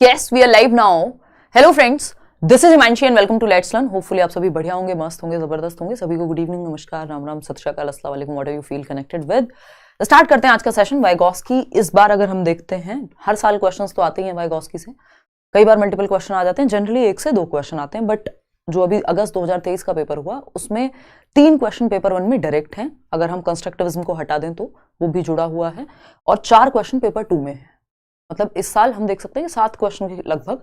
Yes, we are live now. Hello friends, this is Himanshi and welcome to Let's Learn. Hopefully आप सभी बढ़िया होंगे, मस्त होंगे, जबरदस्त होंगे. सभी को गुड इवनिंग, नमस्कार, राम राम, सत श्री अकाल, अस्सलाम वालेकुम, what ever you feel connected with. Start करते हैं आज का सेशन. वाइगॉस्की इस बार अगर हम देखते हैं, हर साल क्वेश्चंस तो आते ही हैं वाइगॉस्की से. कई बार मल्टीपल क्वेश्चन आ जाते हैं, जनरली 1 से 2 क्वेश्चन आते हैं, बट जो अभी अगस्त 2023 का पेपर हुआ उसमें 3 क्वेश्चन पेपर 1 में डायरेक्ट हैं. अगर हम कंस्ट्रक्टिविज्म को हटा दें तो वो भी जुड़ा हुआ है, और 4 क्वेश्चन पेपर 2 में है. मतलब इस साल हम देख सकते हैं कि 7 क्वेश्चन के लगभग.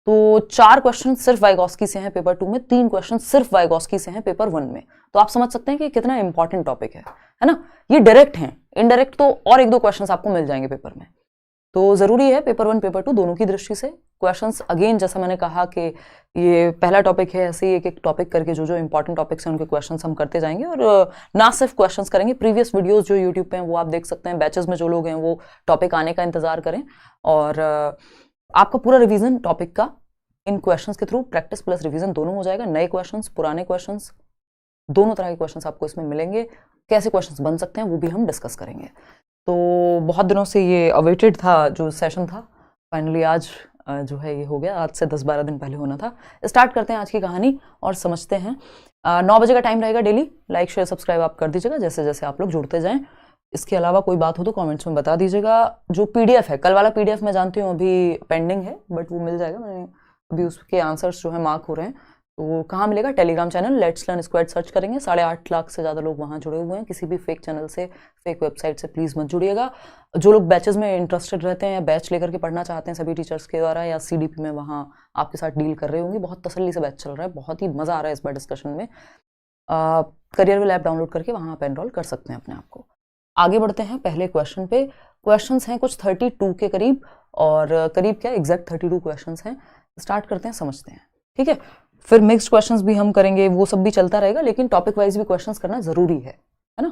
तो 4 क्वेश्चन सिर्फ वाइगॉस्की से हैं पेपर 2 में, 3 क्वेश्चन सिर्फ वाइगॉस्की से हैं पेपर 1 में. तो आप समझ सकते हैं कि कितना इंपॉर्टेंट टॉपिक है ना. ये डायरेक्ट हैं, इनडायरेक्ट तो और 1-2 क्वेश्चन आपको मिल जाएंगे पेपर में. तो जरूरी है पेपर 1 पेपर 2 दोनों की दृष्टि से क्वेश्चंस. अगेन जैसा मैंने कहा कि ये पहला टॉपिक है, ऐसे ही एक टॉपिक करके जो इंपॉर्टेंट टॉपिक्स हैं उनके क्वेश्चंस हम करते जाएंगे. और ना सिर्फ क्वेश्चंस करेंगे, प्रीवियस वीडियोस जो यूट्यूब पे हैं वो आप देख सकते हैं. बैचेस में जो लोग हैं वो टॉपिक आने का इंतजार करें, और आपका पूरा रिवीजन टॉपिक का इन क्वेश्चंस के थ्रू, प्रैक्टिस प्लस रिवीजन दोनों हो जाएगा. नए क्वेश्चंस, पुराने क्वेश्चंस, दोनों तरह के क्वेश्चंस आपको इसमें मिलेंगे. कैसे क्वेश्चंस बन सकते हैं वो भी हम डिस्कस करेंगे. तो बहुत दिनों से ये अवेटेड था जो सेशन था, फाइनली आज जो है ये हो गया. आज से 10-12 दिन पहले होना था. स्टार्ट करते हैं आज की कहानी और समझते हैं. 9 बजे का टाइम रहेगा डेली. लाइक शेयर सब्सक्राइब आप कर दीजिएगा जैसे जैसे आप लोग जुड़ते जाएं. इसके अलावा कोई बात हो तो कमेंट्स में बता दीजिएगा. जो पीडीएफ है, कल वाला पीडीएफ मैं जानती हूँ अभी पेंडिंग है, बट वो मिल जाएगा. मैंने अभी उसके आंसर्स जो है मार्क हो रहे हैं. तो कहाँ मिलेगा? Telegram channel let's learn squad search करेंगे. 8.5 लाख से ज़्यादा लोग वहाँ जुड़े हुए हैं. किसी भी फेक चैनल से, फेक वेबसाइट से प्लीज़ मत जुड़िएगा. जो लोग बैचेस में इंटरेस्टेड रहते हैं या बैच लेकर के पढ़ना चाहते हैं सभी टीचर्स के द्वारा, या सीडीपी में वहाँ आपके साथ डील कर रही होंगी. बहुत तसल्ली से बैच चल रहा है, बहुत ही मज़ा आ रहा है इस बार डिस्कशन में. करियर विल ऐप डाउनलोड करके वहाँ आप एनरोल कर सकते हैं अपने आप को. आगे बढ़ते हैं पहले क्वेश्चन पे. क्वेश्चंस हैं कुछ 32 के करीब, और करीब क्या एग्जैक्ट 32 क्वेश्चंस हैं. स्टार्ट करते हैं, समझते हैं, ठीक है. फिर मिक्स्ड क्वेश्चंस भी हम करेंगे, वो सब भी चलता रहेगा, लेकिन टॉपिक वाइज भी क्वेश्चंस करना जरूरी है ना.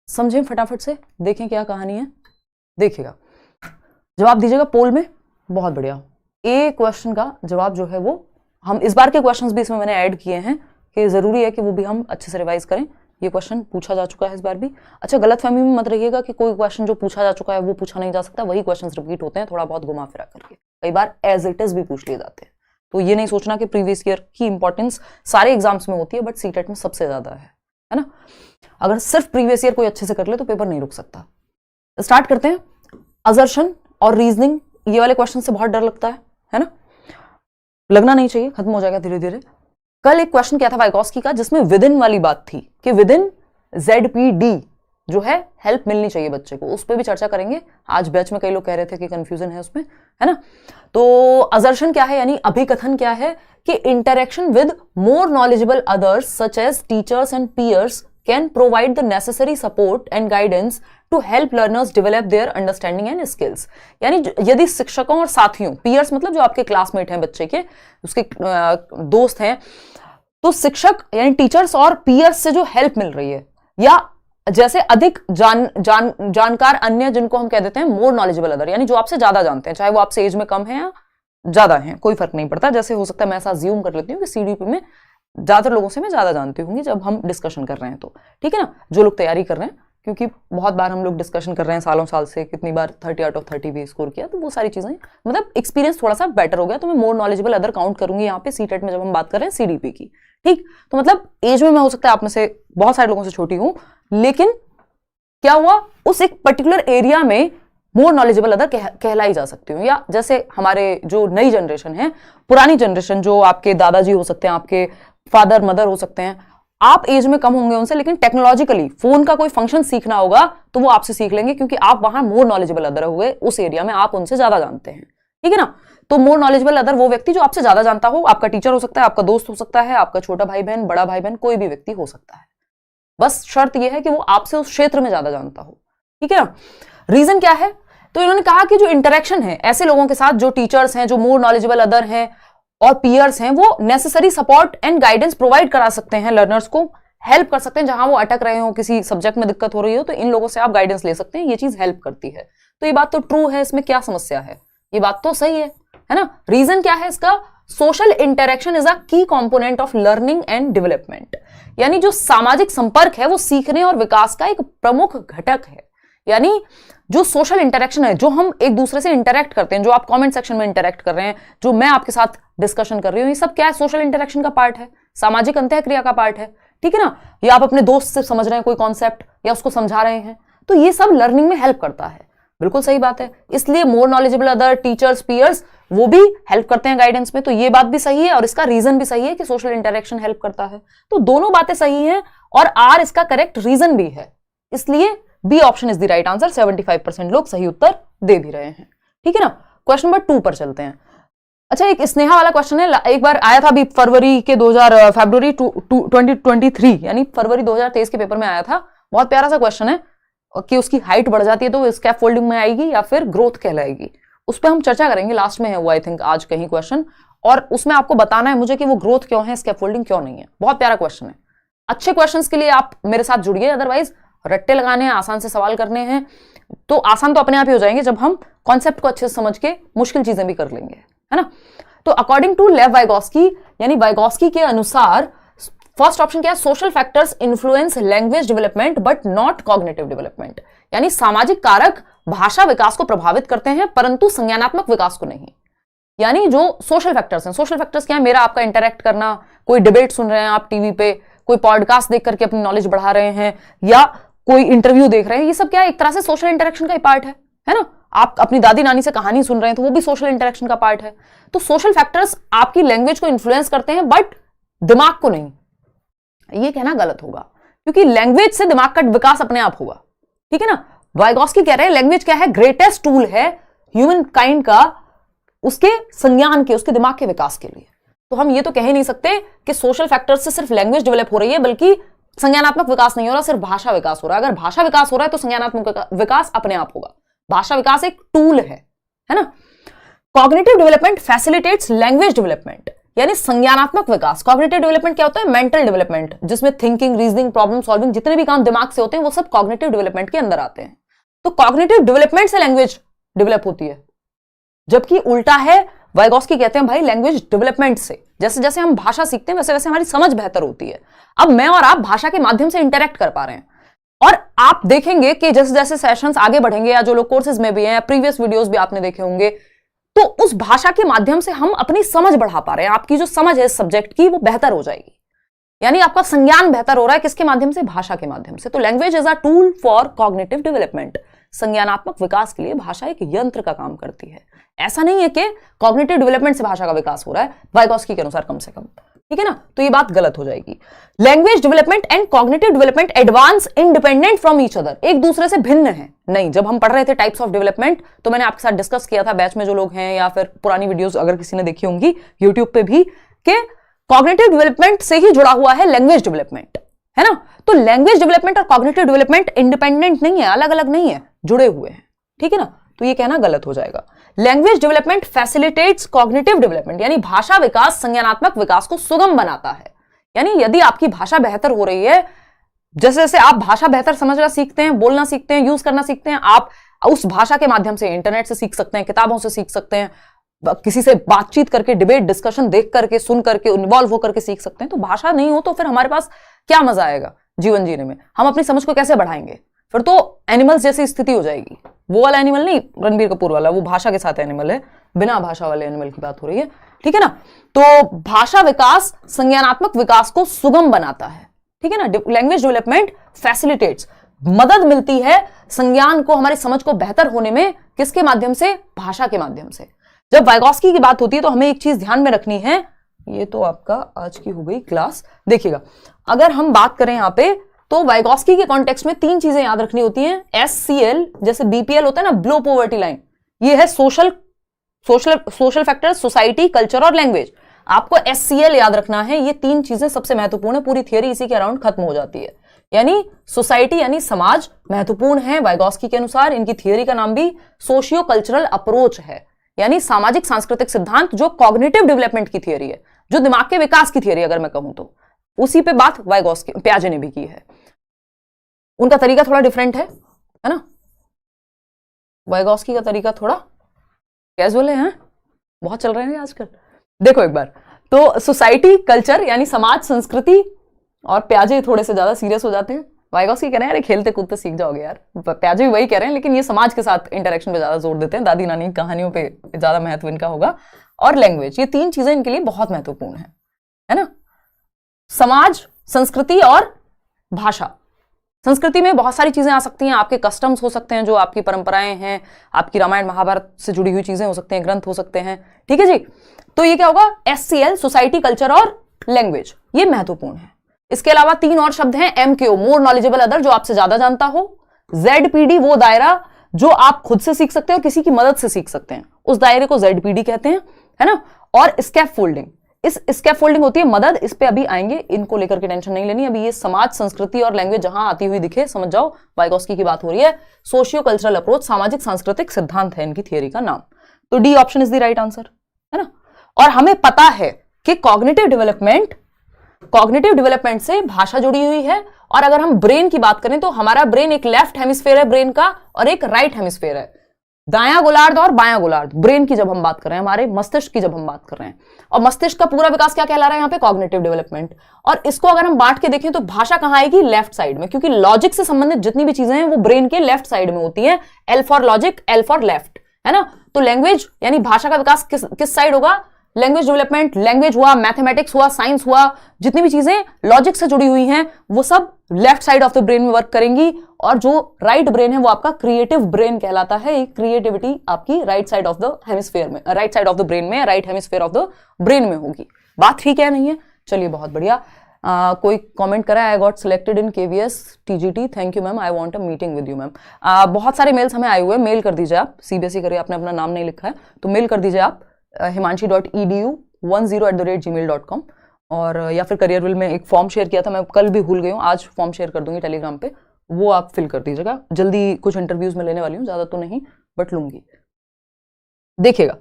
समझें फटाफट से, देखें क्या कहानी है. देखिएगा, जवाब दीजिएगा पोल में. बहुत बढ़िया. ए क्वेश्चन का जवाब जो है वो हम इस बार के क्वेश्चंस भी इसमें मैंने ऐड किए हैं कि जरूरी है कि वो भी हम अच्छे से रिवाइज करें. ये क्वेश्चन पूछा जा चुका है इस बार भी. अच्छा, गलतफहमी में मत रहिएगा कि कोई क्वेश्चन जो पूछा जा चुका है वो पूछा नहीं जा सकता. वही क्वेश्चन रिपीट होते हैं थोड़ा बहुत घुमा फिरा करके. कई बार एज इट इज भी पूछ लिए जाते हैं. तो ये नहीं सोचना कि प्रीवियस ईयर की इंपॉर्टेंस सारे एग्जाम्स में होती है, बट सीटेट में सबसे ज्यादा है ना. अगर सिर्फ प्रीवियस ईयर कोई अच्छे से कर ले तो पेपर नहीं रुक सकता. स्टार्ट करते हैं. असर्शन और रीजनिंग, ये वाले क्वेश्चन से बहुत डर लगता है ना. लगना नहीं चाहिए, खत्म हो जाएगा धीरे धीरे. कल एक क्वेश्चन किया था वाइगॉस्की का जिसमें विद इन वाली बात थी कि विद इन ZPD जो है हेल्प मिलनी चाहिए बच्चे को. उस पर भी चर्चा करेंगे. आज बैच में कई लोग कह रहे थे कि कंफ्यूजन है उसमें, है ना. तो असर्शन क्या है, यानी अभिकथन क्या है कि interaction with more knowledgeable others such as teachers and peers can provide the necessary support and guidance to help learners develop their understanding and skills. यानी यदि शिक्षकों और साथियों, पीयर्स मतलब जो आपके क्लासमेट हैं बच्चे के, उसके दोस्त हैं, तो शिक्षक यानी टीचर्स और पीयर्स से जो हेल्प मिल रही है, या जैसे अधिक जानकार अन्य, जिनको हम कह देते हैं मोर नॉलेजेबल अदर, यानी जो आपसे ज्यादा जानते हैं, चाहे वो आपसे एज में कम है या ज्यादा है, कोई फर्क नहीं पड़ता. जैसे हो सकता है मैं ऐसा अज्यूम कर लेती हूँ कि सीडीपी में ज्यादातर लोगों से मैं ज्यादा जानती होंगी जब हम डिस्कशन कर रहे हैं, तो ठीक है ना. जो लोग तैयारी कर रहे हैं, क्योंकि बहुत बार हम लोग डिस्कशन कर रहे हैं सालों साल से, कितनी बार 30 आउट ऑफ 30 भी स्कोर किया, तो वो सारी चीजें मतलब एक्सपीरियंस थोड़ा सा बेटर हो गया, तो मैं मोर नॉलेजेबल अदर काउंट करूंगी यहाँ पे सीटेट में जब हम बात कर रहे हैं सीडीपी की. ठीक, तो मतलब एज में मैं हो सकता है आप में से बहुत सारे लोगों से छोटी हूं, लेकिन क्या हुआ, उस एक पर्टिकुलर एरिया में मोर नॉलेजेबल अदर कहलाई जा सकती हूँ. या जैसे हमारे जो नई जनरेशन है, पुरानी जनरेशन, जो आपके दादाजी हो सकते हैं, आपके फादर मदर हो सकते हैं, आप एज में कम होंगे उनसे, लेकिन टेक्नोलॉजिकली फोन का कोई फंक्शन सीखना होगा तो वो आपसे सीख लेंगे, क्योंकि आप वहां मोर नॉलेजेबल अदर हुए, उस एरिया में आप उनसे ज्यादा जानते हैं. ठीक है ना. तो मोर नॉलेजेबल अदर वो व्यक्ति जो आपसे ज्यादा जानता हो. आपका टीचर हो सकता है, आपका दोस्त हो सकता है, आपका छोटा भाई बहन, बड़ा भाई बहन, कोई भी व्यक्ति हो सकता है. बस शर्त यह है कि वो आपसे उस क्षेत्र में ज्यादा जानता हो. ठीक है ना. रीजन क्या है, तो इन्होंने कहा कि जो इंटरेक्शन है ऐसे लोगों के साथ, जो टीचर्स हैं, जो मोर नॉलेजेबल अदर हैं और पीयर्स हैं, वो necessary support and guidance provide करा सकते हैं, लर्नर्स को हेल्प कर सकते हैं. जहां वो अटक रहे हो, किसी सब्जेक्ट में दिक्कत हो रही हो, तो इन लोगों से आप गाइडेंस ले सकते हैं. ये चीज हेल्प करती है. तो ये बात तो ट्रू है, इसमें क्या समस्या है, ये बात तो सही है ना. रीजन क्या है इसका, सोशल इंटरेक्शन इज अ की component of learning and development. यानी जो सामाजिक संपर्क है वो सीखने और विकास का एक प्रमुख घटक है. यानी जो सोशल इंटरेक्शन है, जो हम एक दूसरे से इंटरेक्ट करते हैं, जो आप कमेंट सेक्शन में इंटरेक्ट कर रहे हैं, जो मैं आपके साथ डिस्कशन कर रही हूं, ये सब क्या है? सोशल इंटरेक्शन का पार्ट है, सामाजिक अंतःक्रिया का पार्ट है, ठीक है ना? या आप अपने दोस्त से समझ रहे हैं कोई कॉन्सेप्ट या उसको समझा रहे हैं, तो ये सब लर्निंग में हेल्प करता है। बिल्कुल सही बात है। इसलिए more knowledgeable other teachers, peers, वो भी हेल्प करते हैं गाइडेंस में। तो ये बात भी सही है और इसका रीजन भी सही है कि सोशल इंटरेक्शन हेल्प करता है। तो दोनों बातें सही हैं और आर इसका करेक्ट रीजन भी है, इसलिए B option is the right answer. 75% लोग सही उत्तर दे भी रहे हैं, ठीक है ना? क्वेश्चन नंबर 2 पर चलते हैं। अच्छा, एक स्नेहा वाला क्वेश्चन है, एक बार आया था अभी फरवरी 2023 यानी फरवरी 2023 के पेपर में आया था। बहुत प्यारा सा क्वेश्चन है कि उसकी हाइट बढ़ जाती है तो स्कैफोल्डिंग में आएगी या फिर ग्रोथ कहलाएगी। उस पर हम चर्चा करेंगे, लास्ट में है वो आई थिंक आज कहीं क्वेश्चन, और उसमें आपको बताना है मुझे कि वो ग्रोथ क्यों है, स्कैफोल्डिंग क्यों नहीं है। बहुत प्यारा क्वेश्चन है। अच्छे क्वेश्चंस के लिए आप मेरे साथ जुड़िए, अदरवाइज रट्टे लगाने हैं, आसान से सवाल करने हैं तो आसान तो अपने आप ही हो जाएंगे जब हम कॉन्सेप्ट को अच्छे से समझ के मुश्किल चीजें भी कर लेंगे, है ना? तो अकॉर्डिंग टू लेव वाइगोस्की यानी वाइगोस्की के अनुसार फर्स्ट ऑप्शन क्या है? Social factors influence language development but not cognitive development, यानी सामाजिक कारक भाषा विकास को प्रभावित करते हैं परंतु संज्ञानात्मक विकास को नहीं। यानी जो सोशल फैक्टर्स हैं, सोशल फैक्टर्स क्या है? मेरा आपका इंटरेक्ट करना, कोई डिबेट सुन रहे हैं आप टीवी पे, कोई पॉडकास्ट देख करके अपनी नॉलेज बढ़ा रहे हैं, या कोई इंटरव्यू देख रहे हैं, ये सब क्या है? एक तरह से सोशल इंटरेक्शन का ही पार्ट है ना? आप अपनी दादी नानी से कहानी सुन रहे हैं तो वो भी सोशल इंटरेक्शन का पार्ट है। तो सोशल फैक्टर्स आपकी लैंग्वेज को इन्फ्लुएंस करते हैं बट दिमाग को नहीं। ये कहना गलत होगा क्योंकि लैंग्वेज से दिमाग का विकास अपने आप होगा, ठीक है ना? वाइगोस्की कह रहे हैं लैंग्वेज क्या है? ग्रेटेस्ट टूल है ह्यूमन काइंड का उसके संज्ञान के, उसके दिमाग के विकास के लिए। तो हम ये तो कह ही नहीं सकते कि सोशल फैक्टर्स से सिर्फ लैंग्वेज डेवलप हो रही है, बल्कि संज्ञानात्मक विकास नहीं हो रहा, सिर्फ भाषा विकास हो रहा है। अगर भाषा विकास हो रहा है तो संज्ञानात्मक विकास अपने आप होगा। भाषा विकास एक टूल है ना? Cognitive development facilitates language development, यानी संज्ञानात्मक विकास। कॉग्निटिव डेवलपमेंट क्या होता है? मेंटल डेवलपमेंट, जिसमें थिंकिंग, रीजनिंग, प्रॉब्लम सॉल्विंग, जितने भी काम दिमाग से होते हैं वो सब कॉग्निटिव डेवलपमेंट के अंदर आते हैं। तो कॉग्निटिव डेवलपमेंट से लैंग्वेज डेवलप होती है, जबकि उल्टा है। वाइगोस्की कहते हैं भाई लैंग्वेज डेवलपमेंट से, जैसे जैसे हम भाषा सीखते हैं वैसे वैसे हमारी समझ बेहतर होती है। अब मैं और आप भाषा के माध्यम से इंटरेक्ट कर पा रहे हैं और आप देखेंगे कि जैसे जैसे सेशंस आगे बढ़ेंगे या जो लोग कोर्सेज में भी हैं या प्रीवियस वीडियोस भी आपने देखे होंगे, तो उस भाषा के माध्यम से हम अपनी समझ बढ़ा पा रहे हैं। आपकी जो समझ है इस सब्जेक्ट की वो बेहतर हो जाएगी, यानी आपका संज्ञान बेहतर हो रहा है। किसके माध्यम से? भाषा के माध्यम से। तो language is a tool for cognitive development. संज्ञानात्मक विकास के लिए भाषा एक यंत्र का काम करती है। ऐसा नहीं है कि कॉग्निटिव डेवलपमेंट से भाषा का विकास हो रहा है, वाइगोस्की के अनुसार कम से कम, ठीक है ना? तो ये बात गलत हो जाएगी। Language development and cognitive development advance independent from each other, एक दूसरे से भिन्न है नहीं। जब हम पढ़ रहे थे टाइप्स ऑफ डेवलपमेंट तो मैंने आपके साथ डिस्कस किया था बैच में जो लोग हैं, या फिर पुरानी वीडियोस अगर किसी ने देखी होंगी यूट्यूब पे भी, कि कॉग्निटिव डेवलपमेंट से ही जुड़ा हुआ है लैंग्वेज डेवलपमेंट, है ना? तो लैंग्वेज डेवलपमेंट और कॉग्निटिव डेवलपमेंट इंडिपेंडेंट नहीं है, अलग अलग नहीं है, जुड़े हुए हैं, ठीक है ना? तो ये कहना गलत हो जाएगा। Language development facilitates cognitive development, यानी भाषा विकास संज्ञानात्मक विकास को सुगम बनाता है। यानी यदि आपकी भाषा बेहतर हो रही है, जैसे जैसे आप भाषा बेहतर समझना सीखते हैं, बोलना सीखते हैं, यूज करना सीखते हैं, आप उस भाषा के माध्यम से इंटरनेट से सीख सकते हैं, किताबों से सीख सकते हैं, किसी से बातचीत करके, डिबेट डिस्कशन देख करके, सुन करके, इन्वॉल्व होकर के सीख सकते हैं। तो भाषा नहीं हो तो फिर हमारे पास क्या मजा आएगा जीवन जीने में? हम अपनी समझ को कैसे बढ़ाएंगे? फिर तो एनिमल्स जैसी स्थिति हो जाएगी। वो वाला एनिमल नहीं, रणबीर कपूर वाला, वो भाषा के साथ एनिमल है, बिना भाषा वाले एनिमल की बात हो रही है, ठीक है ना? तो भाषा विकास संज्ञानात्मक विकास को सुगम बनाता है, ठीक है ना? लैंग्वेज डेवलपमेंट फैसिलिटेट्स, मदद मिलती है संज्ञान को, हमारी समझ को बेहतर होने में। किसके माध्यम से? भाषा के माध्यम से। जब वाइगोस्की की बात होती है तो हमें एक चीज ध्यान में रखनी है, ये तो आपका आज की हो गई क्लास। देखिएगा, अगर हम बात करें यहां पे तो वाइगोस्की के कॉन्टेक्स्ट में 3 चीजें याद रखनी होती हैं। SCL, जैसे BPL होता है ना, बिलो पॉवर्टी लाइन, ये है सोशल फैक्टर, सोसाइटी, कल्चर और लैंग्वेज। आपको SCL याद रखना है। ये 3 चीजें सबसे महत्वपूर्ण है, पूरी थियरी इसी के अराउंड खत्म हो जाती है। यानी सोसाइटी यानी समाज महत्वपूर्ण है वाइगोस्की के अनुसार। इनकी थियरी का नाम भी सोशियो कल्चरल अप्रोच है, यानी सामाजिक सांस्कृतिक सिद्धांत, जो कॉग्निटिव डेवलपमेंट की थियरी है, जो दिमाग के विकास की थियरी अगर मैं कहूं तो, उसी पे बात वाइगोस्की, प्याजे ने भी की है। उनका तरीका थोड़ा डिफरेंट है ना? वाइगोस्की का तरीका थोड़ा कैजुअल है, बहुत चल रहे हैं आजकल। देखो एक बार तो सोसाइटी, कल्चर यानी समाज, संस्कृति, और प्याजे थोड़े से ज्यादा सीरियस हो जाते हैं, वाइगॉस्की कह रहे हैं यार खेलते कूदते सीख जाओगे यार, प्याजे भी वही कह रहे हैं, लेकिन ये समाज के साथ इंटरेक्शन पे ज्यादा जोर देते हैं, दादी नानी कहानियों पे ज्यादा महत्व इनका होगा, और लैंग्वेज, ये 3 चीजें इनके लिए बहुत महत्वपूर्ण है ना। समाज, संस्कृति और भाषा। संस्कृति में बहुत सारी चीजें आ सकती हैं, आपके कस्टम्स हो सकते हैं, जो आपकी परंपराएं हैं, आपकी रामायण महाभारत से जुड़ी हुई चीजें हो सकती हैं, ग्रंथ हो सकते हैं, ठीक है जी। तो ये क्या होगा, SCL, सोसाइटी, कल्चर और लैंग्वेज, ये महत्वपूर्ण है। इसके अलावा 3 और शब्द हैं, MKO, मोर नॉलेजेबल अदर, जो आपसे ज्यादा जानता हो, ZPD, वो दायरा जो आप खुद से सीख सकते हो, किसी की मदद से सीख सकते हैं, उस दायरे को ZPD कहते हैं, है ना। और स्कैप फोल्डिंग, इस स्कैप फोल्डिंग होती है मदद, इस पे अभी आएंगे, इनको लेकर के टेंशन नहीं लेनी। अभी ये समाज, संस्कृति और लैंग्वेज जहां आती हुई दिखे समझ जाओ वाइगॉस्की की बात हो रही है। सोशियो कल्चरल अप्रोच, सामाजिक सांस्कृतिक सिद्धांत है इनकी थियरी का नाम। तो D option is the right answer, है ना। और हमें पता है कि कॉग्निटिव डेवलपमेंट से भाषा जुड़ी हुई है। और अगर हम ब्रेन की बात करें तो हमारा ब्रेन एक लेफ्ट हेमिस्फेयर है ब्रेन का, और एक राइट हेमिस्फेयर है, दायां गोलार्ध और बायां गोलार्ध। ब्रेन की जब हम बात कर रहे हैं, हमारे मस्तिष्क की जब हम बात कर रहे हैं, और मस्तिष्क का पूरा विकास क्या कहला रहा है यहाँ पे, कॉग्निटिव डेवलपमेंट। और इसको अगर हम बांट के देखें तो भाषा कहां आएगी, लेफ्ट साइड में, क्योंकि लॉजिक से संबंधित जितनी भी चीजें हैं वो ब्रेन के लेफ्ट साइड में होती है। L for logic, L for left, है ना। तो लैंग्वेज यानी भाषा का विकास किस साइड होगा, लैंग्वेज डेवलपमेंट। लैंग्वेज हुआ, मैथमेटिक्स हुआ, साइंस हुआ, जितनी भी चीजें लॉजिक से जुड़ी हुई हैं वो सब left side of the brain में वर्क करेंगी। और जो राइट ब्रेन है वो आपका क्रिएटिव ब्रेन कहलाता है। क्रिएटिविटी आपकी right side of the hemisphere में, right side of the brain में, right hemisphere of the brain में होगी। बात ठीक है नहीं है, चलिए बहुत बढ़िया। कोई कमेंट करा, I got selected in KVS TGT, thank you ma'am, I want a meeting with you ma'am. बहुत सारे मेल्स हमें आए हुए हैं, मेल कर दीजिए आप, CBSE करिए, आपने अपना नाम नहीं लिखा है तो मेल कर दीजिए आप himanshi.edu10@gmail.com। और या फिर करियर विल में एक फॉर्म शेयर किया था, मैं कल भी भूल गई हूँ, आज फॉर्म शेयर कर दूंगी टेलीग्राम पे, वो आप फिल कर दीजिएगा। जल्दी कुछ इंटरव्यूज में लेने वाली हूँ, ज्यादा तो नहीं बट लूंगी, देखिएगा।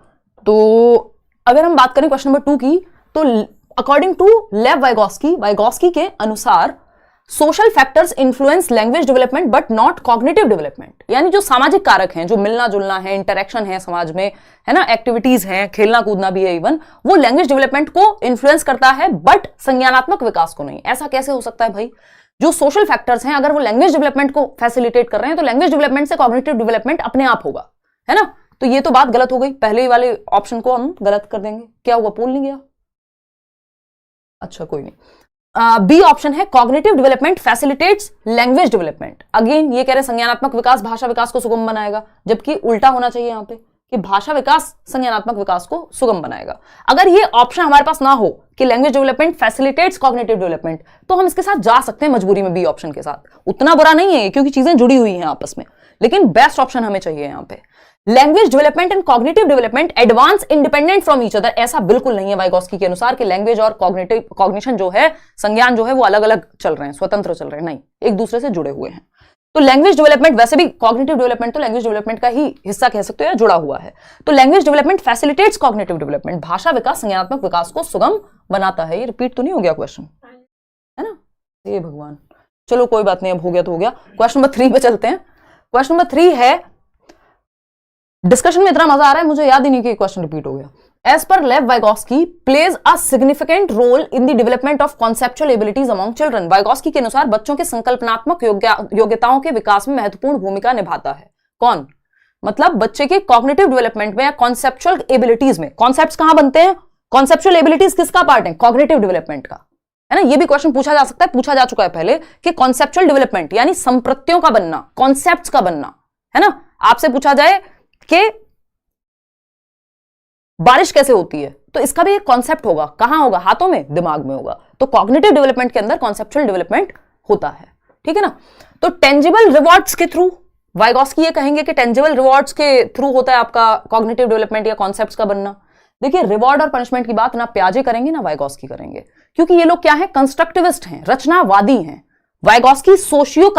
तो अगर हम बात करें क्वेश्चन नंबर 2 की, तो अकॉर्डिंग टू लेव वाइगॉस्की के अनुसार social factors influence language development but not cognitive development. यानी जो सामाजिक कारक हैं, जो मिलना जुलना है, इंटरेक्शन है समाज में, है ना, एक्टिविटीज हैं, खेलना कूदना भी है इवन, वो लैंग्वेज डेवलपमेंट को इन्फ्लुएंस करता है बट संज्ञानात्मक विकास को नहीं। ऐसा कैसे हो सकता है भाई, जो सोशल फैक्टर्स हैं अगर वो लैंग्वेज डेवलपमेंट को फैसिलिटेट कर रहे हैं तो लैंग्वेज डेवलपमेंट से कॉग्निटिव डेवलपमेंट अपने आप होगा, है ना। तो ये तो बात गलत हो गई, पहले वाले ऑप्शन को हम गलत कर देंगे। क्या हुआ, पोल नहीं गया, अच्छा कोई नहीं। बी ऑप्शन है cognitive development facilitates language development. Again ये कह रहे हैं संज्ञानात्मक विकास भाषा विकास को सुगम बनाएगा, जबकि उल्टा होना चाहिए यहाँ पे कि भाषा विकास संज्ञानात्मक विकास को सुगम बनाएगा। अगर ये ऑप्शन हमारे पास ना हो कि language development facilitates cognitive development, तो हम इसके साथ जा सकते हैं मजबूरी में, बी ऑप्शन के साथ। उतना बुरा नहीं है क्योंकि चीजें जुड़ी हुई हैं आपस में, लेकिन बेस्ट ऑप्शन हमें चाहिए यहाँ पे। Language development and cognitive development advance independent from each other, ऐसा बिल्कुल नहीं है वाइगॉस्की के अनुसार कि लैंग्वेज और कॉग्निशन जो है, संज्ञान जो है वो अलग अलग चल रहे हैं, स्वतंत्र चल रहे हैं, नहीं, एक दूसरे से जुड़े हुए हैं। तो लैंग्वेज डेवलपमेंट, वैसे भी कॉग्निटिव डेवलपमेंट तो लैंग्वेज डेवलपमेंट का ही हिस्सा कह सकते हो या जुड़ा हुआ है। तो language development facilitates cognitive development, भाषा विकास संज्ञानात्मक विकास को सुगम बनाता है। ये रिपीट तो नहीं हो गया क्वेश्चन, है ना, ये भगवान, चलो कोई बात नहीं, अब हो गया तो हो गया। क्वेश्चन नंबर 3 पे चलते हैं। क्वेश्चन नंबर 3 है, डिस्कशन में इतना मजा आ रहा है मुझे याद ही नहीं कि क्वेश्चन रिपीट हो गया। As per Lev Vygotsky plays a significant role in the development of conceptual abilities among children। Vygotsky के अनुसार बच्चों के संकल्पनात्मक योग्यताओं के विकास में महत्वपूर्ण भूमिका निभाता है। कौन, मतलब बच्चे के कॉग्निटिव डेवलपमेंट में या कॉन्सेप्चुअल एबिलिटीज में। कॉन्सेप्ट्स कहां बनते हैं, कॉन्सेप्चुअल एबिलिटीज किसका पार्ट है, कॉग्निटिव डेवलपमेंट का, है ना। ये भी क्वेश्चन पूछा जा सकता है, पूछा जा चुका है पहले कि कॉन्सेप्चुअल डेवलपमेंट यानी संप्रत्यों का बनना, कॉन्सेप्ट्स का बनना, है ना। आपसे पूछा जाए कि बारिश कैसे होती है, तो इसका भी एक कॉन्सेप्ट होगा, कहां होगा, हाथों में, दिमाग में होगा। तो कॉग्निटिव डेवलपमेंट के अंदर कॉन्सेप्चुअल डेवलपमेंट होता है, ठीक है ना। तो टेंजिबल रिवॉर्ड्स के थ्रू, वाइगॉस्की ये कहेंगे कि टेंजिबल रिवॉर्ड्स के थ्रू होता है आपका कॉग्निटिव डेवलपमेंट या कॉन्सेप्ट्स का बनना। देखिए रिवॉर्ड और पनिशमेंट की बात ना प्याजे करेंगे ना वाइगॉस्की करेंगे, क्योंकि ये लोग क्या है, कंस्ट्रक्टिविस्ट हैं, रचनावादी हैं। वाइगॉस्की सोशियो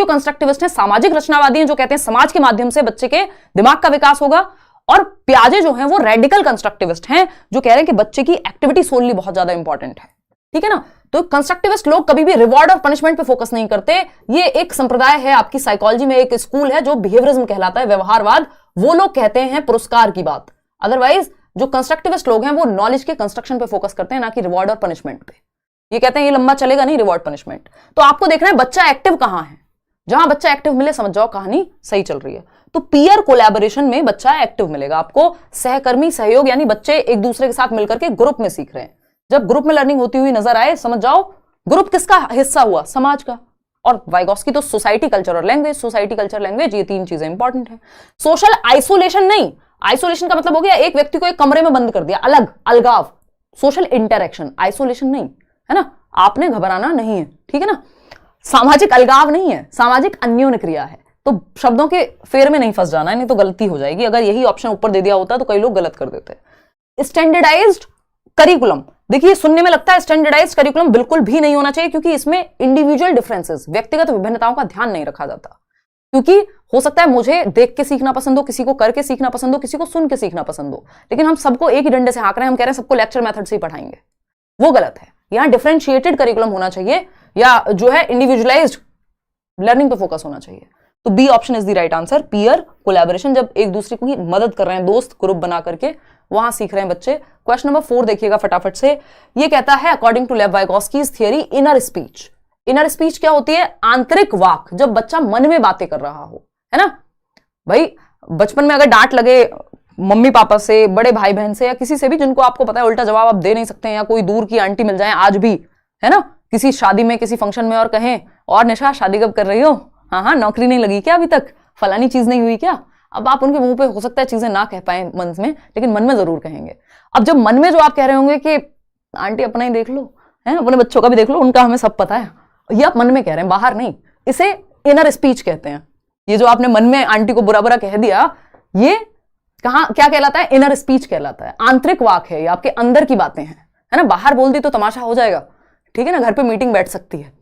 कंस्ट्रक्टिविस्ट है, सामाजिक रचनावादी हैं, जो कहते हैं समाज के माध्यम से बच्चे के दिमाग का विकास होगा। और प्याजे जो हैं वो रेडिकल कंस्ट्रक्टिविस्ट हैं, जो कह रहे हैं कि बच्चे की एक्टिविटी सोलली बहुत ज्यादा इंपॉर्टेंट है, ठीक है ना। तो कंस्ट्रक्टिविस्ट लोग कभी भी रिवॉर्ड और पनिशमेंट पे फोकस नहीं करते। ये एक संप्रदाय है आपकी साइकोलॉजी में, एक स्कूल है जो बिहेवियरिज्म कहलाता है, व्यवहारवाद। वो लोग कहते हैं पुरस्कार की बात। अदरवाइज जो कंस्ट्रक्टिविस्ट लोग हैं वो नॉलेज के कंस्ट्रक्शन पे फोकस करते हैं, ना कि रिवॉर्ड और पनिशमेंट पे। ये कहते हैं ये लंबा चलेगा नहीं, रिवॉर्ड पनिशमेंट। तो आपको देखना है बच्चा एक्टिव कहां है। जहां बच्चा एक्टिव मिले समझ जाओ कहानी सही चल रही है। तो पीयर कोलैबोरेशन में बच्चा एक्टिव मिलेगा आपको, सहकर्मी सहयोग यानी बच्चे एक दूसरे के साथ मिलकर के ग्रुप में सीख रहे हैं। जब ग्रुप में लर्निंग होती हुई नजर आए समझ जाओ ग्रुप किसका हिस्सा हुआ, समाज का। और वाइगॉस्की तो सोसाइटी कल्चर और लैंग्वेज, सोसाइटी कल्चर लैंग्वेज, ये तीन चीजें इंपॉर्टेंट है। सोशल आइसोलेशन नहीं, आइसोलेशन का मतलब हो गया एक व्यक्ति को एक कमरे में बंद कर दिया, अलग, अलगाव। सोशल इंटरेक्शन, आइसोलेशन नहीं, है ना, आपने घबराना नहीं है, ठीक है ना। सामाजिक अलगाव नहीं है, सामाजिक अन्योन्य क्रिया है। तो शब्दों के फेर में नहीं फंस जाना है, नहीं तो गलती हो जाएगी। अगर यही ऑप्शन ऊपर दे दिया होता तो कई लोग गलत कर देते। स्टैंडर्डाइज्ड करिकुलम, देखिए सुनने में लगता है स्टैंडर्डाइज्ड करिकुलम, बिल्कुल भी नहीं होना चाहिए, क्योंकि इसमें इंडिविजुअल डिफरेंसेस, व्यक्तिगत विभिन्नताओं का ध्यान नहीं रखा जाता। क्योंकि हो सकता है मुझे देख के सीखना पसंद हो, किसी को करके सीखना पसंद हो, किसी को सुन के सीखना पसंद हो, लेकिन हम सबको एक ही डंडे से हाँक रहे हैं, हम कह रहे हैं सबको लेक्चर मेथड से ही पढ़ाएंगे, वो गलत है। यहां डिफरेंशिएटेड करिकुलम होना चाहिए, या जो है इंडिविजुअलाइज्ड लर्निंग पे फोकस होना चाहिए। तो B option is the right answer, peer collaboration, जब एक दूसरे की मदद कर रहे हैं, दोस्त ग्रुप बना करके वहां सीख रहे हैं बच्चे। क्वेश्चन नंबर 4 देखिएगा फटाफट से। ये कहता है according to Lev Vygotsky's theory, inner speech. Inner speech क्या होती है? आंतरिक वाक, जब बच्चा मन में बातें कर रहा हो, है ना भाई। बचपन में अगर डांट लगे मम्मी पापा से, बड़े भाई बहन से, या किसी से भी जिनको आपको पता है उल्टा जवाब आप दे नहीं सकते हैं, या कोई दूर की आंटी मिल जाए आज भी, है ना, किसी शादी में, किसी फंक्शन में, और कहें और निशा शादी कब कर रही हो, हाँ हाँ नौकरी नहीं लगी क्या अभी तक, फलानी चीज नहीं हुई क्या। अब आप उनके मुंह पे हो सकता है चीजें ना कह पाए मन में, लेकिन मन में जरूर कहेंगे। अब जब मन में जो आप कह रहे होंगे कि आंटी अपना ही देख लो, है अपने बच्चों का भी देख लो, उनका हमें सब पता है, ये आप मन में कह रहे हैं, बाहर नहीं। इसे इनर स्पीच कहते हैं। ये जो आपने मन में आंटी को बुरा बुरा कह दिया, ये कहां क्या कहलाता है? इनर स्पीच कहलाता है। आंतरिक वाक है, ये आपके अंदर की बातें हैं, है ना। बाहर बोल दी तो तमाशा हो जाएगा, ठीक है ना, घर पे मीटिंग बैठ सकती है।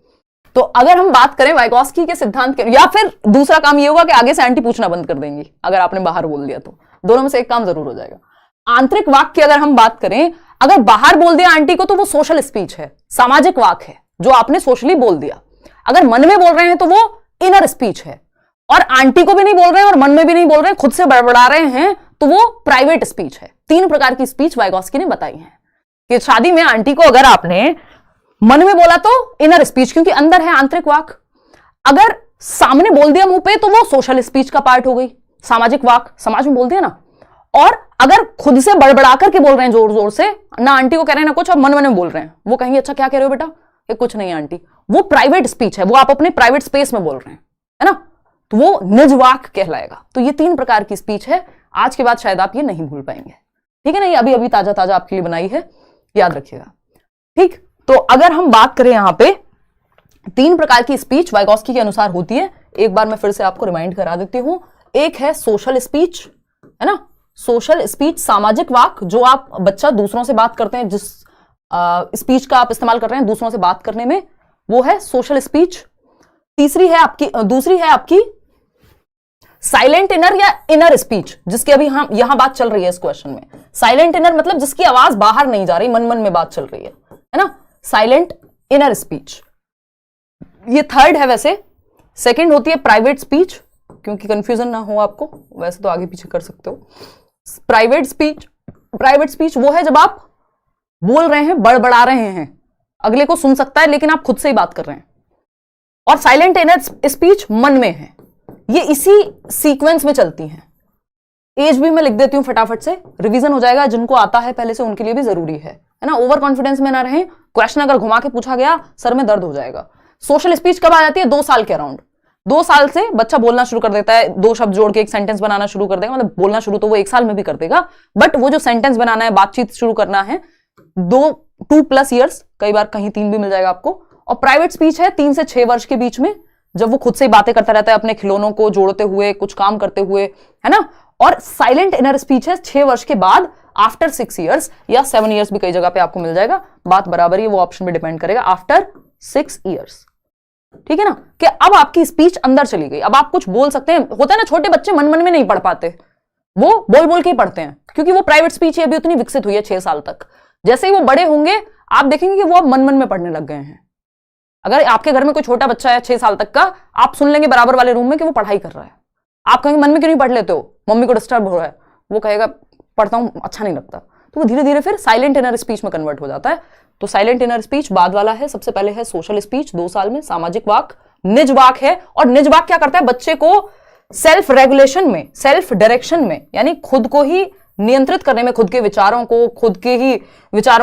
तो अगर हम बात करें वाइगॉस्की के सिद्धांत के, या फिर दूसरा काम ये होगा कि आगे से आंटी पूछना बंद कर देंगी अगर आपने बाहर बोल दिया, तो दोनों में से एक काम जरूर हो जाएगा। आंतरिक वाक की अगर हम बात करें, अगर बाहर बोल दिया आंटी को तो वो सोशल स्पीच है, सामाजिक वाक है, जो आपने सोशली बोल दिया। अगर मन में बोल रहे हैं तो वो इनर स्पीच है, और आंटी को भी नहीं बोल रहे हैं और मन में भी नहीं बोल रहे हैं, खुद से बड़बड़ा रहे हैं, तो वो प्राइवेट स्पीच है। 3 प्रकार की स्पीच वाइगॉस्की ने बताई है कि शादी में आंटी को अगर आपने मन में बोला तो इनर स्पीच, क्योंकि अंदर है, आंतरिक वाक। अगर सामने बोल दिया मुंह पे तो वो सोशल स्पीच का पार्ट हो गई, सामाजिक वाक, समाज में बोल दिया ना। और अगर खुद से बड़बड़ा करके बोल रहे हैं जोर जोर से, ना आंटी को कह रहे हैं ना कुछ, और मन में बोल रहे हैं, वो कहेंगे अच्छा क्या कह रहे हो बेटा, ये कुछ नहीं आंटी, वो प्राइवेट स्पीच है, वो आप अपने प्राइवेट स्पेस में बोल रहे हैं, है ना, तो वो निज वाक कहलाएगा। तो ये 3 प्रकार की स्पीच है, आज के बाद शायद आप ये नहीं भूल पाएंगे, ठीक है ना। ये अभी अभी ताजा ताजा आपके लिए बनाई है, याद रखिएगा, ठीक। तो अगर हम बात करें यहां पे 3 प्रकार की स्पीच वाइगॉस्की के अनुसार होती है, एक बार मैं फिर से आपको रिमाइंड करा देती हूं। एक है सोशल स्पीच, है ना, सोशल स्पीच, सामाजिक वाक, जो आप बच्चा दूसरों से बात करते हैं, जिस स्पीच का आप इस्तेमाल कर रहे हैं दूसरों से बात करने में, वो है सोशल स्पीच। दूसरी है आपकी साइलेंट इनर या इनर स्पीच, जिसकी अभी हम यहां बात चल रही है इस क्वेश्चन में। साइलेंट इनर मतलब जिसकी आवाज बाहर नहीं जा रही, मन मन में बात चल रही है ना, साइलेंट इनर स्पीच। ये 3rd है वैसे। सेकंड होती है प्राइवेट स्पीच, क्योंकि कंफ्यूजन ना हो आपको, वैसे तो आगे पीछे कर सकते हो। प्राइवेट स्पीच वो है जब आप बोल रहे हैं, बड़बड़ा रहे हैं, अगले को सुन सकता है लेकिन आप खुद से ही बात कर रहे हैं। और साइलेंट इनर स्पीच मन में है। ये इसी सीक्वेंस में चलती हैं। एज भी मैं लिख देती हूं फटाफट से, रिवीजन हो जाएगा, जिनको आता है पहले से उनके लिए भी जरूरी है ना। ओवर कॉन्फिडेंस में ना रहें, क्वेश्चन अगर घुमा के पूछा गया सर में दर्द हो जाएगा। सोशल स्पीच कब आ जाती है? 2 साल के अराउंड। 2 साल से बच्चा बोलना शुरू कर देता है, 2 शब्द जोड़ के एक सेंटेंस बनाना शुरू कर देगा, मतलब बोलना शुरू तो वो 1 साल में भी कर देगा, बट वो जो सेंटेंस बनाना है, बातचीत शुरू करना है, 2+ ईयर्स, कई बार कहीं 3 भी मिल जाएगा आपको। और प्राइवेट स्पीच है 3 से 6 वर्ष के बीच में, जब वो खुद से बातें करता रहता है अपने खिलौनों को जोड़ते हुए, कुछ काम करते हुए, है ना। और साइलेंट इनर स्पीच है 6 वर्ष के बाद, आफ्टर 6 ईयर्स या 7 ईयर्स भी कई जगह पे आपको मिल जाएगा, बात बराबर ही, वो ऑप्शन पे डिपेंड करेगा, आफ्टर 6 ईयर्स, ठीक है ना। कि अब आपकी स्पीच अंदर चली गई, अब आप कुछ बोल सकते हैं। होता है ना, छोटे बच्चे मन मन में नहीं पढ़ पाते, वो बोल बोल के ही पढ़ते हैं, क्योंकि वो प्राइवेट स्पीच अभी उतनी विकसित हुई है 6 साल तक। जैसे ही वो बड़े होंगे आप देखेंगे कि वो अब मन मन में पढ़ने लग गए हैं। अगर आपके घर में कोई छोटा बच्चा है 6 साल तक का, आप सुन लेंगे बराबर वाले रूम में कि वो पढ़ाई कर रहा है। आप कहेंगे मन में क्यों नहीं पढ़ लेते हो, मम्मी को डिस्टर्ब हो रहा है, वो कहेगा पढ़ता हूं, अच्छा नहीं लगता। तो वो धीरे धीरे फिर साइलेंट इनर स्पीच में कन्वर्ट हो जाता है। तो साइलेंट इनर स्पीच बाद वाला है। सबसे पहले है सोशल स्पीच 2 साल में, सामाजिक वाक, निज वाक है। और निज वाक क्या करता है? बच्चे को सेल्फ रेगुलेशन में, सेल्फ डायरेक्शन में, यानी खुद को ही नियंत्रित करने में, खुद के विचारों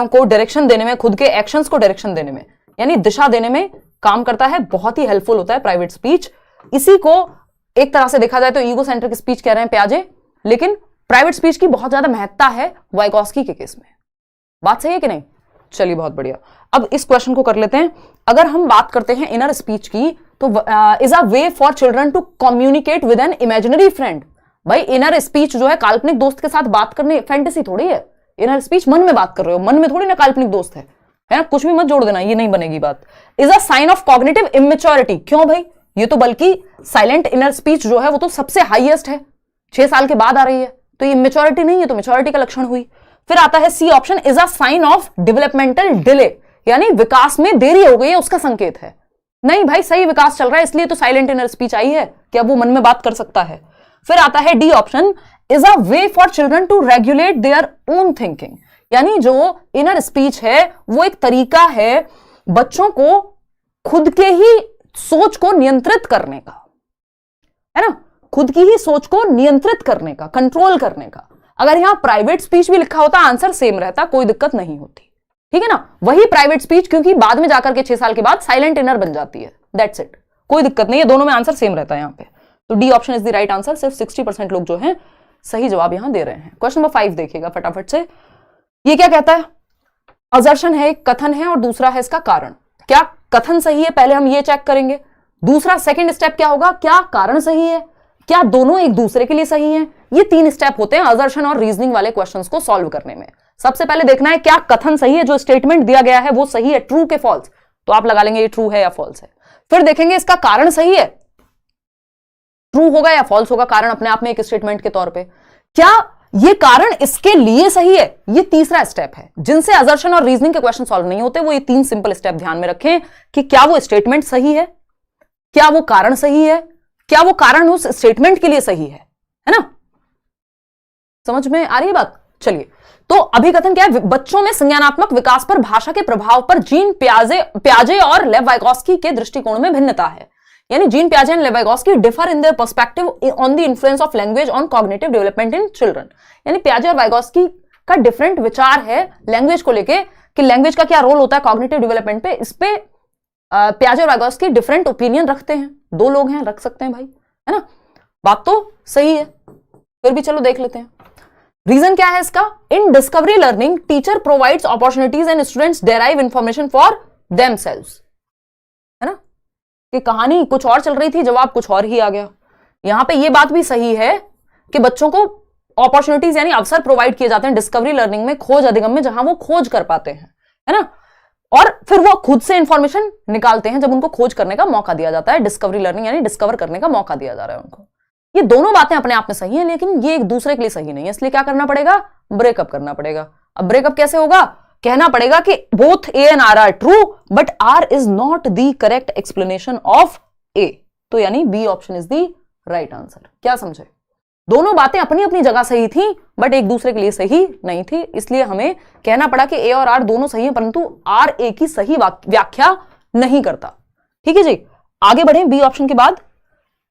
को डायरेक्शन देने में, खुद के एक्शंस को डायरेक्शन देने में, यानी दिशा देने में काम करता है। बहुत ही हेल्पफुल होता है प्राइवेट स्पीच। इसी को एक तरह से देखा जाए तो ईगो सेंट्रिक स्पीच कह रहे हैं पियाजे, लेकिन प्राइवेट स्पीच की बहुत ज्यादा महत्ता है वाइगॉस्की के केस में। बात सही है कि नहीं? चलिए, बहुत बढ़िया। अब इस क्वेश्चन को कर लेते हैं। अगर हम बात करते हैं इनर स्पीच की, तो is a way for children to communicate with an imaginary friend. भाई इनर स्पीच जो है काल्पनिक दोस्त के साथ बात करने, फैंटेसी थोड़ी है। इनर स्पीच मन में बात कर रहे हो, मन में थोड़ी ना काल्पनिक दोस्त है ना? कुछ भी मत जोड़ देना, ये नहीं बनेगी बात। Is a sign of cognitive immaturity. क्यों भाई? ये तो बल्कि साइलेंट इनर स्पीच जो है वो तो सबसे हाईएस्ट है, 6 साल के बाद आ रही है, तो ये इमेच्योरिटी नहीं है, तो मैच्योरिटी का लक्षण हुई। फिर आता है C option, is a sign of developmental delay, यानी विकास में देरी हो गई है उसका संकेत है। नहीं भाई, सही विकास चल रहा है, इसलिए तो साइलेंट इनर स्पीच आई है कि अब वो मन में बात कर सकता है। फिर आता है D option, is a way for children to regulate their own thinking, यानी जो इनर स्पीच है वो एक तरीका है बच्चों को खुद के ही सोच को नियंत्रित करने का, है ना? खुद की ही सोच को नियंत्रित करने का, कंट्रोल करने का। अगर यहां प्राइवेट स्पीच भी लिखा होता आंसर सेम रहता, कोई दिक्कत नहीं होती, ठीक है ना? वही प्राइवेट स्पीच क्योंकि बाद में जाकर के 6 साल के बाद साइलेंट इनर बन जाती है, दैट्स इट, कोई दिक्कत नहीं है, दोनों में आंसर सेम रहता है यहां पे। तो D option is the right answer. सिर्फ 60% लोग जो हैं सही जवाब यहां दे रहे हैं। क्वेश्चन नंबर 5 देखिएगा फटाफट से। ये क्या कहता है? असर्शन है, एक कथन है, और दूसरा है इसका कारण। क्या कथन सही है? पहले हम ये चेक करेंगे। दूसरा सेकंड स्टेप क्या होगा? क्या कारण सही है? क्या दोनों एक दूसरे के लिए सही हैं? ये 3 स्टेप होते हैं असर्शन और रीजनिंग वाले क्वेश्चंस को सॉल्व करने में। सबसे पहले देखना है क्या कथन सही है, जो स्टेटमेंट दिया गया है वो सही है, ट्रू के फॉल्स, तो आप लगा लेंगे ये ट्रू है या फॉल्स है। फिर देखेंगे इसका कारण सही है, ट्रू होगा या फॉल्स होगा कारण अपने आप में एक स्टेटमेंट के तौर पे। क्या ये कारण इसके लिए सही है? ये तीसरा स्टेप है। जिनसे असर्शन और रीजनिंग के क्वेश्चन सॉल्व नहीं होते वो ये 3 सिंपल स्टेप ध्यान में रखें कि क्या वो स्टेटमेंट सही है, क्या वो कारण सही है, क्या वो कारण उस स्टेटमेंट के लिए सही है ना? समझ में आ रही है बात? चलिए, तो अभिकथन क्या है? बच्चों में संज्ञानात्मक विकास पर भाषा के प्रभाव पर जीन पियाजे और लेव वाइगॉस्की के दृष्टिकोण में भिन्नता है। यानी जीन पियाजे and Lev Vygotsky differ in their perspective on the influence of language on cognitive development in children. यानी पियाजे और वाइगॉस्की का डिफरेंट विचार है लैंग्वेज को लेके कि लैंग्वेज का क्या रोल होता है कॉग्निटिव डेवलपमेंट पे। इस पे पियाजे और वाइगॉस्की डिफरेंट ओपिनियन रखते हैं। 2 लोग हैं, रख सकते हैं भाई, है ना? बात तो सही है, फिर भी चलो देख लेते हैं। रीजन क्या है इसका? In discovery learning teacher provides opportunities and students derive information for themselves, है ना? कि कहानी कुछ और चल रही थी, जवाब कुछ और ही आ गया। यहां पे ये बात भी सही है कि बच्चों को अपॉर्चुनिटीज यानी अवसर प्रोवाइड किए जाते हैं डिस्कवरी लर्निंग में, खोज अधिगम में, जहां वो खोज कर पाते हैं, है ना? और फिर वो खुद से इंफॉर्मेशन निकालते हैं जब उनको खोज करने का मौका दिया जाता है। डिस्कवरी लर्निंग यानी डिस्कवर करने का मौका दिया जा रहा है उनको। ये दोनों बातें अपने आप में सही हैं, लेकिन ये एक दूसरे के लिए सही नहीं है, इसलिए क्या करना पड़ेगा? ब्रेकअप करना पड़ेगा। अब ब्रेकअप कैसे होगा? कहना पड़ेगा कि both A and R true but R is not the correct explanation of A. तो यानी B option is the right answer. क्या समझे? दोनों बातें अपनी अपनी जगह सही थी बट एक दूसरे के लिए सही नहीं थी, इसलिए हमें कहना पड़ा कि ए और आर दोनों सही हैं, परंतु आर ए की सही व्याख्या नहीं करता। ठीक है जी, आगे बढ़े बी ऑप्शन के बाद।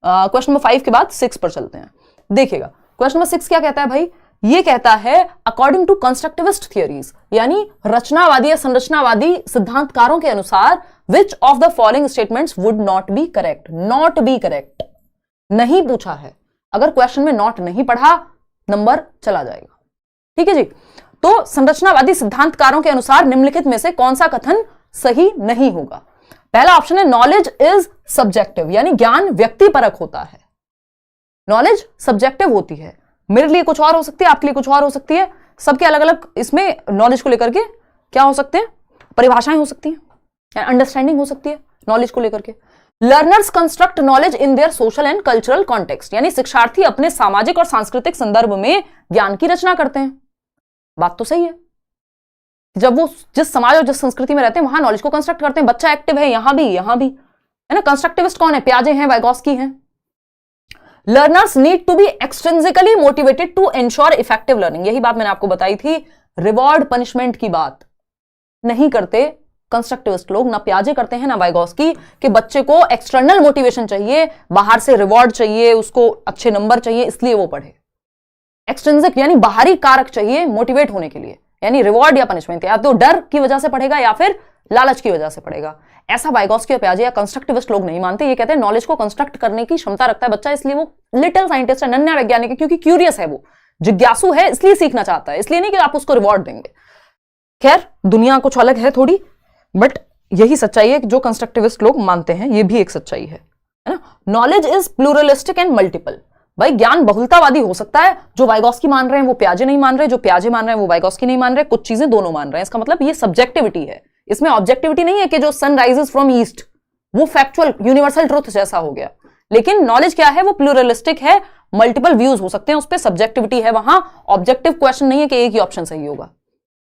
क्वेश्चन नंबर 5 के बाद 6 पर चलते हैं। देखिएगा क्वेश्चन नंबर 6 क्या कहता है भाई? ये कहता है अकॉर्डिंग टू कंस्ट्रक्टिविस्ट थियरीज, यानी रचनावादी या संरचनावादी सिद्धांतकारों के अनुसार which of the following statements would not be correct. Not be correct नहीं पूछा है, अगर क्वेश्चन में नॉट नहीं पढ़ा नंबर चला जाएगा। ठीक है जी, तो संरचनावादी सिद्धांतकारों के अनुसार निम्नलिखित में से कौन सा कथन सही नहीं होगा? पहला ऑप्शन है नॉलेज इज सब्जेक्टिव, यानी ज्ञान व्यक्तिपरक होता है। नॉलेज सब्जेक्टिव होती है, मेरे लिए कुछ और हो सकती है, आपके लिए कुछ और हो सकती है, सबके अलग अलग इसमें नॉलेज को लेकर के क्या हो सकते हैं? परिभाषाएं हो सकती हैं, अंडरस्टैंडिंग हो सकती है नॉलेज को लेकर के। Learners construct knowledge in their social and cultural context, यानी शिक्षार्थी अपने सामाजिक और सांस्कृतिक संदर्भ में ज्ञान की रचना करते हैं। बात तो सही है, जब वो जिस समाज और जिस संस्कृति में रहते हैं वहां नॉलेज को कंस्ट्रक्ट करते हैं। बच्चा एक्टिव है यहां भी, है ना? कंस्ट्रक्टिविस्ट कौन है? पियाजे हैं, वाइगॉस्की हैं। Learners need to be extrinsically motivated to ensure effective learning, यही बात मैंने आपको बताई थी रिवॉर्ड पनिशमेंट की बात नहीं करते कंस्ट्रक्टिविस्ट लोग, ना पियाजे करते हैं ना वाइगोस्की, कि बच्चे को एक्सटर्नल मोटिवेशन चाहिए, बाहर से रिवॉर्ड चाहिए, उसको अच्छे नंबर चाहिए इसलिए वो पढ़े। एक्सट्रिंसिक यानी बाहरी कारक चाहिए मोटिवेट होने के लिए, यानी रिवॉर्ड या पनिशमेंट, या तो डर की वजह से पढ़ेगा या फिर लालच की वजह से पढ़ेगा। ऐसा वाइगोस्की और पियाजे या कंस्ट्रक्टिविस्ट लोग नहीं मानते। ये कहते हैं नॉलेज को कंस्ट्रक्ट करने की क्षमता रखता है बच्चा, इसलिए वो लिटिल साइंटिस्ट है, नन्हा वैज्ञानिक है, क्योंकि क्यूरियस है, वो जिज्ञासु है, इसलिए सीखना चाहता है, इसलिए नहीं कि आप उसको रिवॉर्ड देंगे। खैर दुनिया कुछ अलग है थोड़ी, बट यही सच्चाई है जो कंस्ट्रक्टिविस्ट लोग मानते हैं, ये भी एक सच्चाई है ना। Knowledge is pluralistic and multiple. भाई ज्ञान बहुलतावादी हो सकता है, जो वाइगोस्की मान रहे हैं वो पियाजे नहीं मान रहे, जो पियाजे मान रहे हैं वो वाइगोस्की नहीं मान रहे, कुछ चीजें दोनों मान रहे हैं। इसका मतलब ये सब्जेक्टिविटी है, इसमें ऑब्जेक्टिविटी नहीं है कि जो सन राइजेस फ्रॉम ईस्ट वो फैक्चुअल यूनिवर्सल ट्रुथ जैसा हो गया। लेकिन नॉलेज क्या है, वो प्लूरलिस्टिक है, मल्टीपल व्यूज हो सकते हैं, उस पर सब्जेक्टिविटी है, वहां ऑब्जेक्टिव क्वेश्चन नहीं है कि एक ही ऑप्शन सही होगा।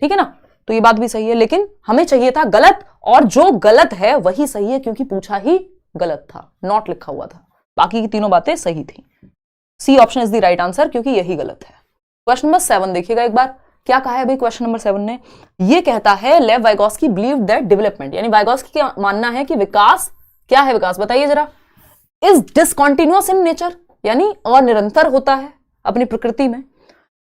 ठीक है ना, तो ये बात भी सही है, लेकिन हमें चाहिए था गलत, और जो गलत है वही सही है क्योंकि पूछा ही गलत था, नॉट लिखा हुआ था, बाकी की तीनों बातें सही थी। C option is the right answer क्योंकि यही गलत है। क्वेश्चन नंबर 7 देखिएगा एक बार, क्या कहा है अभी क्वेश्चन नंबर 7 ने, ये कहता है Lev Vygotsky believe that development, यानी वाइगोस्की का मानना है कि विकास, क्या है विकास बताइए जरा, इज डिसकंटिन्यूअस इन नेचर, यानी अनिरंतर होता है अपनी प्रकृति में,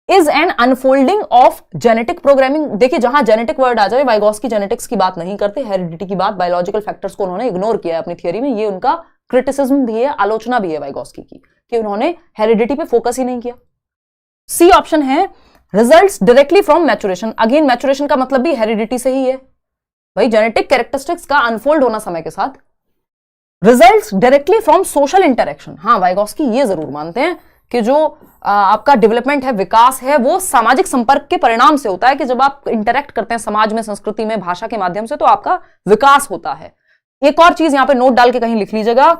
is an unfolding of genetic programming. देखिए जहां जेनेटिक वर्ड आ जाए, वाइगोस्की जेनेटिक्स की बात नहीं करते, हेरिडिटी की बात, बायोलॉजिकल फैक्टर्स को उन्होंने इग्नोर किया है अपनी थियरी में। ये उनका क्रिटिसिज्म भी है, आलोचना भी है वाइगोस्की की, कि उन्होंने हेरिडिटी पे फोकस ही नहीं किया। सी ऑप्शन है results directly from maturation. Again maturation का मतलब भी हेरिडिटी से ही है, भाई जेनेटिक कैरेक्टरिस्टिक्स का अनफोल्ड होना समय के साथ। Results directly from social interaction, हाँ वाइगोस्की ये जरूर मानते हैं कि जो आपका डेवलपमेंट है, विकास है, वो सामाजिक संपर्क के परिणाम से होता है, कि जब आप इंटरेक्ट करते हैं समाज में, संस्कृति में, भाषा के माध्यम से, तो आपका विकास होता है। एक और चीज यहां पे नोट डाल के कहीं लिख लीजिएगा,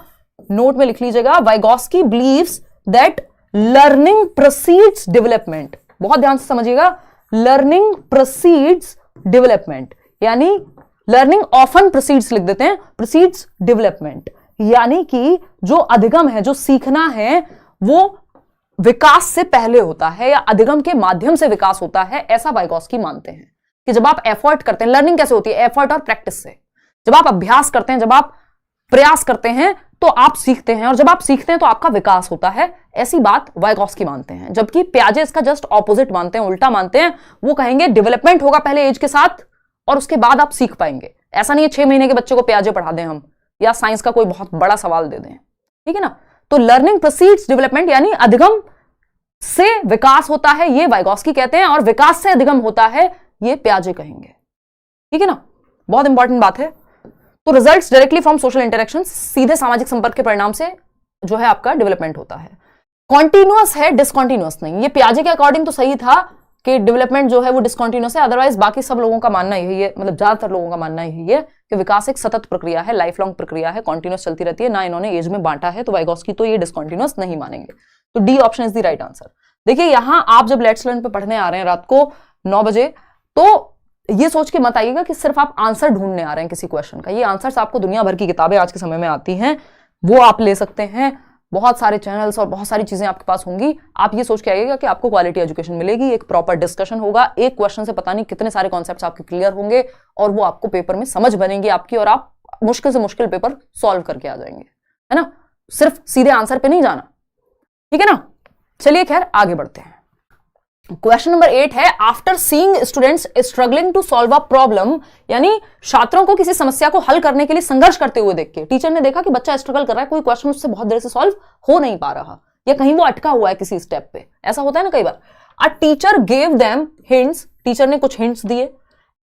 नोट में लिख लीजिएगा, Vygotsky believes that learning proceeds development. बहुत ध्यान से समझिएगा, लर्निंग प्रोसीड्स डेवलपमेंट, यानी लर्निंग ऑफन प्रोसीड्स लिख देते हैं, प्रोसीड्स डेवलपमेंट, यानी कि जो अधिगम है, जो सीखना है, वो विकास से पहले होता है या अधिगम के माध्यम से विकास होता है, ऐसा वाइगोस्की मानते हैं। कि जब आप एफर्ट करते हैं, लर्निंग कैसे होती है, एफर्ट और प्रैक्टिस से, जब आप अभ्यास करते हैं, जब आप प्रयास करते हैं तो आप सीखते हैं, और जब आप सीखते हैं तो आपका विकास होता है, ऐसी बात वाइगोस्की मानते हैं। जबकि पियाजे इसका जस्ट ऑपोजिट मानते हैं, उल्टा मानते हैं। वो कहेंगे डेवलपमेंट होगा पहले एज के साथ और उसके बाद आप सीख पाएंगे। ऐसा नहीं है 6 महीने के बच्चे को पियाजे पढ़ा दें हम, या साइंस का कोई बहुत बड़ा सवाल दे दें, ठीक है ना। तो लर्निंग प्रोसीड्स डेवलपमेंट, यानी अधिगम से विकास होता है, ये वाइगोस्की कहते हैं, और विकास से अधिगम होता है, ये पियाजे कहेंगे, ठीक है ना। बहुत इंपॉर्टेंट बात है। तो results directly from social interaction, सीधे सामाजिक संपर्क के परिणाम से जो है आपका डेवलपमेंट होता है। कॉन्टिन्यूअस है, डिसकॉन्टिन्यूअस नहीं। ये पियाजे के अकॉर्डिंग तो सही था कि डेवलपमेंट जो है वो डिसकॉन्टिन्यूअस है, अदरवाइज बाकी सब लोगों का मानना यही है, मतलब ज्यादातर लोगों का मानना यही है कि विकास एक सतत प्रक्रिया है, लाइफ लॉन्ग प्रक्रिया है, कॉन्टिन्यूअस चलती रहती है, ना इन्होंने एज में बांटा है। तो वाइगोस्की तो ये डिसकॉन्टिन्यूअस नहीं मानेंगे। तो D option is the right answer. देखिए यहां आप जब लेट्स लर्न पे पढ़ने आ रहे हैं रात को 9 बजे, तो ये सोच के मत आइएगा कि सिर्फ आप आंसर ढूंढने आ रहे हैं किसी क्वेश्चन का। ये आंसर्स आपको दुनिया भर की किताबें आज के समय में आती हैं, वो आप ले सकते हैं, बहुत सारे चैनल्स और बहुत सारी चीजें आपके पास होंगी। आप ये सोच के आइएगा कि आपको क्वालिटी एजुकेशन मिलेगी, एक प्रॉपर डिस्कशन होगा, एक क्वेश्चन से पता नहीं कितने सारे कॉन्सेप्ट्स आपके क्लियर होंगे, और वो आपको पेपर में समझ बनेंगी आपकी, और आप मुश्किल से मुश्किल पेपर सॉल्व करके आ जाएंगे, है ना। सिर्फ सीधे आंसर पे नहीं जाना, ठीक है ना। चलिए खैर आगे बढ़ते हैं। क्वेश्चन नंबर 8 है, after seeing students struggling to solve a problem, यानी छात्रों को किसी समस्या को हल करने के लिए संघर्ष करते हुए देख के टीचर ने देखा कि बच्चा स्ट्रगल कर रहा है, कोई क्वेश्चन उससे बहुत देर से सॉल्व हो नहीं पा रहा, या कहीं वो अटका हुआ है किसी स्टेप पे, ऐसा होता है ना कई बार। A teacher gave them hints, teacher ने कुछ हिंट्स दिए,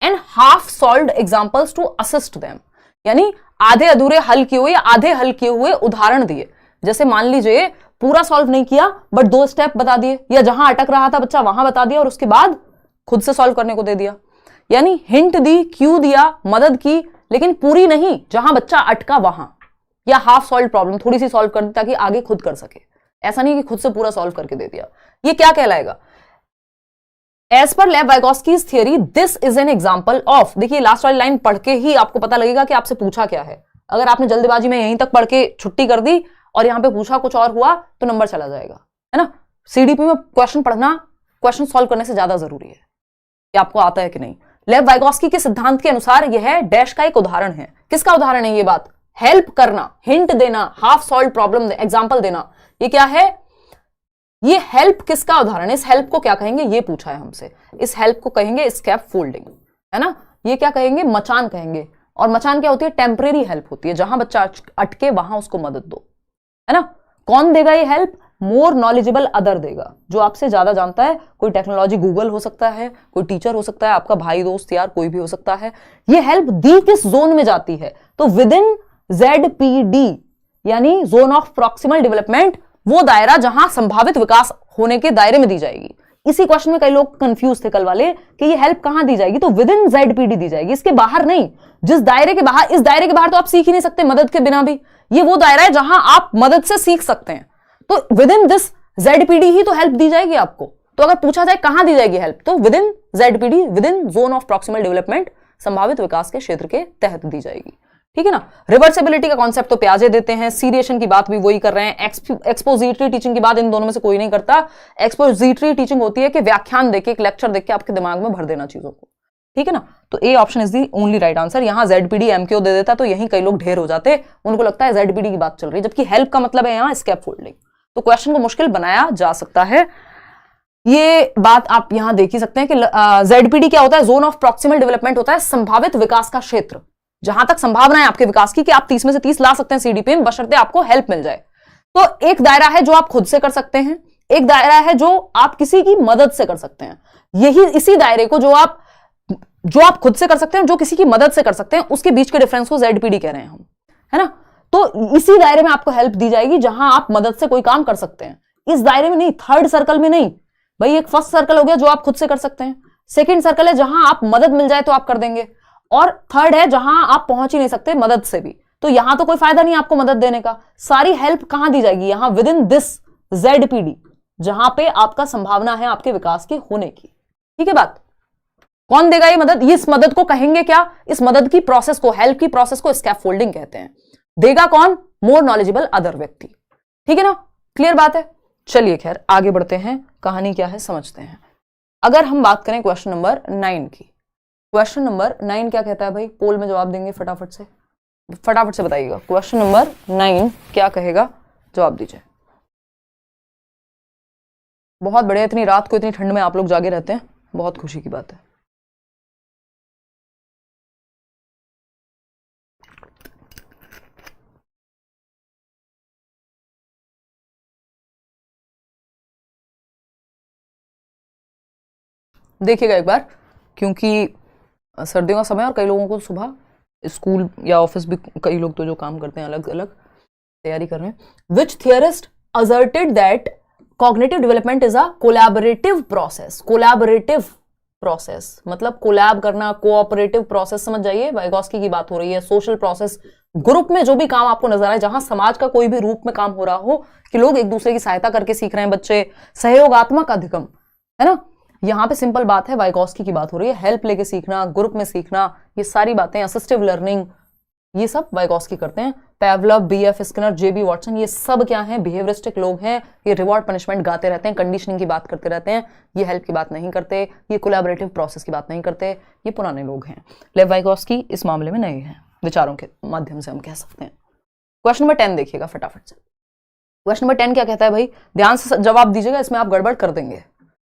and half solved examples to assist them, यानी आधे अधूरे हल किए हुए या आधे हल किए हुए उदाहरण दिए। जैसे मान लीजिए पूरा सॉल्व नहीं किया बट 2 स्टेप बता दिए, या जहां अटक रहा था बच्चा वहां बता दिया, और उसके बाद खुद से सॉल्व करने को दे दिया। यानी हिंट दी, क्यू दिया, मदद की, लेकिन पूरी नहीं, जहां बच्चा अटका वहां, या हाफ सॉल्व प्रॉब्लम थोड़ी सी सॉल्व कर दी ताकि आगे खुद कर सके। ऐसा नहीं कि खुद से पूरा सॉल्व करके दे दिया। ये क्या कहलाएगा? As per Lev Vygotsky's theory this is an example of, देखिए लास्ट वाली लाइन पढ़ के ही आपको पता लगेगा कि आपसे पूछा क्या है। अगर आपने जल्दबाजी में यहीं तक पढ़ के छुट्टी कर दी और यहां पे पूछा कुछ और हुआ तो नंबर चला जाएगा, है ना। सीडीपी में क्वेश्चन पढ़ना क्वेश्चन सॉल्व करने से ज्यादा जरूरी है। ये आपको आता है कि नहीं? लेव वाइगोस्की के सिद्धांत के अनुसार यह डैश का एक उदाहरण है। किसका उदाहरण है ये बात? हेल्प करना, हिंट देना, हाफ सॉल्व प्रॉब्लम एग्जांपल देना, ये क्या है? ये हेल्प किसका उदाहरण है? इस हेल्प को क्या कहेंगे ये पूछा है हमसे। इस हेल्प को कहेंगे स्कैप फोल्डिंग, है ना। ये क्या कहेंगे? मचान कहेंगे। और मचान क्या होती है? टेम्परेरी हेल्प होती है, जहां बच्चा अटके वहां उसको मदद दो, है ना। कौन देगा ये हेल्प? मोर नॉलेजेबल अदर देगा, जो आपसे ज्यादा जानता है। कोई टेक्नोलॉजी गूगल हो सकता है, कोई टीचर हो सकता है, आपका भाई दोस्त यार कोई भी हो सकता है। ये हेल्प दी किस जोन में जाती है? तो विद इन ZPD यानी जोन ऑफ प्रॉक्सिमल डेवलपमेंट, वो दायरा जहां संभावित विकास होने के दायरे में दी जाएगी। इसी क्वेश्चन में कई लोग कंफ्यूज थे कल वाले कि ये हेल्प कहां दी जाएगी, तो विद इन ZPD दी जाएगी, इसके बाहर नहीं। जिस दायरे के बाहर, इस दायरे के बाहर तो आप सीख ही नहीं सकते मदद के बिना भी। ये वो दायरा है जहां आप मदद से सीख सकते हैं, तो विद इन दिस ZPD ही तो हेल्प दी जाएगी आपको। तो अगर पूछा जाए कहां दी जाएगी हेल्प, तो with in ZPD, with in zone of proximal development, संभावित विकास के क्षेत्र के तहत दी जाएगी, ठीक है ना। रिवर्सिबिलिटी का कॉन्सेप्ट तो प्याजे देते हैं, सीरिएशन की बात भी वही कर रहे हैं, एक्सपोजिटरी टीचिंग की बात इन दोनों में से कोई नहीं करता। एक्सपोजिटरी टीचिंग होती है कि व्याख्यान देके, एक लेक्चर देके आपके दिमाग में भर देना चीजों को, ठीक है ना। तो A option is the only right answer. यहां ZPD MQ दे देता तो यहीं कई लोग ढेर हो जाते, उनको लगता है ZPD की बात चल रही है, जबकि हेल्प का मतलब है यहां स्कैप फोल्डिंग। तो क्वेश्चन को मुश्किल बनाया जा सकता है। ये बात आप यहां देख ही सकते हैं कि ZPD क्या होता है? जोन ऑफ प्रॉक्सिमल डेवलपमेंट होता है संभावित विकास का क्षेत्र, जहां तक संभावना है आपके विकास की कि आप 30 में से 30 ला सकते हैं CDP में, बशर्ते आपको हेल्प मिल जाए। तो एक दायरा है जो आप खुद से कर सकते हैं, एक दायरा है जो आप किसी की मदद से कर सकते हैं। यही इसी दायरे को जो आप खुद से कर सकते हैं, जो किसी की मदद से कर सकते हैं, उसके बीच के डिफरेंस को ZPD कह रहे हैं हम, है ना। तो इसी दायरे में आपको हेल्प दी जाएगी जहां आप मदद से कोई काम कर सकते हैं। इस दायरे में नहीं, थर्ड सर्कल में नहीं भाई। एक फर्स्ट सर्कल हो गया जो आप खुद से कर सकते हैं, सेकंड सर्कल है जहां आप मदद मिल जाए तो आप कर देंगे, और थर्ड है जहां आप पहुंच ही नहीं सकते मदद से भी। तो यहां तो कोई फायदा नहीं आपको मदद देने का। सारी हेल्प कहां दी जाएगी? यहां विद इन दिस ZPD, जहां पे आपका संभावना है आपके विकास के होने की, ठीक है बात। कौन देगा ये मदद? इस मदद को कहेंगे क्या? इस मदद की प्रोसेस को, हेल्प की प्रोसेस को स्कैफोल्डिंग कहते हैं। देगा कौन? मोर नॉलेजेबल अदर व्यक्ति, ठीक है ना। क्लियर बात है। चलिए खैर आगे बढ़ते हैं, कहानी क्या है समझते हैं। अगर हम बात करें क्वेश्चन नंबर 9 की, क्वेश्चन नंबर 9 क्या कहता है भाई? पोल में जवाब देंगे फटाफट से बताइएगा। क्वेश्चन नंबर 9 क्या कहेगा? जवाब दीजिए। बहुत बढ़िया, इतनी रात को इतनी ठंड में आप लोग जागे रहते हैं, बहुत खुशी की बात है। देखिएगा एक बार, क्योंकि सर्दियों का समय और कई लोगों को सुबह स्कूल या ऑफिस भी, कई लोग तो जो काम करते हैं अलग अलग तैयारी कर रहे हैं। Which theorist asserted that cognitive development is a collaborative process. Collaborative process मतलब कोलैब करना, कोऑपरेटिव प्रोसेस, समझ जाइए। वाइगोस्की की बात हो रही है। सोशल प्रोसेस, ग्रुप में जो भी काम आपको नजर आए, जहां समाज का कोई भी रूप में काम हो रहा हो कि लोग एक दूसरे की सहायता करके सीख रहे हैं बच्चे, सहयोगात्मक अधिगम, है ना। यहां पे सिंपल बात है, वाइगोस्की की बात हो रही है। हेल्प लेके सीखना, ग्रुप में सीखना, ये सारी बातें, असिस्टिव लर्निंग, ये सब वाइगोस्की करते हैं। पैवलव, BF स्किनर, JB वॉटसन, ये सब क्या हैं? बिहेवियरिस्टिक लोग हैं। ये रिवॉर्ड पनिशमेंट गाते रहते हैं, कंडीशनिंग की बात करते रहते हैं। ये हेल्प की बात नहीं करते, ये कोलैबोरेटिव प्रोसेस की बात नहीं करते। ये पुराने लोग हैं। लेव वाइगोस्की इस मामले में नए हैं, विचारों के माध्यम से हम कह सकते हैं। क्वेश्चन नंबर 10 देखिएगा फटाफट से। क्वेश्चन नंबर 10 क्या कहता है भाई? ध्यान से जवाब दीजिएगा, इसमें आप गड़बड़ कर देंगे,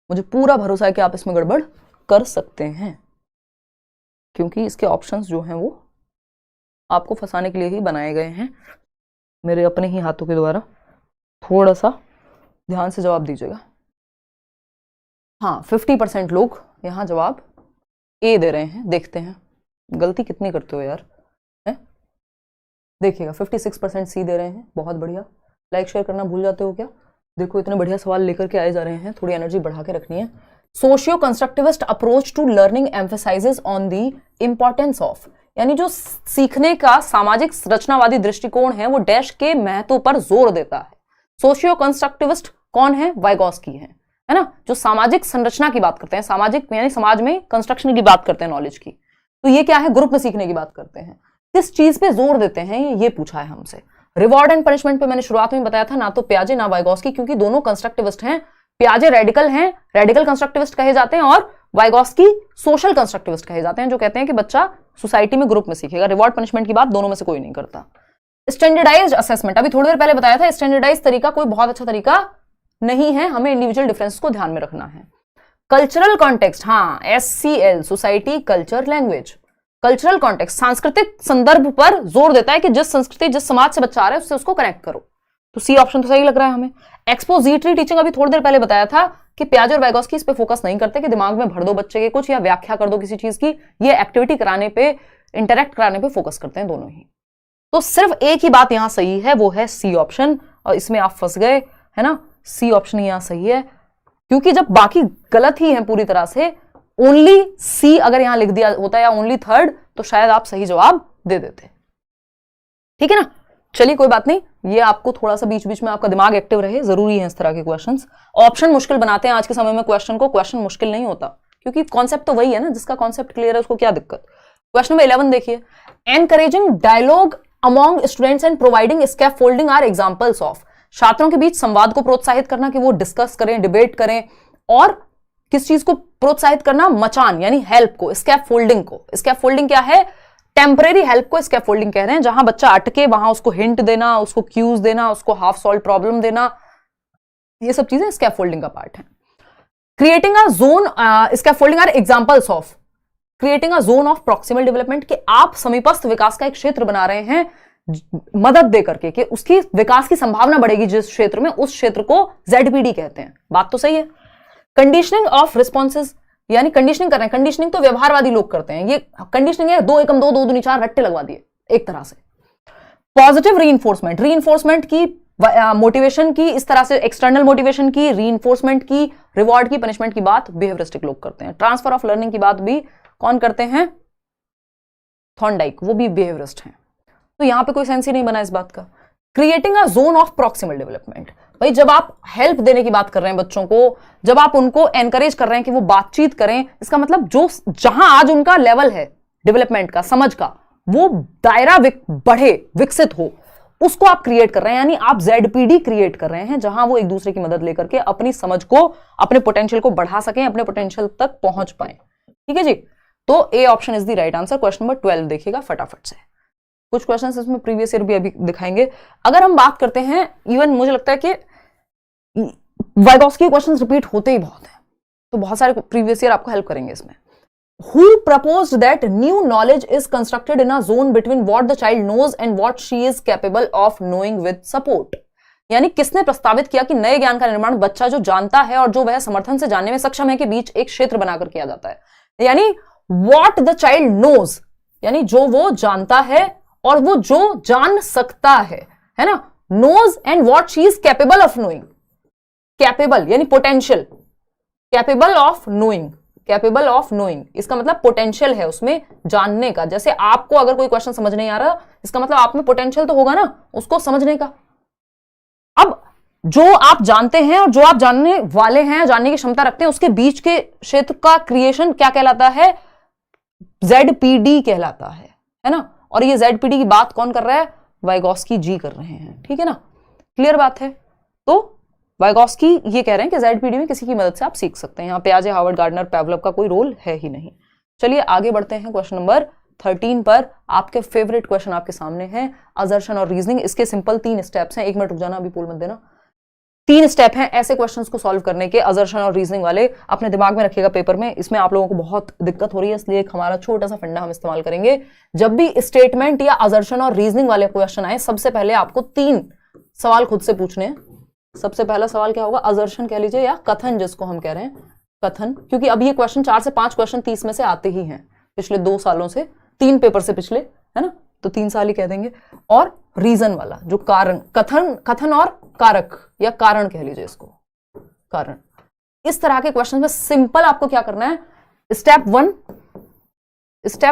मुझे पूरा भरोसा है कि आप इसमें गड़बड़ कर सकते हैं, क्योंकि इसके ऑप्शंस जो हैं वो आपको फंसाने के लिए ही बनाए गए हैं, मेरे अपने ही हाथों के द्वारा। थोड़ा सा ध्यान से जवाब दीजिएगा। हाँ, 50% लोग यहाँ जवाब ए दे रहे हैं। देखते हैं गलती कितनी करते हो यार, है? देखिएगा 56% सी दे रहे हैं, बहुत बढ़िया। लाइक शेयर करना भूल जाते हो क्या? देखो इतने बढ़िया सवाल लेकर के आए जा रहे हैं, थोड़ी एनर्जी बढ़ा के रखनी है। Socio constructivist approach to learning emphasises on the importance of, यानी जो सीखने का सामाजिक रचनावादी दृष्टिकोण है वो डैश के महत्व पर जोर देता है। सोशियो कंस्ट्रक्टिविस्ट कौन है? वाइगोस्की है ना, जो सामाजिक संरचना की बात करते हैं, सामाजिक यानी समाज में कंस्ट्रक्शन की बात करते हैं नॉलेज की। तो ये क्या है? ग्रुप में सीखने की बात करते हैं। किस चीज पे जोर देते हैं ये पूछा है हमसे। रिवॉर्ड एंड पनिशमेंट पे मैंने शुरुआत में बताया था, ना तो प्याजे ना वाइगोस्की, क्योंकि दोनों कंस्ट्रक्टिविस्ट हैं। प्याजे रेडिकल हैं, रेडिकल कंस्ट्रक्टिविस्ट कहे जाते हैं, और वाइगॉस्की सोशल कंस्ट्रक्टिविस्ट कहे जाते हैं, जो कहते हैं कि बच्चा सोसाइटी में ग्रुप में सीखेगा, रिवॉर्ड पनिशमेंट की बात दोनों में से कोई नहीं करता। स्टैंडर्डाइज्ड असेसमेंट, अभी थोड़ी देर पहले बताया था, स्टैंडर्डाइज्ड तरीका कोई बहुत अच्छा तरीका नहीं है, हमें इंडिविजुअल डिफरेंस को ध्यान में रखना है। कल्चरल कॉन्टेक्स्ट, हाँ, SCL, society, culture, language. Cultural context सांस्कृतिक संदर्भ पर जोर देता है कि जिस संस्कृति जिस समाज से बच्चा आ रहा है उससे उसको कनेक्ट करो, तो सी ऑप्शन तो सही लग रहा है हमें। एक्सपोजिटरी टीचिंग, अभी थोड़ी देर पहले बताया था कि पियाजे और वाइगॉस्की इस पे फोकस नहीं करते कि दिमाग में भर दो बच्चे के कुछ या व्याख्या कर दो किसी चीज की, ये एक्टिविटी कराने पे, इंटरेक्ट कराने पे फोकस करते हैं दोनों ही। तो सिर्फ एक ही बात यहां सही है, वो है सी ऑप्शन, और इसमें आप फंस गए है ना, सी ऑप्शन यहां सही है, क्योंकि जब बाकी गलत ही है पूरी तरह से, ओनली सी अगर यहां लिख दिया होता या ओनली थर्ड, तो शायद आप सही जवाब दे देते। ठीक है ना, चलिए कोई बात नहीं, ये आपको थोड़ा सा बीच बीच में आपका दिमाग एक्टिव रहे, जरूरी है इस तरह के क्वेश्चंस। ऑप्शन मुश्किल बनाते हैं आज के समय में क्वेश्चन को, क्वेश्चन मुश्किल नहीं होता, क्योंकि कॉन्सेप्ट तो वही है ना, जिसका कॉन्सेप्ट क्लियर है उसको क्या दिक्कत। क्वेश्चन नंबर 11 देखिए, encouraging dialogue among students and providing scaffolding are examples of, छात्रों के बीच संवाद को प्रोत्साहित करना कि वो डिस्कस करें, डिबेट करें, और किस चीज को प्रोत्साहित करना, मचान यानी हेल्प को, स्कैफोल्डिंग को। स्कैफोल्डिंग क्या है, टेम्परेरी हेल्प को स्कैफोल्डिंग कह रहे हैं, जहां बच्चा अटके वहां उसको हिंट देना, उसको क्यूज देना, उसको हाफ सॉल्व प्रॉब्लम देना, ये सब चीजें स्कैफोल्डिंग का पार्ट है। Creating a zone, scaffolding are examples of creating a zone of proximal development, कि आप समीपस्थ विकास का एक क्षेत्र बना रहे हैं मदद दे करके, कि उसकी विकास की संभावना बढ़ेगी जिस क्षेत्र में, उस क्षेत्र को ZPD कहते हैं। बात तो सही है। कंडीशनिंग ऑफ रिस्पॉन्सेज, यानी कंडीशनिंग कर रहे हैं, कंडीशनिंग तो व्यवहारवादी लोग करते हैं, ये कंडीशनिंग है 2 एकम 2 2 दूनी 4 रट्टे लगवा दिए एक तरह से। पॉजिटिव रीइंफोर्समेंट, रीइंफोर्समेंट की, मोटिवेशन की, इस तरह से एक्सटर्नल मोटिवेशन की, रीइंफोर्समेंट की, रिवॉर्ड की, पनिशमेंट की बात बिहेवियरिस्टिक लोग करते हैं। ट्रांसफर ऑफ लर्निंग की बात भी कौन करते हैं, थॉर्नडाइक, वो भी बिहेवियरिस्ट हैं। तो यहां पे कोई सेंस ही नहीं बना इस बात का। Creating a zone of proximal development, भाई जब आप हेल्प देने की बात कर रहे हैं बच्चों को, जब आप उनको एनकरेज कर रहे हैं कि वो बातचीत करें, इसका मतलब जो जहां आज उनका लेवल है डेवलपमेंट का, समझ का, वो दायरा बढ़े, विकसित हो, उसको आप क्रिएट कर रहे हैं, यानी आप ZPD क्रिएट कर रहे हैं, जहां वो एक दूसरे की मदद लेकर के अपनी समझ को, अपने पोटेंशियल को बढ़ा सकें, अपने पोटेंशियल तक पहुंच पाए। ठीक है जी, तो A option is the right answer. Question number 12 देखिएगा फटाफट से, कुछ क्वेश्चंस इसमें प्रीवियस ईयर भी अभी दिखाएंगे। अगर हम बात करते हैं, इवन मुझे लगता है कि वाइगॉस्की क्वेश्चंस रिपीट होते ही बहुत हैं, तो बहुत सारे प्रीवियस ईयर आपको हेल्प करेंगे इसमें। Who proposed that new knowledge is constructed in a zone between what the child knows and what she is capable of knowing with support? यानी किसने प्रस्तावित किया कि नए ज्ञान का निर्माण बच्चा जो जानता है और जो वह समर्थन से जानने में सक्षम है के बीच एक क्षेत्र बनाकर किया जाता है। यानी what the child knows, यानी जो वो जानता है और वो जो जान सकता है ना, knows and what she is capable of knowing, capable यानी potential, capable of knowing, capable of knowing, इसका मतलब पोटेंशियल है उसमें जानने का। जैसे आपको अगर कोई क्वेश्चन समझ नहीं आ रहा, इसका मतलब आप में पोटेंशियल तो होगा ना उसको समझने का। अब जो आप जानते हैं और जो आप जानने वाले हैं, जानने की क्षमता रखते हैं, उसके बीच के क्षेत्र का क्रिएशन क्या कहलाता है, ZPD कहलाता है ना। और ये ZPD की बात कौन कर रहा है, वाइगॉस्की जी कर रहे हैं। ठीक है ना, क्लियर बात है। तो वाइगॉस्की ये कह रहे हैं कि ZPD में किसी की मदद से आप सीख सकते हैं। यहाँ पे आज हार्वर्ड, गार्डनर, पेवलव का कोई रोल है ही नहीं। चलिए आगे बढ़ते हैं क्वेश्चन नंबर 13 पर। आपके फेवरेट क्वेश्चन आपके सामने हैं, असर्शन और रीजनिंग। इसके सिंपल 3 स्टेप्स हैं। 1 मिनट रुक जाना, अभी पोल मत देना। 3 स्टेप हैं ऐसे क्वेश्चंस को सॉल्व करने के, असर्शन और रीजनिंग वाले। अपने दिमाग में रखिएगा पेपर में, इसमें आप लोगों को बहुत दिक्कत हो रही है, इसलिए एक हमारा छोटा सा फंडा हम इस्तेमाल करेंगे। जब भी स्टेटमेंट या असर्शन और रीजनिंग वाले क्वेश्चन आए, सबसे पहले आपको 3 सवाल खुद से पूछने हैं। सबसे पहला सवाल क्या होगा, असर्शन कह लीजिए या कथन, जिसको हम कह रहे हैं कथन, क्योंकि अब ये क्वेश्चन 4 से 5 क्वेश्चन 30 में से आते ही हैं पिछले 2 सालों से, 3 पेपर से पिछले, है ना, तो 3 साल ही कह देंगे। और रीजन वाला जो कारण, कथन और कारक या कारण कह लीजिए इसको, कारण। इस तरह के क्वेश्चन में सिंपल आपको क्या करना है, स्टेप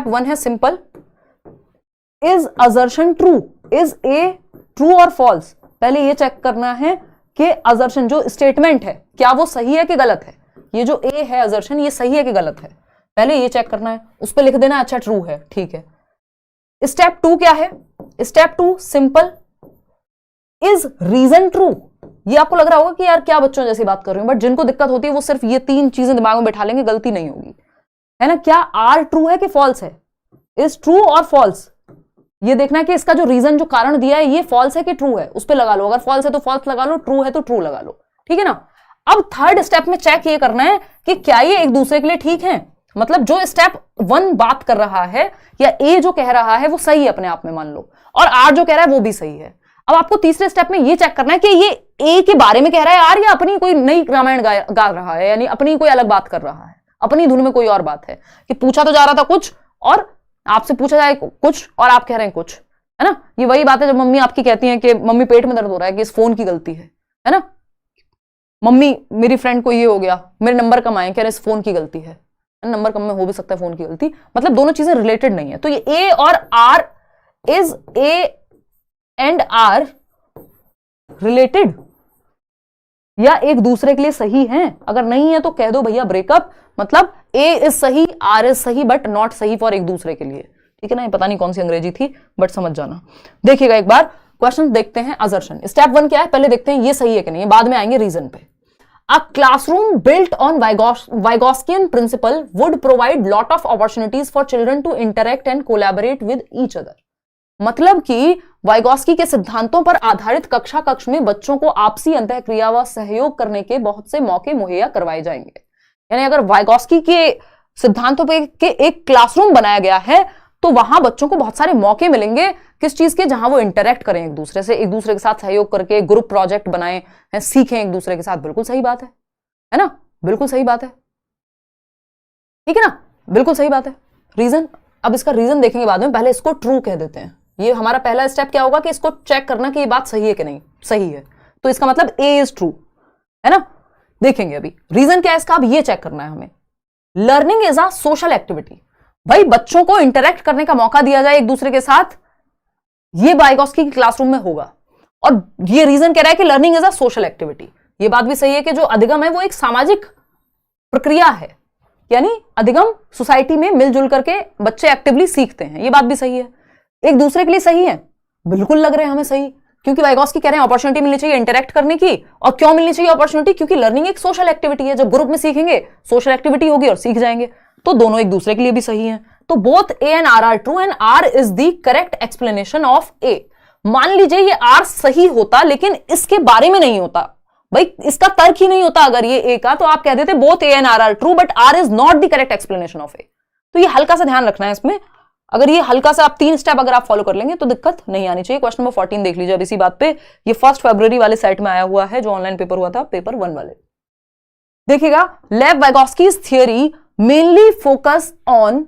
1 है simple, is assertion true, is a true और फॉल्स। पहले ये चेक करना है कि असर्शन जो स्टेटमेंट है क्या वो सही है कि गलत है। ये जो ए है असर्शन, ये सही है कि गलत है, पहले ये चेक करना है। उस पर लिख देना अच्छा ट्रू है, ठीक है। स्टेप 2 क्या है, step 2 simple, is reason true, ये आपको लग रहा होगा कि यार क्या बच्चों जैसी बात कर रही हूं, बट जिनको दिक्कत होती है वो सिर्फ ये 3 चीजें दिमाग में बैठा लेंगे, गलती नहीं होगी, है ना। क्या आर ट्रू है कि फॉल्स है, इज ट्रू और फॉल्स, ये देखना है कि इसका जो रीजन, जो कारण दिया है, ये फॉल्स है कि ट्रू है, उस पर लगा लो। अगर फॉल्स है तो फॉल्स लगा लो, ट्रू है तो ट्रू लगा लो, ठीक है ना। अब थर्ड स्टेप में चेक ये करना है कि क्या ये एक दूसरे के लिए ठीक है, मतलब जो स्टेप 1 बात कर रहा है या ए जो कह रहा है वो सही है अपने आप में मान लो, और आर जो कह रहा है वो भी सही है। अब आपको तीसरे स्टेप में ये चेक करना है कि ये ए के बारे में कह रहा है आर, या अपनी कोई नई रामायण गा रहा है, यानी अपनी कोई अलग बात कर रहा है, अपनी धुन में कोई और बात है। कि पूछा तो जा रहा था कुछ और आपसे पूछा जाए कुछ और आप कह रहे हैं कुछ, है ना। ये वही बात है जब मम्मी आपकी कहती है कि मम्मी पेट में दर्द हो रहा है कि इस फोन की गलती है ना। मम्मी मेरी फ्रेंड को ये हो गया, मेरे नंबर कम आए, कह रहे इस फोन की गलती है। नंबर कम में हो भी सकता है फोन की गलती, मतलब दोनों चीजें रिलेटेड नहीं है। तो ये ए और R, is A and R related या एक दूसरे के लिए सही है? अगर नहीं है तो कह दो भैया ब्रेकअप, मतलब ए इज सही, आर इज सही, बट नॉट सही फॉर एक दूसरे के लिए, ठीक है ना। ये पता नहीं कौन सी अंग्रेजी थी, बट समझ जाना। देखिएगा एक बार क्वेश्चन देखते हैं। असर्शन स्टेप 1 क्या है, पहले देखते हैं ये सही है कि नहीं, बाद में आएंगे रीजन पे। A classroom built on Vygotsky principle would provide lot of opportunities for children to interact and collaborate with each other. मतलब कि वाइगॉस्की के सिद्धांतों पर आधारित कक्षा कक्ष में बच्चों को आपसी अंतःक्रिया व सहयोग करने के बहुत से मौके मुहैया करवाए जाएंगे। यानी अगर वाइगॉस्की के सिद्धांतों पे के एक क्लासरूम बनाया गया है तो वहां बच्चों को बहुत सारे मौके मिलेंगे, किस चीज के, जहां वो इंटरेक्ट करें एक दूसरे से, एक दूसरे के साथ सहयोग करके ग्रुप प्रोजेक्ट बनाएं, सीखें एक दूसरे के साथ। बिल्कुल सही बात है ना, बिल्कुल सही बात है, ठीक है ना, बिल्कुल सही बात है। रीजन, अब इसका रीजन देखेंगे बाद में, पहले इसको ट्रू कह देते हैं। ये हमारा पहला स्टेप क्या होगा कि इसको चेक करना कि ये बात सही है कि नहीं, सही है तो इसका मतलब ए इज ट्रू, है ना। देखेंगे अभी रीजन क्या है इसका, अब ये चेक करना है हमें। Learning is a social activity, भाई बच्चों को इंटरेक्ट करने का मौका दिया जाए एक दूसरे के साथ, ये वाइगॉस्की की क्लासरूम में होगा। और ये रीजन कह रहा है कि learning is a social activity. ये बात भी सही है कि जो अधिगम है वो एक सामाजिक प्रक्रिया है, यानी अधिगम सोसाइटी में मिलजुल करके बच्चे एक्टिवली सीखते हैं, ये बात भी सही है। एक दूसरे के लिए सही है, बिल्कुल लग रहे हैं हमें सही, क्योंकि वाइगॉस्की कह रहे हैं अपॉर्चुनिटी मिलनी चाहिए इंटरेक्ट करने की। और क्यों मिलनी चाहिए अपॉर्चुनिटी, क्योंकि लर्निंग एक सोशल एक्टिविटी है, जब ग्रुप में सीखेंगे सोशल एक्टिविटी होगी और सीख जाएंगे, तो दोनों एक दूसरे के लिए भी सही है। तो both A and R R true and R is the correct explanation of A. मान लीजिए ये आर सही होता लेकिन इसके बारे में नहीं होता, भाई इसका तर्क ही नहीं होता अगर ये ए का, तो आप कह देते both A and R R true but R is not the correct explanation of A. तो ये हल्का सा ध्यान रखना है इसमें, अगर ये हल्का सा आप 3 स्टेप अगर आप फॉलो कर लेंगे तो दिक्कत नहीं आनी चाहिए। क्वेश्चन नंबर 14 देख लीजिए अब इसी बात पे, ये 1 फरवरी वाले सेट में आया हुआ है जो ऑनलाइन पेपर हुआ था, पेपर 1 वाले। देखिएगा, Lev Vygotsky's theory mainly focus on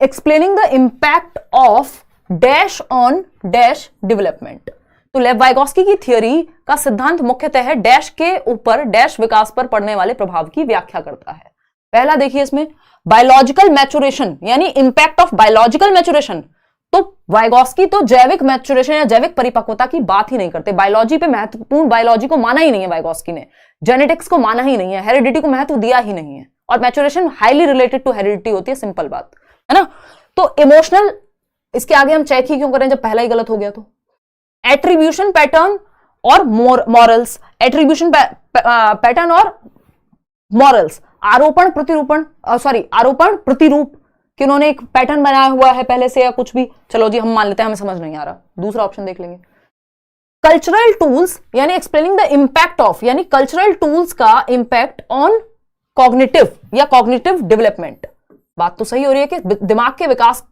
explaining the impact of dash on dash development. तो लेव वाइगॉस्की की थियरी का सिद्धांत मुख्यतः डैश के ऊपर डैश विकास पर पड़ने वाले प्रभाव की व्याख्या करता है। पहला देखिए इसमें बायोलॉजिकल मैचुरेशन, यानी इंपैक्ट ऑफ बायोलॉजिकल मैचुरेशन। तो वाइगॉस्की तो जैविक मैचुरेशन या जैविक परिपक्वता की बात ही नहीं करते, बायोलॉजी पे महत्वपूर्ण, बायोलॉजी को माना ही नहीं है वाइगॉस्की ने, जेनेटिक्स को माना ही नहीं है, हेरिडिटी को महत्व दिया ही नहीं है, और maturation highly related to heredity होती है, सिंपल बात है ना। तो इमोशनल, इसके आगे हम चेक ही क्यों करें जब पहला ही गलत हो गया तो। एट्रीब्यूशन पैटर्न और मॉरल्स, एट्रीब्यूशन पैटर्न और मॉरल्स, आरोपण प्रतिरूपण, आरोपण प्रतिरूप कि उन्होंने एक पैटर्न बनाया हुआ है पहले से या कुछ भी, चलो जी हम मान लेते हैं, हमें समझ नहीं आ रहा, दूसरा ऑप्शन देख लेंगे। कल्चरल टूल्स, यानी एक्सप्लेनिंग द इंपैक्ट ऑफ, यानी कल्चरल टूल्स का इंपैक्ट ऑन कॉग्निटिव या कॉग्निटिव डेवलपमेंट। बात तो सही हो रही है कि दिमाग के विकास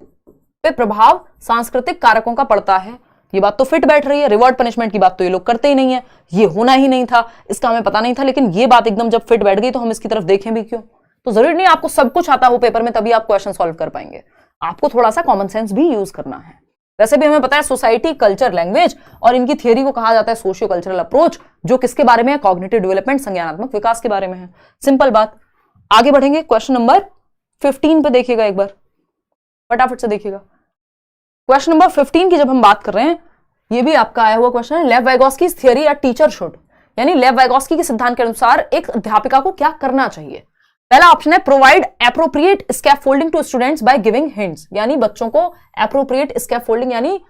पे प्रभाव सांस्कृतिक कारकों का पड़ता है, ये बात तो फिट बैठ रही है। रिवॉर्ड पनिशमेंट की बात तो ये लोग करते ही नहीं है, ये होना ही नहीं था, इसका हमें पता नहीं था, लेकिन ये बात एकदम जब फिट बैठ गई तो हम इसकी तरफ देखें भी क्यों। तो जरूरी नहीं आपको सब कुछ आता हो पेपर में तभी आप क्वेश्चन सॉल्व कर पाएंगे, आपको थोड़ा सा कॉमन सेंस भी यूज करना है। वैसे भी हमें पता है सोसाइटी, कल्चर, लैंग्वेज, और इनकी थियरी को कहा जाता है सोशियो कल्चरल अप्रोच, जो किसके बारे में है, कॉग्निटिव डेवलपमेंट, संज्ञानात्मक विकास के बारे में है। सिंपल बात। आगे बढ़ेंगे, क्वेश्चन नंबर 15 पे देखिएगा एक बार, फटाफट से देखिएगा। क्वेश्चन नंबर 15 की जब हम बात कर रहे हैं, ये भी आपका आया हुआ क्वेश्चन है, लेव Vygotsky's theory a teacher should, यानी लेव वाइगॉस्की के सिद्धांत के अनुसार एक अध्यापिका को क्या करना चाहिए। पहला ऑप्शन है provide appropriate scaffolding to students by giving hints, यानी बच्चों को एप्रोप्रिएट स्कैफोल्डिंग यानी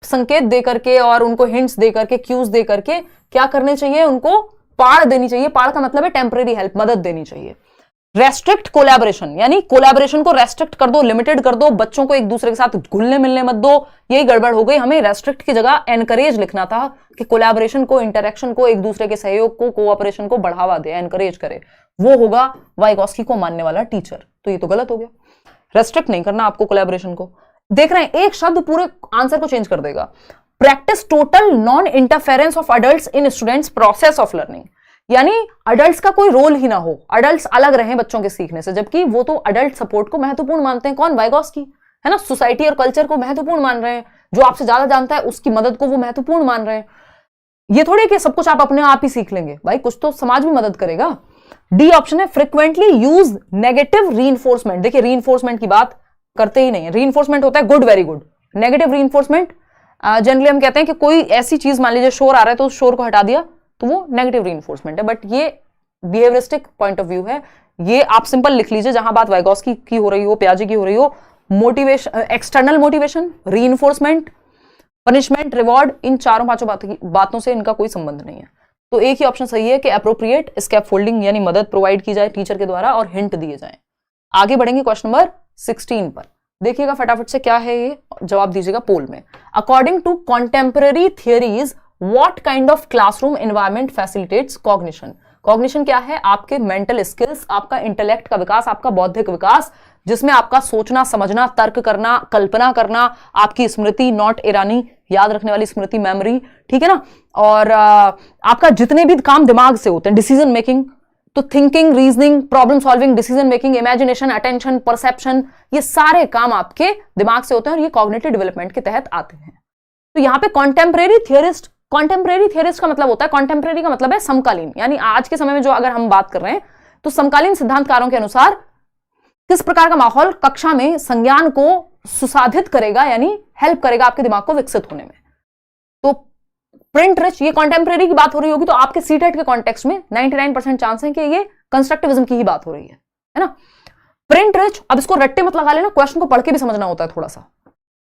संकेत दे करके और उनको हिंट्स दे करके, क्यूज दे करके क्या करने चाहिए, उनको पाड़ देनी चाहिए। पाड़ का मतलब है टेम्परेरी हेल्प, मदद देनी चाहिए। रेस्ट्रिक्ट कोलैबोरेशन, यानी कोलैबोरेशन को रेस्ट्रिक्ट कर दो, लिमिटेड कर दो, बच्चों को एक दूसरे के साथ घुलने मिलने मत दो, यही गड़बड़ हो गई। हमें रेस्ट्रिक्ट की जगह एनकरेज लिखना था कि कोलैबोरेशन को, इंटरेक्शन को, एक दूसरे के सहयोग को, कोऑपरेशन को बढ़ावा दे, एनकरेज करे। वो होगा वाइगॉस्की को मानने वाला टीचर। तो ये तो गलत हो गया। रेस्ट्रिक्ट नहीं करना आपको कोलैबोरेशन को। देख रहे हैं, एक शब्द पूरे आंसर को चेंज कर देगा। Practice total non interference of adults in students process of learning, यानी अडल्ट्स का कोई रोल ही ना हो, अडल्ट्स अलग रहें बच्चों के सीखने से, जबकि वो तो अडल्ट सपोर्ट को महत्वपूर्ण मानते हैं। कौन? वाइगॉस्की, है ना। सोसाइटी और कल्चर को महत्वपूर्ण मान रहे हैं, जो आपसे ज्यादा जानता है उसकी मदद को वो महत्वपूर्ण मान रहे हैं। ये थोड़ी कि सब कुछ आप अपने आप ही सीख लेंगे, भाई कुछ तो समाज भी मदद करेगा। डी ऑप्शन है फ्रिक्वेंटली यूज नेगेटिव रीइंफोर्समेंट। देखिए रीइंफोर्समेंट की बात करते ही नहीं है। रीइंफोर्समेंट होता है good, very good. Negative reinforcement generally हम कहते हैं कि कोई ऐसी चीज, मान लीजिए शोर आ रहा है तो उस शोर को हटा दिया, तो वो नेगेटिव रीइंफोर्समेंट है। बट ये बिहेवियरिस्टिक पॉइंट ऑफ व्यू है। ये आप सिंपल लिख लीजिए, जहां बात वाइगॉस्की की हो रही हो, पियाजे की हो रही हो। Motivation, external motivation, reinforcement, punishment, reward, इन चारों पांचों बातों से इनका कोई संबंध नहीं है। तो एक ही ऑप्शन सही है कि अप्रोप्रिएट स्कैफोल्डिंग, यानी मदद प्रोवाइड की जाए टीचर के द्वारा और हिंट दिए जाए। आगे बढ़ेंगे क्वेश्चन नंबर 16 पर। देखिएगा फटाफट से क्या है ये, जवाब दीजिएगा पोल में। According to contemporary theories what kind of classroom environment facilitates cognition. Cognition क्या है? आपके मेंटल स्किल्स, आपका इंटेलेक्ट का विकास, आपका बौद्धिक विकास, जिसमें आपका सोचना, समझना, तर्क करना, कल्पना करना, आपकी स्मृति, नॉट ईरानी, याद रखने वाली स्मृति, मेमोरी, ठीक है ना, और आपका जितने भी काम दिमाग से होते हैं, डिसीजन मेकिंग, तो thinking, reasoning, problem solving, decision making, imagination, attention, perception, ये सारे काम आपके दिमाग से होते हैं और ये कॉग्निटिव डेवलपमेंट के तहत आते हैं। तो यहाँ पे कॉन्टेम्परेरी थियरिस्ट, कॉन्टेम्परेरी थियरिस्ट का मतलब होता है, कॉन्टेम्परेरी का मतलब है समकालीन, यानी आज के समय में जो अगर हम बात कर रहे हैं, तो समकालीन सिद्धांतकारों के अनुसार किस प्रकार का माहौल कक्षा में संज्ञान को सुसाधित करेगा, यानी हेल्प करेगा आपके दिमाग को विकसित होने में। तो प्रिंट रिच, ये कॉन्टेम्परेरी की बात हो रही होगी, तो आपके सीटेट के कॉन्टेक्स्ट में 99% चांस है कि ये कंस्ट्रक्टिविज्म की ही बात हो रही है ना। प्रिंट रिच, अब इसको रट्टे मत लगा लेना, क्वेश्चन को पढ़ के भी समझना होता है थोड़ा सा।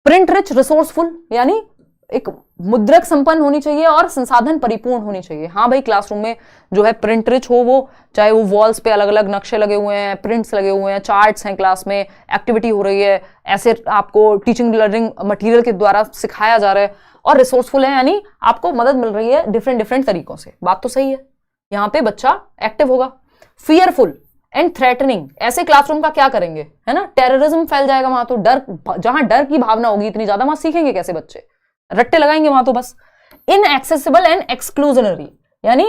प्रिंट रिच, रिसोर्सफुल, यानी एक मुद्रक संपन्न होनी चाहिए और संसाधन परिपूर्ण होनी चाहिए। हाँ भाई, क्लासरूम में जो है प्रिंट रिच हो, वो चाहे वो वॉल्स पे अलग अलग नक्शे लगे हुए हैं, प्रिंट्स लगे हुए हैं, चार्ट्स हैं, क्लास में एक्टिविटी हो रही है, ऐसे आपको टीचिंग लर्निंग मटेरियल के द्वारा सिखाया जा रहा है, और रिसोर्सफुल है यानी आपको मदद मिल रही है डिफरेंट तरीकों से। बात तो सही है, यहाँ पे बच्चा एक्टिव होगा। फियरफुल एंड थ्रेटनिंग, ऐसे क्लासरूम का क्या करेंगे, है ना, टेररिज्म फैल जाएगा वहां, तो डर, जहां डर की भावना होगी इतनी ज्यादा, वहां सीखेंगे कैसे बच्चे, रट्टे लगाएंगे वहां तो बस। इनएक्सेसिबल एंड एक्सक्लूजनरी, यानी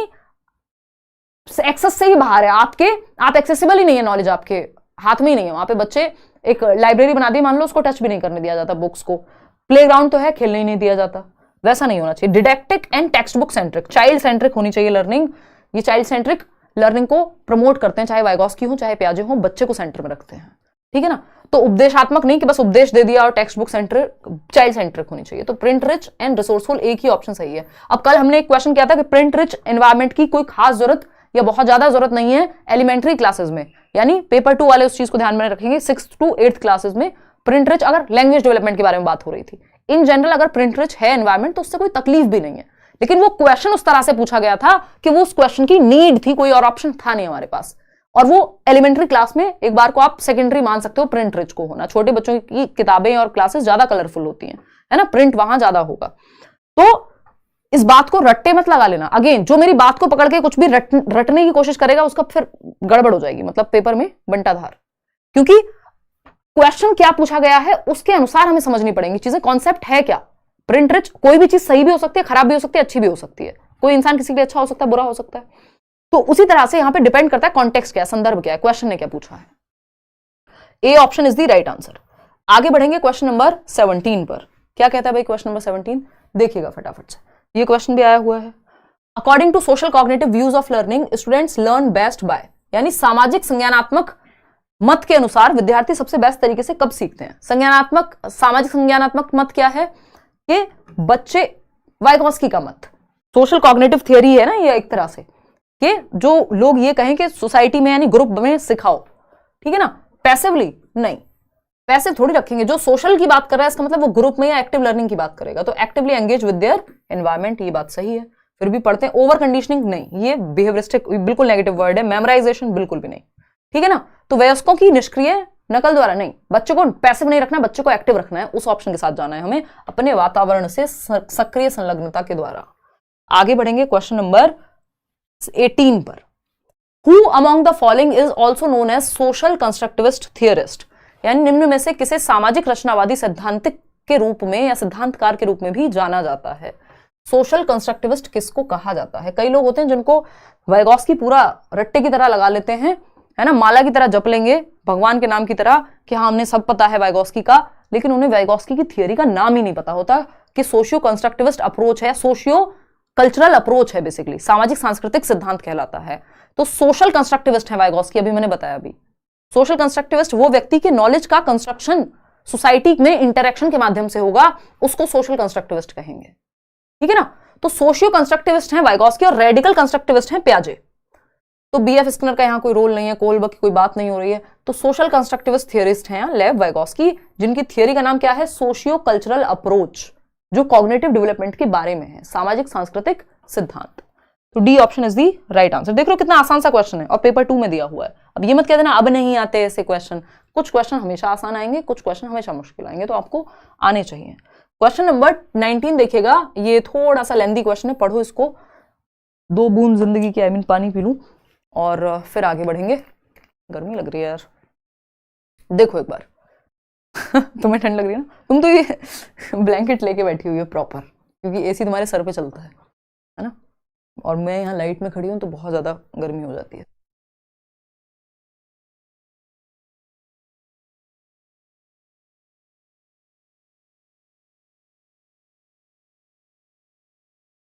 एक्सेस से ही बाहर है आपके, आप एक्सेसिबल ही नहीं है, नॉलेज आपके हाथ में ही नहीं है। वहां पे बच्चे एक लाइब्रेरी बना दी, मान लो, उसको टच भी नहीं करने दिया जाता बुक्स को, प्लेग्राउंड तो है, खेलने ही नहीं दिया जाता, वैसा नहीं होना चाहिए। Didactic and text book centric, child centric होनी चाहिए लर्निंग। ये चाइल्ड सेंट्रिक लर्निंग को प्रमोट करते हैं, चाहे वाइगॉस्की हो चाहे पियाजे हो, बच्चे को सेंटर में रखते हैं, ठीक है ना। तो उपदेशात्मक नहीं कि बस उपदेश दे दिया, और text book centric, child centric होनी चाहिए। तो प्रिंट रिच एंड रिसोर्सफुल एक ही ऑप्शन सही है। अब कल हमने एक क्वेश्चन किया था कि प्रिंट रिच एनवायरमेंट की कोई खास जरूरत या बहुत ज्यादा जरूरत नहीं है एलिमेंट्री क्लासेस में, यानी पेपर 2 वाले उस चीज को ध्यान में रखेंगे। 6th to 8th क्लासेस में प्रिंट रिच, अगर लैंग्वेज डेवलपमेंट के बारे में बात हो रही थी, इन जनरल अगर प्रिंट रिच है एनवायरमेंट तो उससे कोई तकलीफ भी नहीं है। लेकिन वो क्वेश्चन उस तरह से पूछा गया था कि वो उस क्वेश्चन की नीड थी, कोई और ऑप्शन था नहीं हमारे पास, और वो एलिमेंट्री क्लास में एक बार को आप सेकेंडरी मान सकते हो प्रिंट रिच को होना। छोटे बच्चों की किताबें और क्लासेस ज्यादा कलरफुल होती हैं, है ना, प्रिंट वहां ज्यादा होगा। तो इस बात को रट्टे मत लगा लेना। अगेन, जो मेरी बात को पकड़ के कुछ भी रटने की कोशिश करेगा उसका फिर गड़बड़ हो जाएगी, मतलब पेपर में बंटाधार, क्योंकि क्वेश्चन क्या पूछा गया है उसके अनुसार हमें समझनी पड़ेंगी चीजें, कॉन्सेप्ट है क्या। प्रिंट रिच, कोई भी चीज सही भी हो सकती है, खराब भी हो सकती है, अच्छी भी हो सकती है, कोई इंसान किसी के लिए अच्छा हो सकता है, बुरा हो सकता है। तो उसी तरह से यहां पे डिपेंड करता है कॉन्टेक्स्ट क्या है, संदर्भ क्या है, क्वेश्चन ने क्या पूछा है। A option is the right answer. आगे बढ़ेंगे क्वेश्चन नंबर 17 पर। क्या कहता है भाई क्वेश्चन नंबर 17, देखिएगा फटाफट से, ये क्वेश्चन भी आया हुआ है। According to social cognitive views of learning, students learn best by, यानी सामाजिक संज्ञानात्मक मत के अनुसार विद्यार्थी सबसे बेस्ट तरीके से कब सीखते हैं। संज्ञानात्मक, सामाजिक संज्ञानात्मक मत क्या है कि बच्चे, वाइगॉस्की का मत, सोशल कॉग्निटिव थियरी है ना ये एक तरह से, कि जो लोग ये कहें कि सोसाइटी में यानी ग्रुप में सिखाओ, ठीक है ना, पैसिवली नहीं, पैसिव थोड़ी रखेंगे। जो सोशल की बात कर रहा है इसका मतलब वो ग्रुप में या एक्टिव लर्निंग की बात करेगा, तो actively engage with their environment, ये बात सही है। फिर भी पढ़ते हैं। ओवर कंडीशनिंग नहीं, ये बिहेवियरिस्टिक बिल्कुल नेगेटिव वर्ड है। मेमोराइजेशन बिल्कुल भी नहीं, ठीक है ना। तो वयस्कों की निष्क्रिय नकल द्वारा नहीं, बच्चों को पैसिव नहीं रखना, बच्चों को एक्टिव रखना है, उस ऑप्शन के साथ जाना है हमें, अपने वातावरण से सक्रिय संलग्नता के द्वारा। आगे बढ़ेंगे क्वेश्चन नंबर 18 पर। Who among the following is also known as social constructivist theorist? यानी निम्न में से किसे सामाजिक रचनावादी सैद्धांतिक के रूप में या सिद्धांतकार के रूप में भी जाना जाता है? सोशल कंस्ट्रक्टिविस्ट किसको कहा जाता है? कई लोग होते हैं जिनको वाइगॉस्की पूरा रट्टे की तरह लगा लेते हैं, है ना, माला की तरह जप लेंगे भगवान के नाम की तरह कि हाँ हमने सब पता है वाइगॉस्की का, लेकिन उन्हें वाइगॉस्की की थियरी का नाम ही नहीं पता होता कि सोशियो कंस्ट्रक्टिविस्ट अप्रोच है, सोशियो कल्चरल अप्रोच है, बेसिकली सामाजिक सांस्कृतिक सिद्धांत कहलाता है। तो सोशल कंस्ट्रक्टिविस्ट है वाइगॉस्की, अभी मैंने बताया। अभी सोशल कंस्ट्रक्टिविस्ट वो व्यक्ति के नॉलेज का कंस्ट्रक्शन सोसाइटी में इंटरेक्शन के माध्यम से होगा, उसको सोशल कंस्ट्रक्टिविस्ट कहेंगे, ठीक है ना। तो सोशियो कंस्ट्रक्टिविस्ट हैं वाइगॉस्की और रेडिकल कंस्ट्रक्टिविस्ट हैं पियाजे। तो बीएफ स्किनर का यहाँ कोई रोल नहीं है, कोलबर्ग की कोई बात नहीं हो रही है। तो सोशल कंस्ट्रक्टिविस्ट थियरिस्ट हैं लेव वाइगॉस्की, जिनकी थियरी का नाम क्या है? सोशियो कल्चरल अप्रोच, जो कॉग्निटिव डेवलपमेंट के बारे में है, सामाजिक सांस्कृतिक सिद्धांत। तो D option is the right answer. देख लो कितना आसान सा क्वेश्चन है और पेपर 2 में दिया हुआ है। अब ये मत कह देना अब नहीं आते ऐसे क्वेश्चन, कुछ क्वेश्चन हमेशा आसान आएंगे, कुछ क्वेश्चन हमेशा मुश्किल आएंगे, तो आपको आने चाहिए। क्वेश्चन नंबर 19 देखिएगा, ये थोड़ा सा लेंथी क्वेश्चन है, पढ़ो इसको। 2 बूंद जिंदगी की, पानी पी लूं और फिर आगे बढ़ेंगे। गर्मी लग रही है यार, देखो एक बार तुम्हें ठंड लग रही है ना, तुम तो ये ब्लैंकेट लेके बैठी हुई है प्रॉपर, क्योंकि एसी तुम्हारे सर पे चलता है ना, और मैं यहाँ लाइट में खड़ी हूँ तो बहुत ज्यादा गर्मी हो जाती है।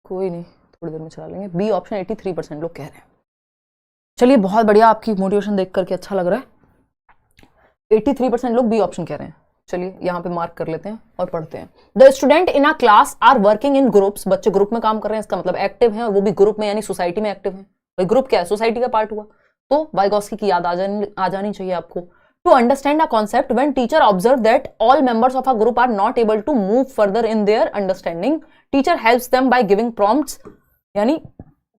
कोई नहीं, थोड़ी देर में चला लेंगे। बी ऑप्शन 83% लोग कह रहे हैं। चलिए बहुत बढ़िया, आपकी मोटिवेशन देख करके अच्छा लग रहा है। 83% लोग बी ऑप्शन कह रहे हैं। चलिए यहाँ पे मार्क कर लेते हैं और पढ़ते हैं। The student in a class are working in groups, बच्चे ग्रुप में काम कर रहे हैं, इसका मतलब एक्टिव हैं, और वो भी ग्रुप में यानी सोसाइटी में एक्टिव हैं। भाई ग्रुप क्या है? सोसाइटी का पार्ट हुआ। तो वाइगॉस्की की याद आ जानी चाहिए आपको। To understand a concept when teacher observe that all members of a group are not able to move further in their understanding, teacher helps them by giving prompts, यानी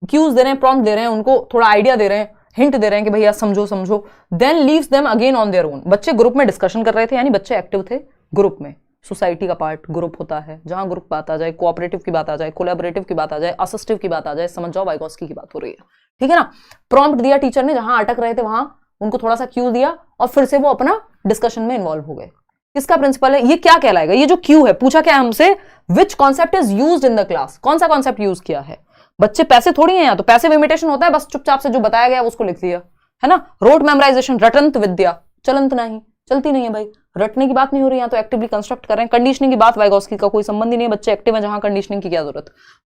cues दे रहे हैं, प्रॉम्प्ट दे रहे हैं, उनको थोड़ा आइडिया दे रहे हैं, हिंट दे रहे हैं कि भैया समझो समझो। Then leaves them again on their own. बच्चे ग्रुप में डिस्कशन कर रहे थे, यानी बच्चे एक्टिव थे ग्रुप में। सोसाइटी का पार्ट ग्रुप होता है, जहां ग्रुप बात आ जाए, कोऑपरेटिव की बात आ जाए, कोलैबोरेटिव की बात आ जाए, असिस्टिव की बात आ जाए, समझ जाओ वाइगॉस्की की बात हो रही है, ठीक है ना। प्रॉम्प्ट दिया टीचर ने, जहां अटक रहे थे वहां उनको थोड़ा सा क्यू दिया और फिर से वो अपना डिस्कशन में इन्वॉल्व हो गए। किसका प्रिंसिपल है? ये क्या कहलाएगा? ये जो क्यू है, पूछा क्या है हमसे? विच concept is used in the class, कौन सा कॉन्सेप्ट यूज किया है? बच्चे पैसे थोड़ी हैं, या तो पैसिव इमिटेशन होता है, बस चुपचाप से जो बताया गया उसको लिख दिया, है ना। रोट मेमोराइजेशन, रटंत विद्या, चलंत नहीं, चलती नहीं है भाई, रटने की बात नहीं हो रही है, तो एक्टिवली कंस्ट्रक्ट कर रहे हैं। कंडीशनिंग की बात वाइगॉस्की का कोई संबंध ही नहीं है, बच्चे एक्टिव है, जहां कंडीशनिंग की क्या जरूरत।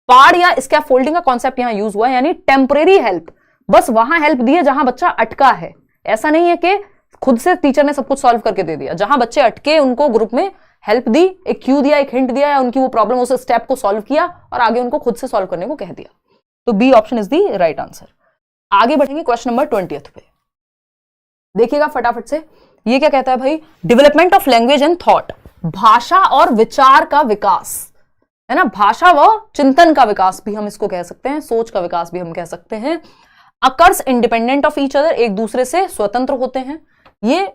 पार्ड या स्कैफोल्डिंग का कॉन्सेप्ट यहां यूज हुआ है, यानी टेम्परेरी हेल्प, बस वहां हेल्प दी है जहां बच्चा अटका है। ऐसा नहीं है कि खुद से टीचर ने सब कुछ सॉल्व करके दे दिया, जहां बच्चे अटके उनको ग्रुप में हेल्प दी, एक क्यू दिया, एक हिंट दिया, या उनकी वो प्रॉब्लम उस स्टेप को सॉल्व किया और आगे उनको खुद से सॉल्व करने को कह दिया। तो B option is the right answer. आगे बढ़ेंगे क्वेश्चन नंबर 20 पे, देखिएगा फटाफट से। ये क्या कहता है भाई? Development of language and thought, भाषा और विचार का विकास, है ना। भाषा व चिंतन का विकास भी हम इसको कह सकते हैं, सोच का विकास भी हम कह सकते हैं। Occurs independent of each other, एक दूसरे से स्वतंत्र होते हैं। ये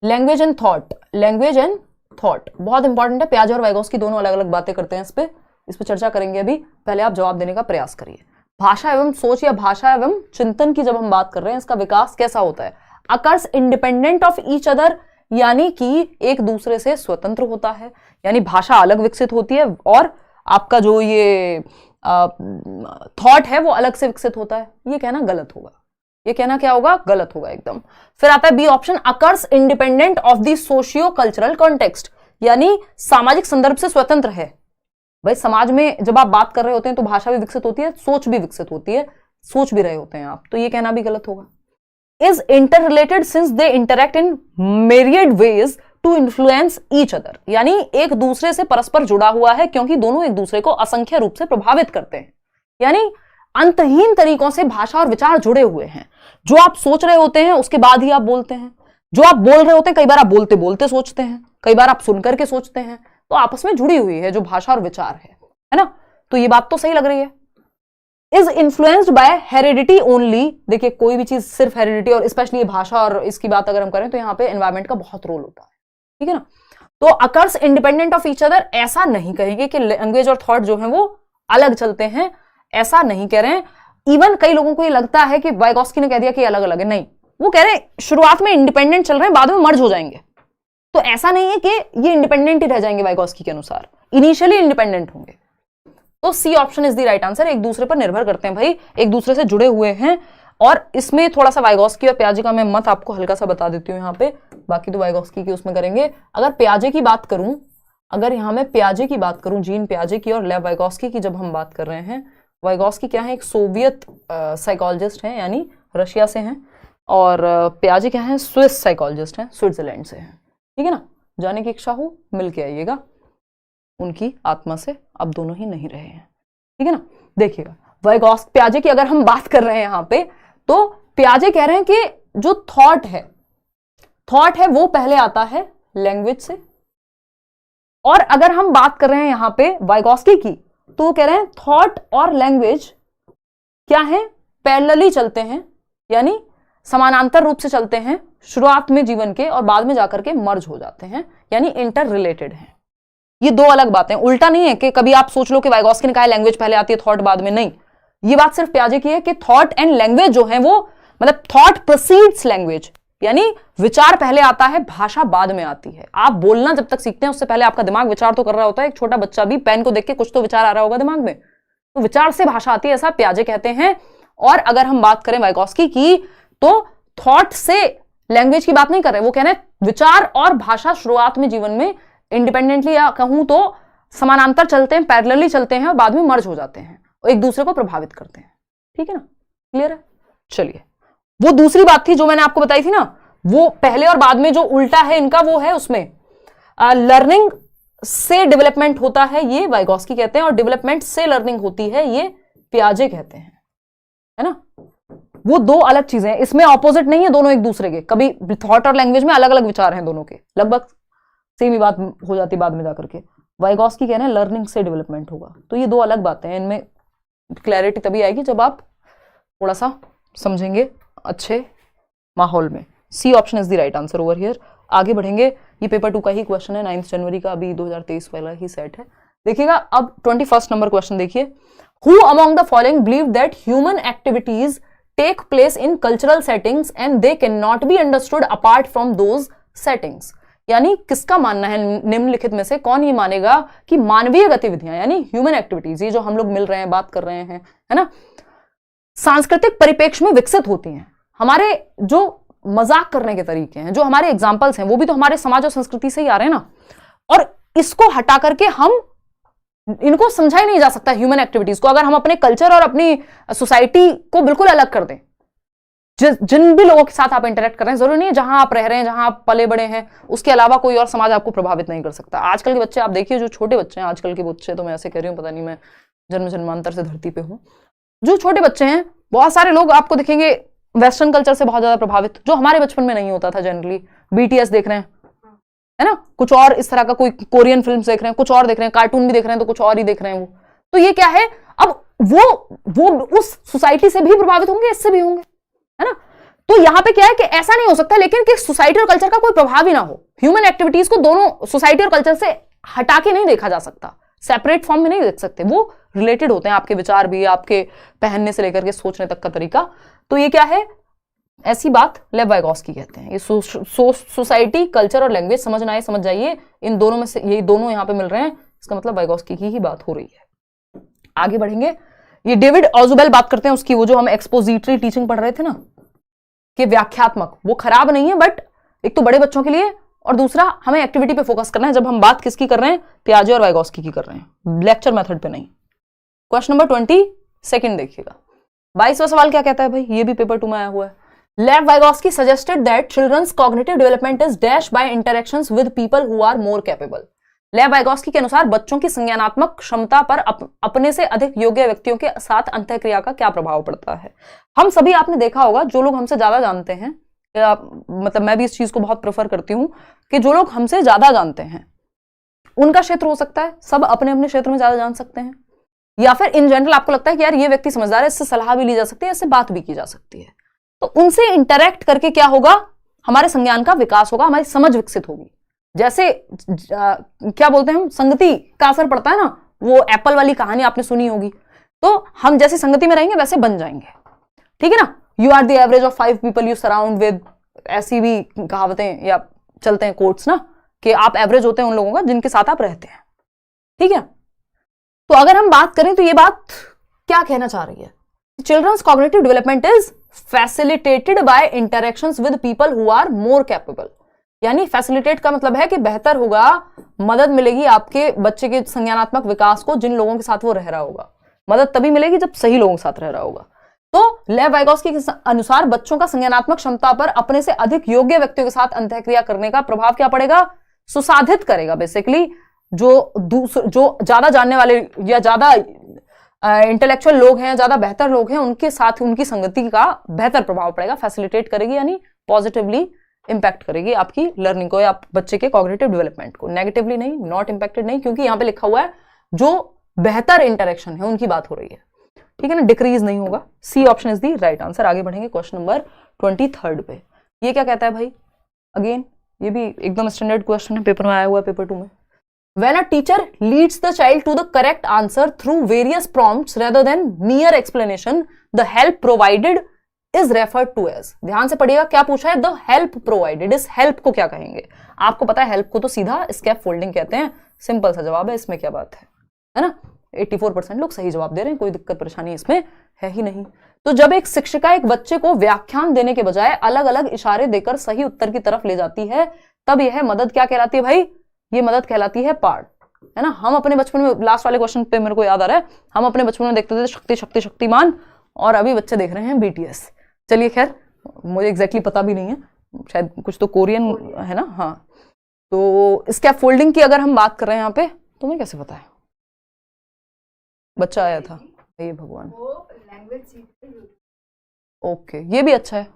language and thought, language and thought बहुत इंपॉर्टेंट है। पियाजे और वाइगॉस्की दोनों अलग अलग बातें करते हैं, इस पे चर्चा करेंगे अभी। पहले आप जवाब देने का प्रयास करिए। भाषा एवं सोच या भाषा एवं चिंतन की जब हम बात कर रहे हैं, इसका विकास कैसा होता है? Occurs independent of each other, यानी कि एक दूसरे से स्वतंत्र होता है, यानी भाषा अलग विकसित होती है और आपका जो ये थॉट है वो अलग से विकसित होता है। ये कहना गलत होगा, ये कहना क्या होगा? गलत होगा एकदम। फिर आता है B option, occurs independent of the socio cultural context, यानी सामाजिक संदर्भ से स्वतंत्र है। भाई समाज में जब आप बात कर रहे होते हैं तो भाषा भी विकसित होती है, सोच भी विकसित होती है, सोच भी रहे होते हैं आप, तो ये कहना भी गलत होगा। Is inter related since they interact in myriad ways to influence each other, यानी एक दूसरे से परस्पर जुड़ा हुआ है क्योंकि दोनों एक दूसरे को असंख्य रूप से प्रभावित करते हैं। यानी अंतहीन तरीकों से भाषा और विचार जुड़े हुए हैं। जो आप सोच रहे होते हैं उसके बाद ही आप बोलते हैं, जो आप बोल रहे होते हैं, कई बार आप बोलते बोलते सोचते हैं, कई बार आप सुन करके सोचते हैं, तो आपस में जुड़ी हुई है जो भाषा और विचार है ना। तो ये बात तो सही लग रही है। Is influenced by heredity only. देखिए कोई भी चीज सिर्फ हेरिडिटी और स्पेशली भाषा और इसकी बात अगर हम करें तो यहाँ पे एनवायरमेंट का बहुत रोल होता है, ठीक है ना। तो occurs independent of each other, ऐसा नहीं कहेंगे कि लैंग्वेज और थॉट जो है वो अलग चलते हैं, ऐसा नहीं कह रहे हैं। इवन कई लोगों को ये लगता है कि वाइगोस्की ने कह दिया कि अलग अलग है, नहीं, वो कह रहे हैं शुरुआत में इंडिपेंडेंट चल रहे हैं, बाद में मर्ज हो जाएंगे। तो ऐसा नहीं है कि ये इंडिपेंडेंट ही रह जाएंगे वाइगोस्की के अनुसार, इनिशियली इंडिपेंडेंट होंगे। तो C option is the right answer. एक दूसरे पर निर्भर करते हैं भाई, एक दूसरे से जुड़े हुए हैं। और इसमें थोड़ा सा वाइगोस्की और पियाजे का मैं मत आपको हल्का सा बता देती हूं यहाँ पे, बाकी तो वाइगोस्की की उसमें करेंगे। अगर पियाजे की बात करूं, अगर यहाँ मैं पियाजे की बात करूं, जीन पियाजे की और लेव वाइगोस्की की जब हम बात कर रहे हैं, वाइगोस्की क्या है, एक सोवियत साइकोलॉजिस्ट हैं, यानी रशिया से हैं, और पियाजे क्या है, स्विस साइकोलॉजिस्ट हैं, स्विट्जरलैंड से हैं, ठीक है ना। जाने की इच्छा हो मिल के आइएगा उनकी आत्मा से, अब दोनों ही नहीं रहे हैं, ठीक है ना। देखिएगा वाइगोस्की पियाजे की अगर हम बात कर रहे हैं यहाँ पे, तो पियाजे कह रहे हैं कि जो थॉट है वो पहले आता है लैंग्वेज से। और अगर हम बात कर रहे हैं यहाँ पे वाइगोस्की की, तो वो कह रहे हैं थॉट और लैंग्वेज क्या है, पैरेलली चलते हैं, यानी समानांतर रूप से चलते हैं शुरुआत में जीवन के, और बाद में जाकर के मर्ज हो जाते हैं, यानी इंटर रिलेटेड हैं। ये दो अलग बातें, उल्टा नहीं है कि कभी आप सोच लो कि वाइगोस्की ने कहा लैंग्वेज पहले आती है थॉट बाद में, नहीं। ये बात सिर्फ पियाजे की है कि थॉट एंड लैंग्वेज जो है वो, मतलब थॉट प्रोसीड्स लैंग्वेज, यानी विचार पहले आता है, भाषा बाद में आती है। आप बोलना जब तक सीखते हैं उससे पहले आपका दिमाग विचार तो कर रहा होता है। एक छोटा बच्चा भी पेन को देख के कुछ तो विचार आ रहा होगा दिमाग में, तो विचार से भाषा आती है, ऐसा पियाजे कहते हैं। और अगर हम बात करें वाइगोस्की की, तो थॉट से लैंग्वेज की बात नहीं कर रहे, वो कह रहे हैं विचार और भाषा शुरुआत में जीवन में इंडिपेंडेंटली या कहूं तो समानांतर चलते हैं, पैरेलली चलते हैं, और बाद में मर्ज हो जाते हैं और एक दूसरे को प्रभावित करते हैं, ठीक है ना, क्लियर है। चलिए, वो दूसरी बात थी जो मैंने आपको बताई थी ना, वो पहले और बाद में जो उल्टा है इनका, वो है उसमें लर्निंग से डेवलपमेंट होता है, ये वाइगोस्की कहते हैं, और डेवलपमेंट से लर्निंग होती है, ये पियाजे कहते हैं, है ना। वो दो अलग चीजें हैं, इसमें ऑपोजिट नहीं है दोनों एक दूसरे के। कभी थॉट और लैंग्वेज में अलग अलग विचार हैं दोनों के, लगभग सेम ही बात हो जाती बाद में जाकर के। वाइगोस्की कह रहे हैं लर्निंग से डेवलपमेंट होगा। तो ये दो अलग बातें हैं, इनमें क्लैरिटी तभी आएगी जब आप थोड़ा सा समझेंगे अच्छे माहौल में। C option is the right answer over here. आगे बढ़ेंगे, ये पेपर 2 का ही क्वेश्चन है, 9 जनवरी का, अभी 2023 वाला ही सेट है। देखिएगा अब 21 नंबर क्वेश्चन देखिए। Who among the following believe that human activities take place in cultural settings and they can not be understood apart from those settings. यानी किसका मानना है निम्नलिखित में से, कौन ये मानेगा कि मानवीय गतिविधियां यानी ह्यूमन एक्टिविटीज, ये जो हम लोग मिल रहे हैं, बात कर रहे हैं, है ना, सांस्कृतिक परिप्रेक्ष्य में विकसित होती हैं। हमारे जो मजाक करने के तरीके हैं, जो हमारे एग्जाम्पल्स हैं, वो भी तो हमारे समाज और संस्कृति से ही आ रहे हैं ना। और इसको हटा करके हम इनको समझा ही नहीं जा सकता ह्यूमन एक्टिविटीज को, अगर हम अपने कल्चर और अपनी सोसाइटी को बिल्कुल अलग कर दें। जिन भी लोगों के साथ आप इंटरेक्ट कर रहे हैं, जरूरी नहीं है जहां आप रह रहे हैं, जहां आप पले बड़े हैं, उसके अलावा कोई और समाज आपको प्रभावित नहीं कर सकता। आजकल के बच्चे आप देखिए, जो छोटे बच्चे हैं, आजकल के बच्चे, तो मैं ऐसे कह रही हूँ, पता नहीं मैं जन्म जन्मांतर से धरती पे हूँ, जो छोटे बच्चे हैं, बहुत सारे लोग आपको दिखेंगे वेस्टर्न कल्चर से बहुत ज्यादा प्रभावित, जो हमारे बचपन में नहीं होता था। जनरली BTS देख रहे हैं, है ना, कुछ और इस तरह का, कोई कोरियन फिल्म देख रहे हैं, कुछ और देख रहे हैं, कार्टून भी देख रहे हैं, तो कुछ और ही देख रहे हैं वो। तो ये क्या है, अब वो उस सोसाइटी से भी प्रभावित होंगे, इससे भी होंगे, है ना। तो यहां पे क्या है कि ऐसा नहीं हो सकता लेकिन कि सोसाइटी और कल्चर का कोई प्रभाव ही ना हो। ह्यूमन एक्टिविटीज को दोनों सोसाइटी और कल्चर से हटा के नहीं देखा जा सकता, सेपरेट फॉर्म में नहीं देख सकते, वो रिलेटेड होते हैं। आपके विचार भी, आपके पहनने से लेकर के सोचने तक का तरीका। तो ये क्या है, ऐसी बात लेव वाइगोस्की कहते हैं। ये सोसाइटी, कल्चर और लैंग्वेज समझना है, समझ जाइए, इन दोनों में से ये दोनों यहां पे मिल रहे हैं, इसका मतलब वाइगोस्की की ही बात हो रही है। आगे बढ़ेंगे, ये डेविड ऑजुबेल बात करते हैं उसकी, वो जो हम एक्सपोजिटरी टीचिंग पढ़ रहे थे ना, कि व्याख्यात्मक, वो खराब नहीं है, बट एक तो बड़े बच्चों के लिए, और दूसरा हमें एक्टिविटी पे फोकस करना है। जब हम बात किसकी कर रहे हैं, पियाजे और वाइगोस्की की कर रहे हैं, लेक्चर मेथड पे नहीं। क्वेश्चन नंबर 22 देखिएगा। 22वां सवाल क्या कहता है भाई, ये भी पेपर 2 में आया हुआ है। Lev Vygotsky suggested that children's cognitive development is dash by interactions with people who are more capable. Lev Vygotsky के अनुसार बच्चों की संज्ञानात्मक क्षमता पर अपने से अधिक योग्य व्यक्तियों के साथ अंतःक्रिया का क्या प्रभाव पड़ता है। हम सभी, आपने देखा होगा, जो लोग हमसे ज्यादा जानते हैं, मतलब मैं भी इस चीज को बहुत प्रेफर करती हूँ कि जो लोग हमसे ज्यादा जानते हैं उनका क्षेत्र हो सकता है, सब अपने अपने क्षेत्र में ज्यादा जान सकते हैं, या फिर इन जनरल आपको लगता है कि यार ये व्यक्ति समझदार है, इससे सलाह भी ली जा सकती है, इससे बात भी की जा सकती है, तो उनसे इंटरेक्ट करके क्या होगा, हमारे संज्ञान का विकास होगा, हमारी समझ विकसित होगी। जैसे क्या बोलते हैं हम, संगति का असर पड़ता है ना, वो एप्पल वाली कहानी आपने सुनी होगी, तो हम जैसे संगति में रहेंगे वैसे बन जाएंगे, ठीक है ना। You are the average of 5 people you surround with, ऐसी भी कहावतें या चलते हैं कोट्स ना, कि आप एवरेज होते हैं उन लोगों का जिनके साथ आप रहते हैं, ठीक है। तो अगर हम बात करें तो ये बात क्या कहना चाह रही है, children's cognitive development is facilitated by interactions with people who are more capable. यानी फैसिलिटेट का मतलब है कि बेहतर होगा, मदद मिलेगी आपके बच्चे के संज्ञानात्मक विकास को जिन लोगों के साथ वो रह रहा होगा। मदद तभी मिलेगी जब सही लोगों के साथ रह रहा होगा। तो लेव वाइगोस्की के अनुसार बच्चों का संज्ञानात्मक क्षमता पर अपने से अधिक योग्य व्यक्तियों के साथ अंतःक्रिया करने का प्रभाव क्या पड़ेगा, सुसाधित करेगा। बेसिकली जो ज्यादा जानने वाले या ज्यादा इंटेलेक्चुअल लोग हैं, ज्यादा बेहतर लोग हैं, उनके साथ उनकी संगति का बेहतर प्रभाव पड़ेगा, फैसिलिटेट करेगी, यानी पॉजिटिवली इंपैक्ट करेगी आपकी लर्निंग को या आप बच्चे के कॉग्निटिव डेवलपमेंट को। नेगेटिवली नहीं, नॉट इंपैक्टेड नहीं, क्योंकि यहां पे लिखा हुआ है जो बेहतर इंटरेक्शन है उनकी बात हो रही है, ठीक है ना, डिक्रीज नहीं होगा। C option is the right answer. आगे बढ़ेंगे क्वेश्चन नंबर 23 पे। ये क्या कहता है भाई, अगेन ये भी एकदम स्टैंडर्ड क्वेश्चन है, पेपर में आया हुआ है, पेपर 2 में। When a teacher leads the child to the correct answer through various prompts rather than mere explanation, the help provided is referred to as। ध्यान से पढ़िएगा क्या पूछा है, the help provided। इस help को क्या कहेंगे, आपको पता है help को तो सीधा scaffolding कहते हैं। सिंपल सा जवाब है, इसमें क्या बात है ना। 84% लोग सही जवाब दे रहे हैं, कोई दिक्कत परेशानी इसमें है ही नहीं। तो जब एक शिक्षिका एक बच्चे को व्याख्यान देने के बजाय अलग अलग इशारे देकर सही उत्तर की तरफ ले जाती है, तब यह मदद क्या कहलाती है भाई, ये मदद कहलाती है पाठ, है ना। हम अपने बचपन में, लास्ट वाले क्वेश्चन पे मेरे को याद आ रहा है, हम अपने बचपन में देखते थे शक्ति शक्ति शक्तिमान, और अभी बच्चे देख रहे हैं BTS। चलिए खैर, मुझे एग्जैक्टली पता भी नहीं है, शायद कुछ तो कोरियन है ना। हाँ, तो स्कैफोल्डिंग की अगर हम बात कर रहे हैं यहाँ पे, तुम्हें कैसे पता है, बच्चा आया था, ये भगवान। ओके, ये भी अच्छा है,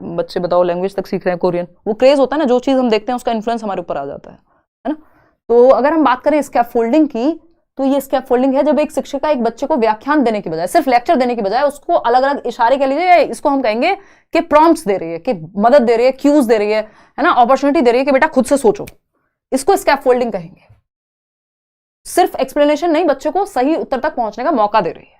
बच्चे बताओ लैंग्वेज तक सीख रहे हैं कोरियन। वो क्रेज होता है ना, जो चीज हम देखते हैं उसका इन्फ्लुएंस हमारे ऊपर आ जाता है ना। तो अगर हम बात करें स्कैफोल्डिंग की, तो ये स्कैफोल्डिंग है जब एक शिक्षिका एक बच्चे को व्याख्यान देने की बजाय, सिर्फ लेक्चर देने की बजाय, उसको अलग अलग इशारे कह लीजिए, इसको हम कहेंगे कि प्रॉम्प्ट्स दे रही है, कि मदद दे रही है, क्यूज दे रही है ना, अपॉर्चुनिटी दे रही है कि बेटा खुद से सोचो, इसको स्कैफोल्डिंग कहेंगे। सिर्फ एक्सप्लेनेशन नहीं, बच्चे को सही उत्तर तक पहुंचने का मौका दे रही है।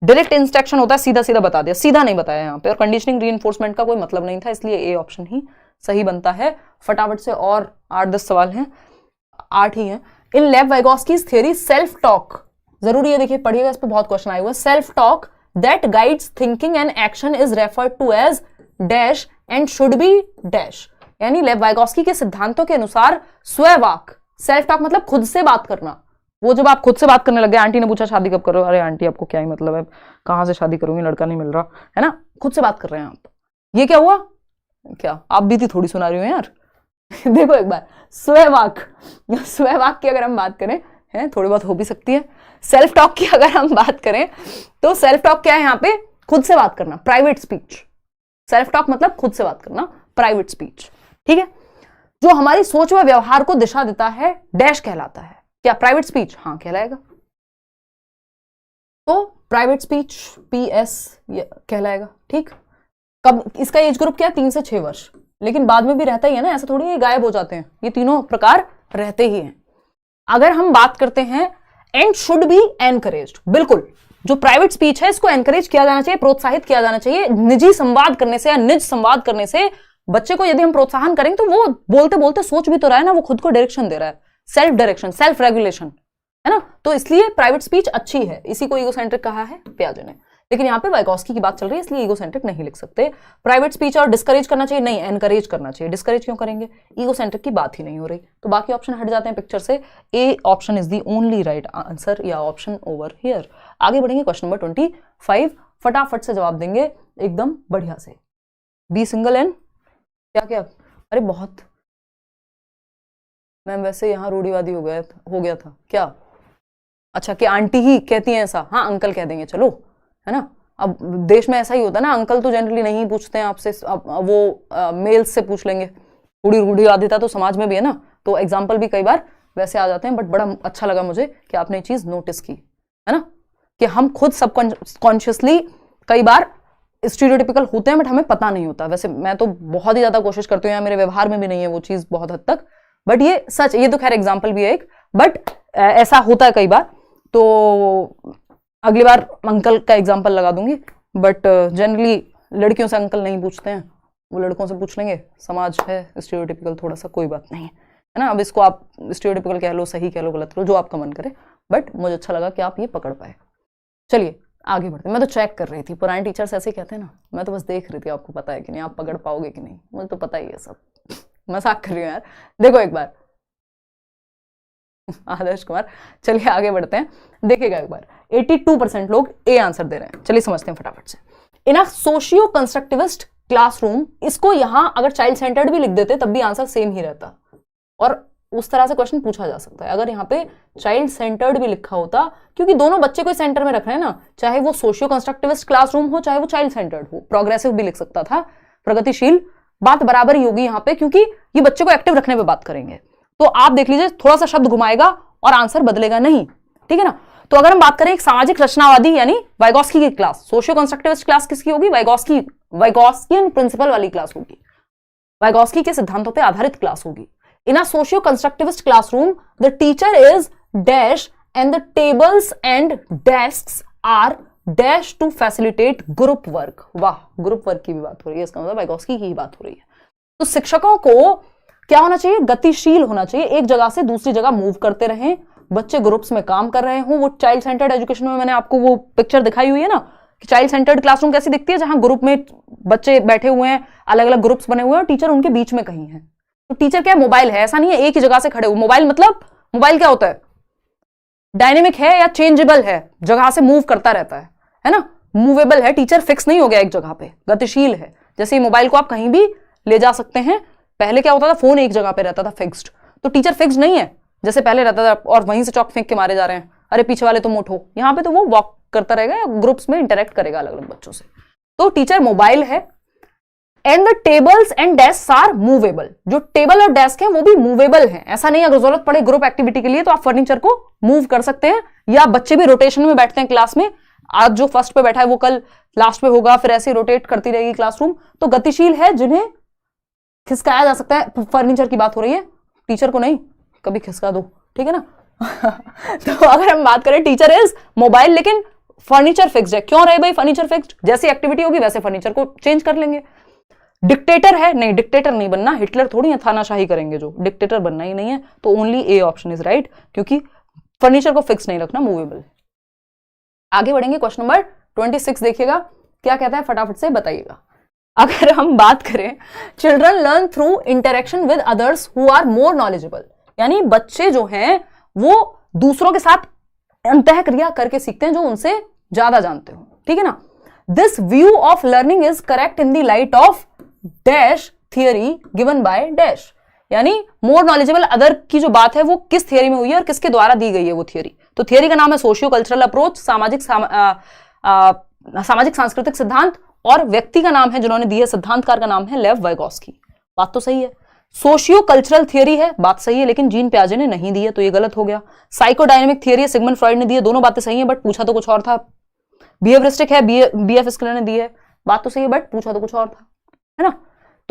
डायरेक्ट इंस्ट्रक्शन होता है, सीधा सीधा बता दिया, सीधा नहीं बताया यहाँ पे, और कंडीशनिंग रीइंफोर्समेंट का कोई मतलब नहीं था, इसलिए ए ऑप्शन ही सही बनता है। फटाफट से और 8-10 सवाल हैं, 8 ही हैं। इन लेव वाइगोस्कीज थ्योरी सेल्फ टॉक, जरूरी है, देखिए पढ़िएगा, इस पर बहुत क्वेश्चन आए हुए। Self talk that guides thinking and action is referred to as dash and should be dash. यानी लेव वाइगोस्की के सिद्धांतों के अनुसार स्ववाक, सेल्फ टॉक मतलब खुद से बात करना। वो जब आप खुद से बात करने लगे, आंटी ने पूछा शादी कब करो, अरे आंटी आपको क्या ही मतलब है, कहां से शादी करूंगी, लड़का नहीं मिल रहा है ना, खुद से बात कर रहे हैं आप। ये क्या हुआ, क्या आप बीती थोड़ी सुना रही हो यार। देखो एक बार, स्ववाक, स्ववाक की अगर हम बात करें, है थोड़ी बहुत हो भी सकती है। सेल्फ टॉक की अगर हम बात करें, तो सेल्फ टॉक क्या है यहाँ पे, खुद से बात करना, प्राइवेट स्पीच। सेल्फ टॉक मतलब खुद से बात करना, प्राइवेट स्पीच, ठीक है। जो हमारी सोच व व्यवहार को दिशा देता है, डैश कहलाता है। क्या प्राइवेट स्पीच, हाँ कहलाएगा। तो प्राइवेट स्पीच PS कहलाएगा, ठीक। कब, इसका एज ग्रुप क्या है, 3 से 6 वर्ष, लेकिन बाद में भी रहता ही है ना, ऐसा थोड़ी ये गायब हो जाते हैं, ये तीनों प्रकार रहते ही हैं। अगर हम बात करते हैं एंड शुड बी एनकरेज्ड, बिल्कुल जो प्राइवेट स्पीच है इसको एनकरेज किया जाना चाहिए, प्रोत्साहित किया जाना चाहिए। निजी संवाद करने से या निज संवाद करने से बच्चे को यदि हम प्रोत्साहन करेंगे तो वो बोलते बोलते सोच भी तो रहा है ना, वो खुद को डायरेक्शन दे रहा है, सेल्फ डायरेक्शन, सेल्फ रेगुलेशन, है ना। तो इसलिए प्राइवेट स्पीच अच्छी है, इसी को ईगोसेंट्रिक कहा है पियाजे ने, लेकिन यहाँ पे वाइगोस्की की बात चल रही है इसलिए ईगोसेंट्रिक नहीं लिख सकते। प्राइवेट स्पीच और डिस्करेज करना चाहिए, नहीं एनकरेज करना चाहिए। डिस्करेज क्यों करेंगे, ईगोसेंट्रिक की बात ही नहीं हो रही। तो बाकी ऑप्शन हट जाते हैं पिक्चर से। A option is the only right answer, या ऑप्शन ओवर हियर। आगे बढ़ेंगे क्वेश्चन नंबर 25, फटाफट से जवाब देंगे एकदम बढ़िया से। बी सिंगल एन क्या क्या, अरे बहुत मैम, वैसे यहाँ रूढ़िवादी हो गया था क्या, अच्छा कि आंटी ही कहती हैं ऐसा, हाँ अंकल कह देंगे चलो, है ना, अब देश में ऐसा ही होता है ना, अंकल तो जनरली नहीं पूछते हैं आपसे, वो मेल्स से पूछ लेंगे। रूढ़िवादिता तो समाज में भी है ना, तो एग्जाम्पल भी कई बार वैसे आ जाते हैं। बट बड़ा अच्छा लगा मुझे कि आपने ये चीज नोटिस की, है ना, कि हम खुद सबकॉन्शियसली कई बार स्टीरियोटिपिकल होते हैं बट हमें पता नहीं होता। वैसे मैं तो बहुत ही ज्यादा कोशिश करती हूँ, मेरे व्यवहार में भी नहीं है वो चीज बहुत हद तक, बट ये सच, ये तो खैर एग्जाम्पल भी है एक, बट ऐसा होता है कई बार। तो अगली बार अंकल का एग्जाम्पल लगा दूंगी, बट जनरली लड़कियों से अंकल नहीं पूछते हैं, वो लड़कों से पूछ लेंगे। समाज है स्टीरियोटिपिकल थोड़ा सा, कोई बात नहीं है ना। अब इसको आप स्टीरियोटिपिकल कह लो, सही कह लो, गलत कह लो, जो आपका मन करे, बट मुझे अच्छा लगा कि आप ये पकड़ पाए। चलिए आगे बढ़ते। मैं तो चेक कर रही थी, पुराने टीचर्स ऐसे कहते हैं ना, मैं तो बस देख रही थी आपको पता है कि नहीं, आप पकड़ पाओगे कि नहीं, मुझे तो पता ही है सब। मजाक कर रही हूँ यार। देखो एक बार आदर्श कुमार, चलिए आगे बढ़ते हैं। देखिएगा एक बार, 82% लोग ए आंसर दे रहे हैं। चलिए समझते हैं फटाफट से। इन अ सोशियो कंस्ट्रक्टिविस्ट क्लासरूम, इसको यहां अगर चाइल्ड सेंटर्ड भी लिख देते तब भी आंसर सेम ही रहता, और उस तरह से क्वेश्चन पूछा जा सकता है अगर यहाँ पे चाइल्ड सेंटर्ड भी लिखा होता, क्योंकि दोनों बच्चे को सेंटर में रख रहे हैं ना, चाहे वो सोशियो कंस्ट्रक्टिविस्ट क्लासरूम हो चाहे वो चाइल्ड सेंटर्ड हो। प्रोग्रेसिव भी लिख सकता था, प्रगतिशील, बात बराबर ही होगी यहाँ पे, क्योंकि ये बच्चे को एक्टिव रखने पे बात करेंगे। तो आप देख लीजिए, थोड़ा सा शब्द घुमाएगा और आंसर बदलेगा नहीं, ठीक है ना। तो अगर हम बात करें एक सामाजिक रचनावादी यानी वाइगोस्की की क्लास, सोशियो कंस्ट्रक्टिविस्ट क्लास किसकी होगी? वाइगोस्कियन प्रिंसिपल वाली क्लास होगी, वाइगोस्की के सिद्धांतों पर आधारित क्लास होगी। In a socio-constructivist classroom, the teacher is dash and the tables and desks are dash to facilitate group work। वाह, ग्रुप वर्क की भी बात हो रही है, इसका मतलब वाइगोस्की की ही बात हो रही है। तो शिक्षकों को क्या होना चाहिए? गतिशील होना चाहिए, एक जगह से दूसरी जगह मूव करते रहें, बच्चे ग्रुप्स में काम कर रहे हों। वो चाइल्ड सेंटर्ड एजुकेशन में मैंने आपको वो पिक्चर दिखाई हुई है ना, कि चाइल्ड सेंटर्ड क्लासरूम कैसी दिखती है, जहां ग्रुप में बच्चे बैठे हुए हैं, अलग अलग ग्रुप्स बने हुए हैं और टीचर उनके बीच में कहीं है। तो टीचर क्या मोबाइल है? ऐसा नहीं है एक ही जगह से खड़े हो। मोबाइल मतलब, मोबाइल क्या होता है? डायनेमिक है या चेंजेबल है, जगह से मूव करता रहता है ना, मूवेबल है। टीचर फिक्स नहीं हो गया एक जगह पे, गतिशील है। जैसे मोबाइल को आप कहीं भी ले जा सकते हैं। पहले क्या होता था, फोन एक जगह पे रहता था फिक्स्ड, तो टीचर फिक्स्ड नहीं है जैसे पहले रहता था और वहीं से चौक फेंक के मारे जा रहे हैं, अरे पीछे वाले तुम उठो। यहाँ पे तो वो वॉक करता रहेगा या ग्रुप्स में इंटरेक्ट करेगा अलग अलग बच्चों से। तो टीचर मोबाइल है। And the tables and desk are movable, जो टेबल और डेस्क है वो भी मूवेबल है। ऐसा नहीं अगर जरूरत पड़े ग्रुप एक्टिविटी के लिए तो आप फर्नीचर को मूव कर सकते हैं, या बच्चे भी रोटेशन में बैठते हैं क्लास में। आज जो फर्स्ट पे बैठा है वो कल लास्ट पे होगा, फिर ऐसे रोटेट करती रहेगी क्लासरूम। तो गतिशील है, जिन्हें खिसकाया जा सकता है। फर्नीचर की बात हो रही है, टीचर को नहीं, कभी खिसका दो, ठीक है ना। तो अगर हम बात करें, टीचर इज मोबाइल लेकिन फर्नीचर फिक्स्ड है। क्यों रहे भाई फर्नीचर फिक्स्ड? जैसी एक्टिविटी होगी वैसे फर्नीचर को चेंज कर लेंगे। डिक्टेटर है? नहीं, डिक्टेटर नहीं बनना, हिटलर थोड़ी है थानाशाही करेंगे जो, डिक्टेटर बनना ही नहीं है। तो only A option is right, क्योंकि फर्नीचर को फिक्स नहीं रखना, मूवेबल। आगे बढ़ेंगे, क्वेश्चन नंबर 26 देखिएगा क्या कहता है, फटाफट से बताइएगा। अगर हम बात करें, children learn through interaction with others who are more knowledgeable, यानी बच्चे जो हैं वो दूसरों के साथ अंतः क्रिया करके सीखते हैं जो उनसे ज्यादा जानते हो, ठीक है ना। This view of learning is correct in the light of dash theory given by dash, यानी मोर नॉलेजेबल अदर की जो बात है वो किस थियरी में हुई है और किसके द्वारा दी गई है वो थियरी। तो थियरी का नाम है सोशियो कल्चरल अप्रोच, सामाजिक सांस्कृतिक सिद्धांत, और व्यक्ति का नाम है जिन्होंने दी है, सिद्धांतकार का नाम है लेव वाइगोस्की। बात तो सही है। सोशियो कल्चरल थियरी है, बात सही है, लेकिन जीन पियाजे ने नहीं दी है तो ये गलत हो गया। साइकोडायनेमिक थियरी है, सिगमंड फ्रॉइड ने दी है, दोनों बातें सही है बट पूछा तो कुछ और था। बिहेवियरिस्टिक है, बीएफ स्किनर ने दी है, बात तो सही है बट पूछा तो कुछ और था, है ना।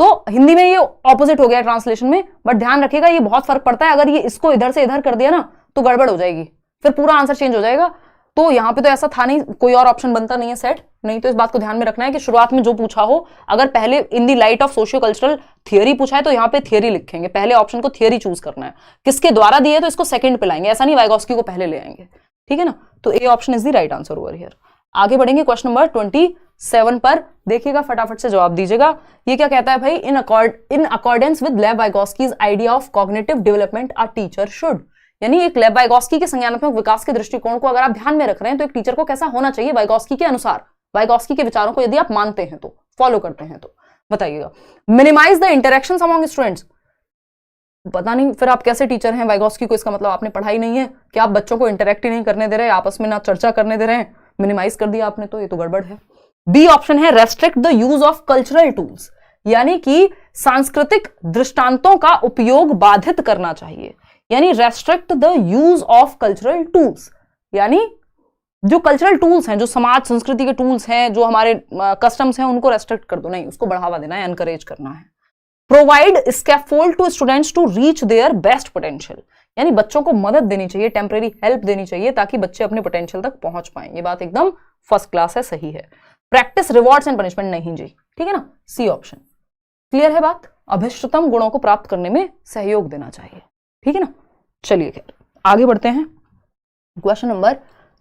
तो हिंदी में ये ऑपोजिट हो गया ट्रांसलेशन में, बट ध्यान रखिएगा ये बहुत फर्क पड़ता है। अगर ये इसको इधर से इधर कर दिया ना तो गड़बड़ हो जाएगी, फिर पूरा आंसर चेंज हो जाएगा। तो यहाँ पे तो ऐसा था नहीं, कोई और ऑप्शन बनता नहीं है सेट, नहीं तो इस बात को ध्यान में रखना है कि शुरुआत में जो पूछा हो, अगर पहले in the light of socio cultural theory पूछा है तो यहाँ पे थियरी लिखेंगे, पहले ऑप्शन को थियरी चूज करना है। किसके द्वारा दिए तो इसको सेकंड पे लाएंगे, ऐसा नहीं वाइगोस्की को पहले ले आएंगे, ठीक है ना। तो A option is the right answer over here. आगे बढ़ेंगे क्वेश्चन नंबर 27 पर, देखिएगा फटाफट से जवाब दीजिएगा। ये क्या कहता है भाई, इन accordance with Lev Vygotsky's idea of cognitive development a teacher should, यानी एक लेव वाइगोस्की के संज्ञानात्मक विकास के दृष्टिकोण को अगर आप ध्यान में रख रहे हैं तो एक टीचर को कैसा होना चाहिए वाइगोस्की के अनुसार, वाइगोस्की के विचारों को यदि आप मानते हैं तो, फॉलो करते हैं तो बताइएगा। Minimise the interactions among students, पता नहीं फिर आप कैसे टीचर हैं वाइगोस्की को, इसका मतलब आपने पढ़ाई नहीं है कि आप बच्चों को इंटरेक्ट ही नहीं करने दे रहे, आपस में ना चर्चा करने दे रहे हैं, मिनिमाइज कर दिया आपने, तो ये तो गड़बड़ है। बी ऑप्शन है restrict the use of cultural tools, यानी कि सांस्कृतिक दृष्टांतों का उपयोग बाधित करना चाहिए, यानी restrict the use of cultural tools, यानी जो कल्चरल टूल्स हैं, जो समाज संस्कृति के टूल्स हैं, जो हमारे कस्टम्स हैं, उनको रेस्ट्रिक्ट कर दो, नहीं, उसको बढ़ावा देना है, एनकरेज करना है। Provide scaffold to students to reach their best potential, यानी बच्चों को मदद देनी चाहिए, टेम्परेरी हेल्प देनी चाहिए ताकि बच्चे अपने पोटेंशियल तक पहुंच पाएं। ये बात एकदम फर्स्ट क्लास है, सही है। प्रैक्टिस रिवॉर्ड्स एंड पनिशमेंट, नहीं जी, ठीक है ना, सी ऑप्शन। क्लियर है बात? अभिष्टतम गुणों को प्राप्त करने में सहयोग देना चाहिए, ठीक है ना। चलिए खैर आगे बढ़ते हैं। Question number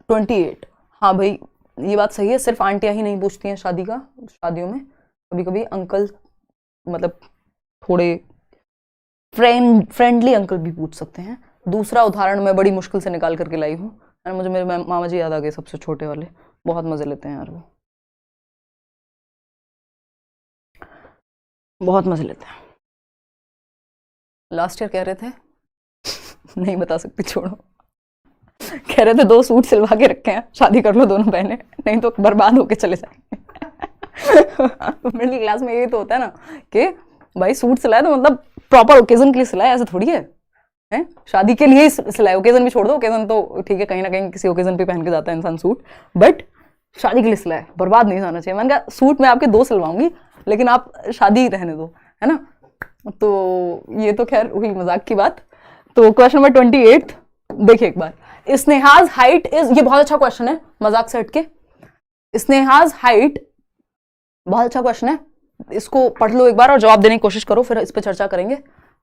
28। हाँ भाई, ये बात सही है, सिर्फ आंटियां ही नहीं पूछती हैं शादियों में, कभी कभी अंकल, मतलब थोड़े फ्रेंडली अंकल भी पूछ सकते हैं। दूसरा उदाहरण मैं बड़ी मुश्किल से निकाल करके लाई हूँ, मुझे मेरे मामा जी याद आ गए, सबसे छोटे वाले, बहुत मजे लेते हैं यार, वो बहुत मजे लेते हैं। लास्ट ईयर कह रहे थे नहीं बता सकती, छोड़ो, कह रहे थे 2 सूट सिलवा के रखे हैं, शादी कर लो दोनों बहनें, नहीं तो बर्बाद होके चले जाएंगे। मिडिल क्लास में यही तो होता है ना कि भाई सूट सिलाए तो मतलब प्रॉपर ओकेजन के लिए सिलाए, ऐसा थोड़ी है, शादी के लिए ही सिलाए, ओकेजन भी छोड़ दो, ओकेजन तो ठीक है, कहीं ना कहीं किसी ओकेजन पे पहन के जाता है इंसान सूट, बट शादी के लिए सिलाए, बर्बाद नहीं जाना चाहिए। मैंने कहा सूट मैं आपके 2 सिलवाऊंगी, लेकिन आप शादी रहने दो, है ना। तो ये तो खैर हुई मजाक की बात। तो क्वेश्चन नंबर 28 देखिए एक बार। स्नेहाज हाइट इज, ये बहुत अच्छा क्वेश्चन है, मजाक से हटके। स्नेहाज हाइट बहुत अच्छा क्वेश्चन है, इसको पढ़ लो एक बार और जवाब देने की कोशिश करो, फिर इस पर चर्चा करेंगे।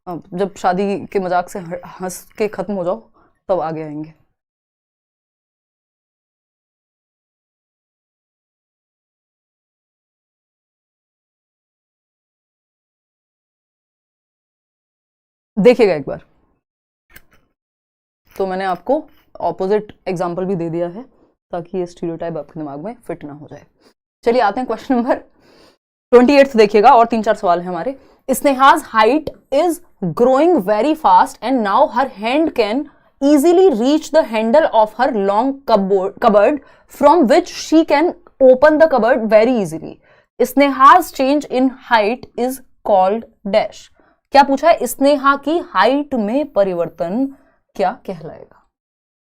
जब शादी के मजाक से हंस के खत्म हो जाओ तब आगे आएंगे। देखिएगा एक बार, तो मैंने आपको ऑपोजिट एग्जांपल भी दे दिया है ताकि ये स्टीरियोटाइप आपके दिमाग में फिट ना हो जाए। चलिए आते हैं क्वेश्चन नंबर 28 देखिएगा, और 3-4 सवाल हैं हमारे। Sneha's height is growing very fast and now her hand can easily reach the handle of her long cupboard from which she can open the cupboard very easily. स्नेहा's change in height is called dash. क्या पूछा है? स्नेहा की height में परिवर्तन क्या कहलाएगा?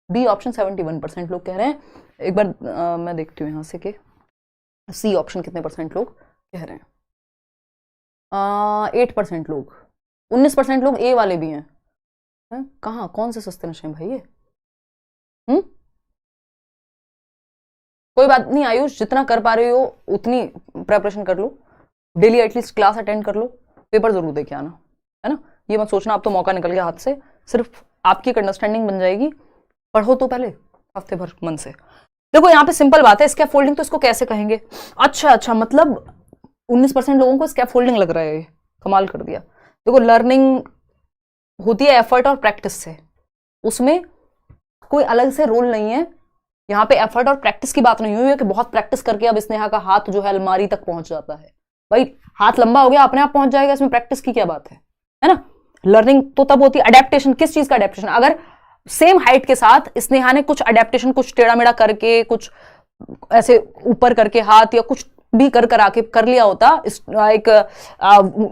B option 71% लोग कह रहे हैं। एक बार मैं देखती हूँ यहां से कि सी ऑप्शन कितने परसेंट लोग कह रहे हैं। 8% लोग, 19% लोग ए वाले भी हैं। कहाँ, कौन से सस्ते नशे भाई ये? कोई बात नहीं आयुष, जितना कर पा रहे हो उतनी प्रेपरेशन कर लो, डेली एटलीस्ट क्लास अटेंड कर लो, पेपर जरूर दे के आना, है ना। ये मत सोचना अब तो मौका निकल गया हाथ से, सिर्फ आपकी एक अंडरस्टैंडिंग बन जाएगी। पढ़ो तो पहले हफ्ते भर मन से। देखो यहाँ पे सिंपल बात है, स्कैफोल्डिंग तो इसको कैसे कहेंगे? अच्छा, मतलब 19% लोगों को स्कैफोल्डिंग लग रहा है, कमाल कर दिया। देखो लर्निंग होती है एफर्ट और प्रैक्टिस से, उसमें कोई अलग से रोल नहीं है। यहाँ पे एफर्ट और प्रैक्टिस की बात नहीं हुई है कि बहुत प्रैक्टिस करके अब स्नेहा का हाथ जो है अलमारी तक पहुंच जाता है। भाई हाथ लंबा हो गया अपने आप पहुंच जाएगा, इसमें प्रैक्टिस की क्या बात है ना। लर्निंग तो तब होती है, अडेप्टेशन किस चीज का अडेप्टेशन? अगर सेम हाइट के साथ स्नेहा ने कुछ अडेप्टेशन, कुछ टेढ़ा मेढ़ा करके, कुछ ऐसे ऊपर करके हाथ या कुछ भी कर आके कर लिया होता, एक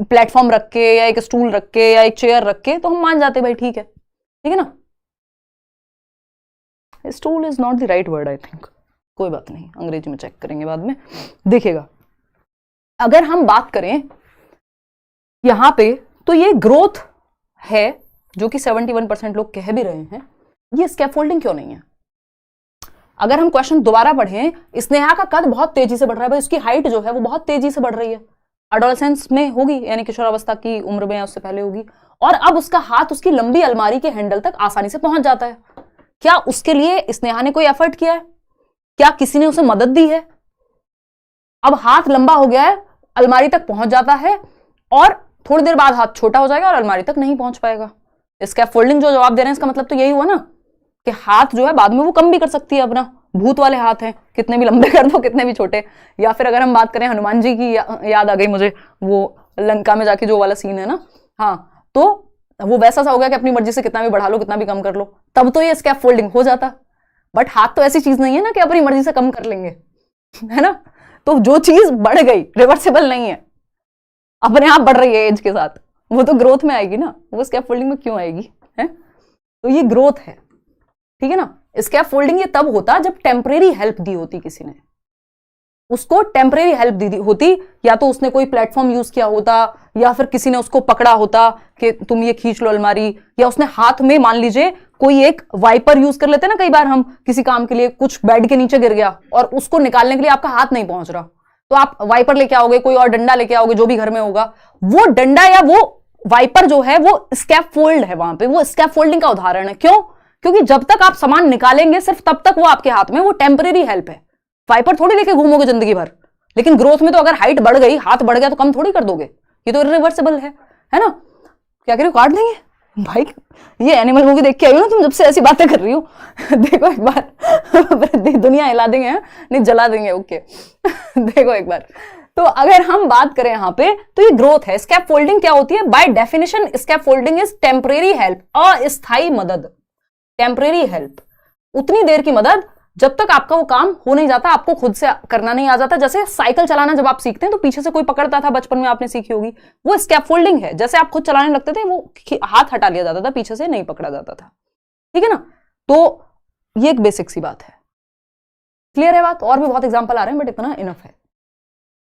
प्लेटफॉर्म रख के या एक स्टूल रख के या एक चेयर रख के, तो हम मान जाते भाई ठीक है ना। Stool is not the right word I think, कोई बात नहीं, अंग्रेजी में चेक करेंगे बाद में। देखिएगा अगर हम बात करें यहां पे, तो ये ग्रोथ है जो कि 71% लोग कह भी रहे हैं, ये स्कैफोल्डिंग क्यों नहीं है? अगर हम क्वेश्चन दोबारा पढ़ें, स्नेहा का कद बहुत तेजी से बढ़ रहा है, भाई उसकी हाइट जो है वो बहुत तेजी से बढ़ रही है, एडोलेसेंस में होगी यानी किशोरावस्था की उम्र में या उससे पहले होगी, और अब उसका हाथ उसकी लंबी अलमारी के हैंडल तक आसानी से पहुंच जाता है। क्या उसके लिए स्नेहा ने कोई एफर्ट किया है? क्या किसी ने उसे मदद दी है? अब हाथ लंबा हो गया है, अलमारी तक पहुंच जाता है, और थोड़ी देर बाद हाथ छोटा हो जाएगा और अलमारी तक नहीं पहुंच पाएगा। स्कैफोल्डिंग जो जवाब दे रहे हैं इसका मतलब तो यही हुआ ना कि हाथ जो है बाद में वो कम भी कर सकती है अपना, भूत वाले हाथ हैं, कितने भी लंबे कर दो कितने भी छोटे। या फिर अगर हम बात करें हनुमान जी की, याद आ गई मुझे वो लंका में जाके जो वाला सीन है ना, हाँ, तो वो वैसा सा हो गया कि अपनी मर्जी से कितना भी बढ़ा लो कितना भी कम कर लो, तब तो ये स्कैफोल्डिंग हो जाता। बट हाथ तो ऐसी चीज नहीं है ना कि अपनी मर्जी से कम कर लेंगे, है ना। तो जो चीज बढ़ गई रिवर्सेबल नहीं है, अपने आप बढ़ रही है एज के साथ, वो तो ग्रोथ में आएगी ना, वो स्कैफोल्डिंग में क्यों आएगी, है। तो ये ग्रोथ है, ठीक है ना। स्कैफोल्डिंग ये तब होता जब टेम्परेरी हेल्प दी होती, किसी ने उसको टेम्परेरी हेल्प दी होती, या तो उसने कोई प्लेटफॉर्म यूज किया होता, या फिर किसी ने उसको पकड़ा होता कि तुम ये खींच लो अलमारी, या उसने हाथ में मान लीजिए कोई एक वाइपर यूज कर लेते हैं ना कई बार हम किसी काम के लिए, कुछ बेड के नीचे गिर गया और उसको निकालने के लिए आपका हाथ नहीं पहुंच रहा, तो आप वाइपर लेके आओगे, कोई और डंडा लेके आओगे, जो भी घर में होगा, वो डंडा या वो वाइपर जो है वो स्कैफोल्ड है वहां पे, वो स्कैफोल्डिंग का उदाहरण है। क्यों? क्योंकि जब तक आप सामान निकालेंगे सिर्फ तब तक वो आपके हाथ में, वो टेम्परेरी हेल्प है। वाइपर थोड़ी लेके घूमोगे जिंदगी भर, लेकिन ग्रोथ में तो अगर हाइट बढ़ गई, हाथ बढ़ गया तो कम थोड़ी कर दोगे, ये तो इरिवर्सिबल है ना। क्या कह रहे हो, काट देंगे भाई? ये एनिमल मूवी देख के आई हो ना तुम, जब से ऐसी बातें कर रही हो। देखो एक बार दुनिया हिला देंगे, नहीं जला देंगे, ओके। देखो एक बार, तो अगर हम बात करें यहां पे, तो ये ग्रोथ है। स्कैफोल्डिंग क्या होती है? By definition scaffolding is temporary help, अस्थायी मदद। टेम्परेरी हेल्प, उतनी देर की मदद जब तक आपका वो काम हो नहीं जाता, आपको खुद से करना नहीं आ जाता। जैसे साइकिल चलाना जब आप सीखते हैं तो पीछे से कोई पकड़ता था, बचपन में आपने सीखी होगी, वो स्कैफोल्डिंग है। जैसे आप खुद चलाने लगते थे, वो हाथ हटा लिया जाता था, पीछे से नहीं पकड़ा जाता था, ठीक है ना। तो ये एक बेसिक सी बात है, क्लियर है बात? और भी बहुत एग्जाम्पल आ रहे हैं, बट इतना इनफ है।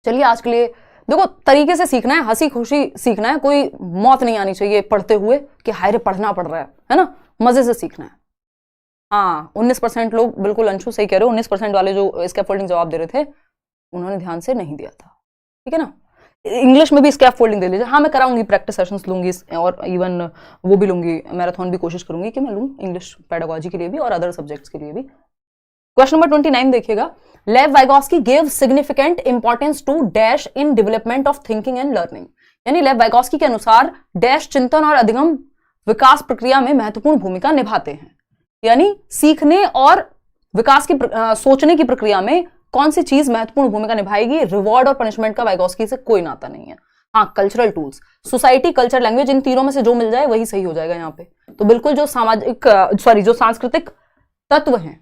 चलिए आज के लिए देखो, तरीके से सीखना है, हंसी खुशी सीखना है, कोई मौत नहीं आनी चाहिए पढ़ते हुए कि हाय रे पढ़ना पड़ रहा है ना। मजे से सीखना है। हाँ, 19% लोग, बिल्कुल अंशु सही कह रहे हो, 19% वाले जो स्कैफोल्डिंग जवाब दे रहे थे उन्होंने ध्यान से नहीं दिया था, ठीक है ना। इंग्लिश में भी स्कैफोल्डिंग दे लीजिए। हाँ, मैं कराऊंगी, प्रैक्टिस सेशंस लूंगी, और इवन वो भी लूंगी, मैराथन भी कोशिश करूंगी कि मैं लूँ, इंग्लिश पेडागोजी के लिए भी और अदर सब्जेक्ट्स के लिए भी। क्वेश्चन नंबर 29 देखिएगा। Lev Vygotsky give significant importance to dash in development of thinking and learning, यानी लेव वाइगोस्की के अनुसार डैश चिंतन और अधिगम विकास प्रक्रिया में महत्वपूर्ण भूमिका निभाते हैं। यानी सीखने और विकास की सोचने की प्रक्रिया में कौन सी चीज महत्वपूर्ण भूमिका निभाएगी? रिवॉर्ड और पनिशमेंट का वाइगोस्की से कोई नाता नहीं है। हाँ, cultural tools, society, culture, language, इन तीनों में से जो मिल जाए वही सही हो जाएगा यहाँ पे। तो बिल्कुल जो जो सांस्कृतिक तत्व हैं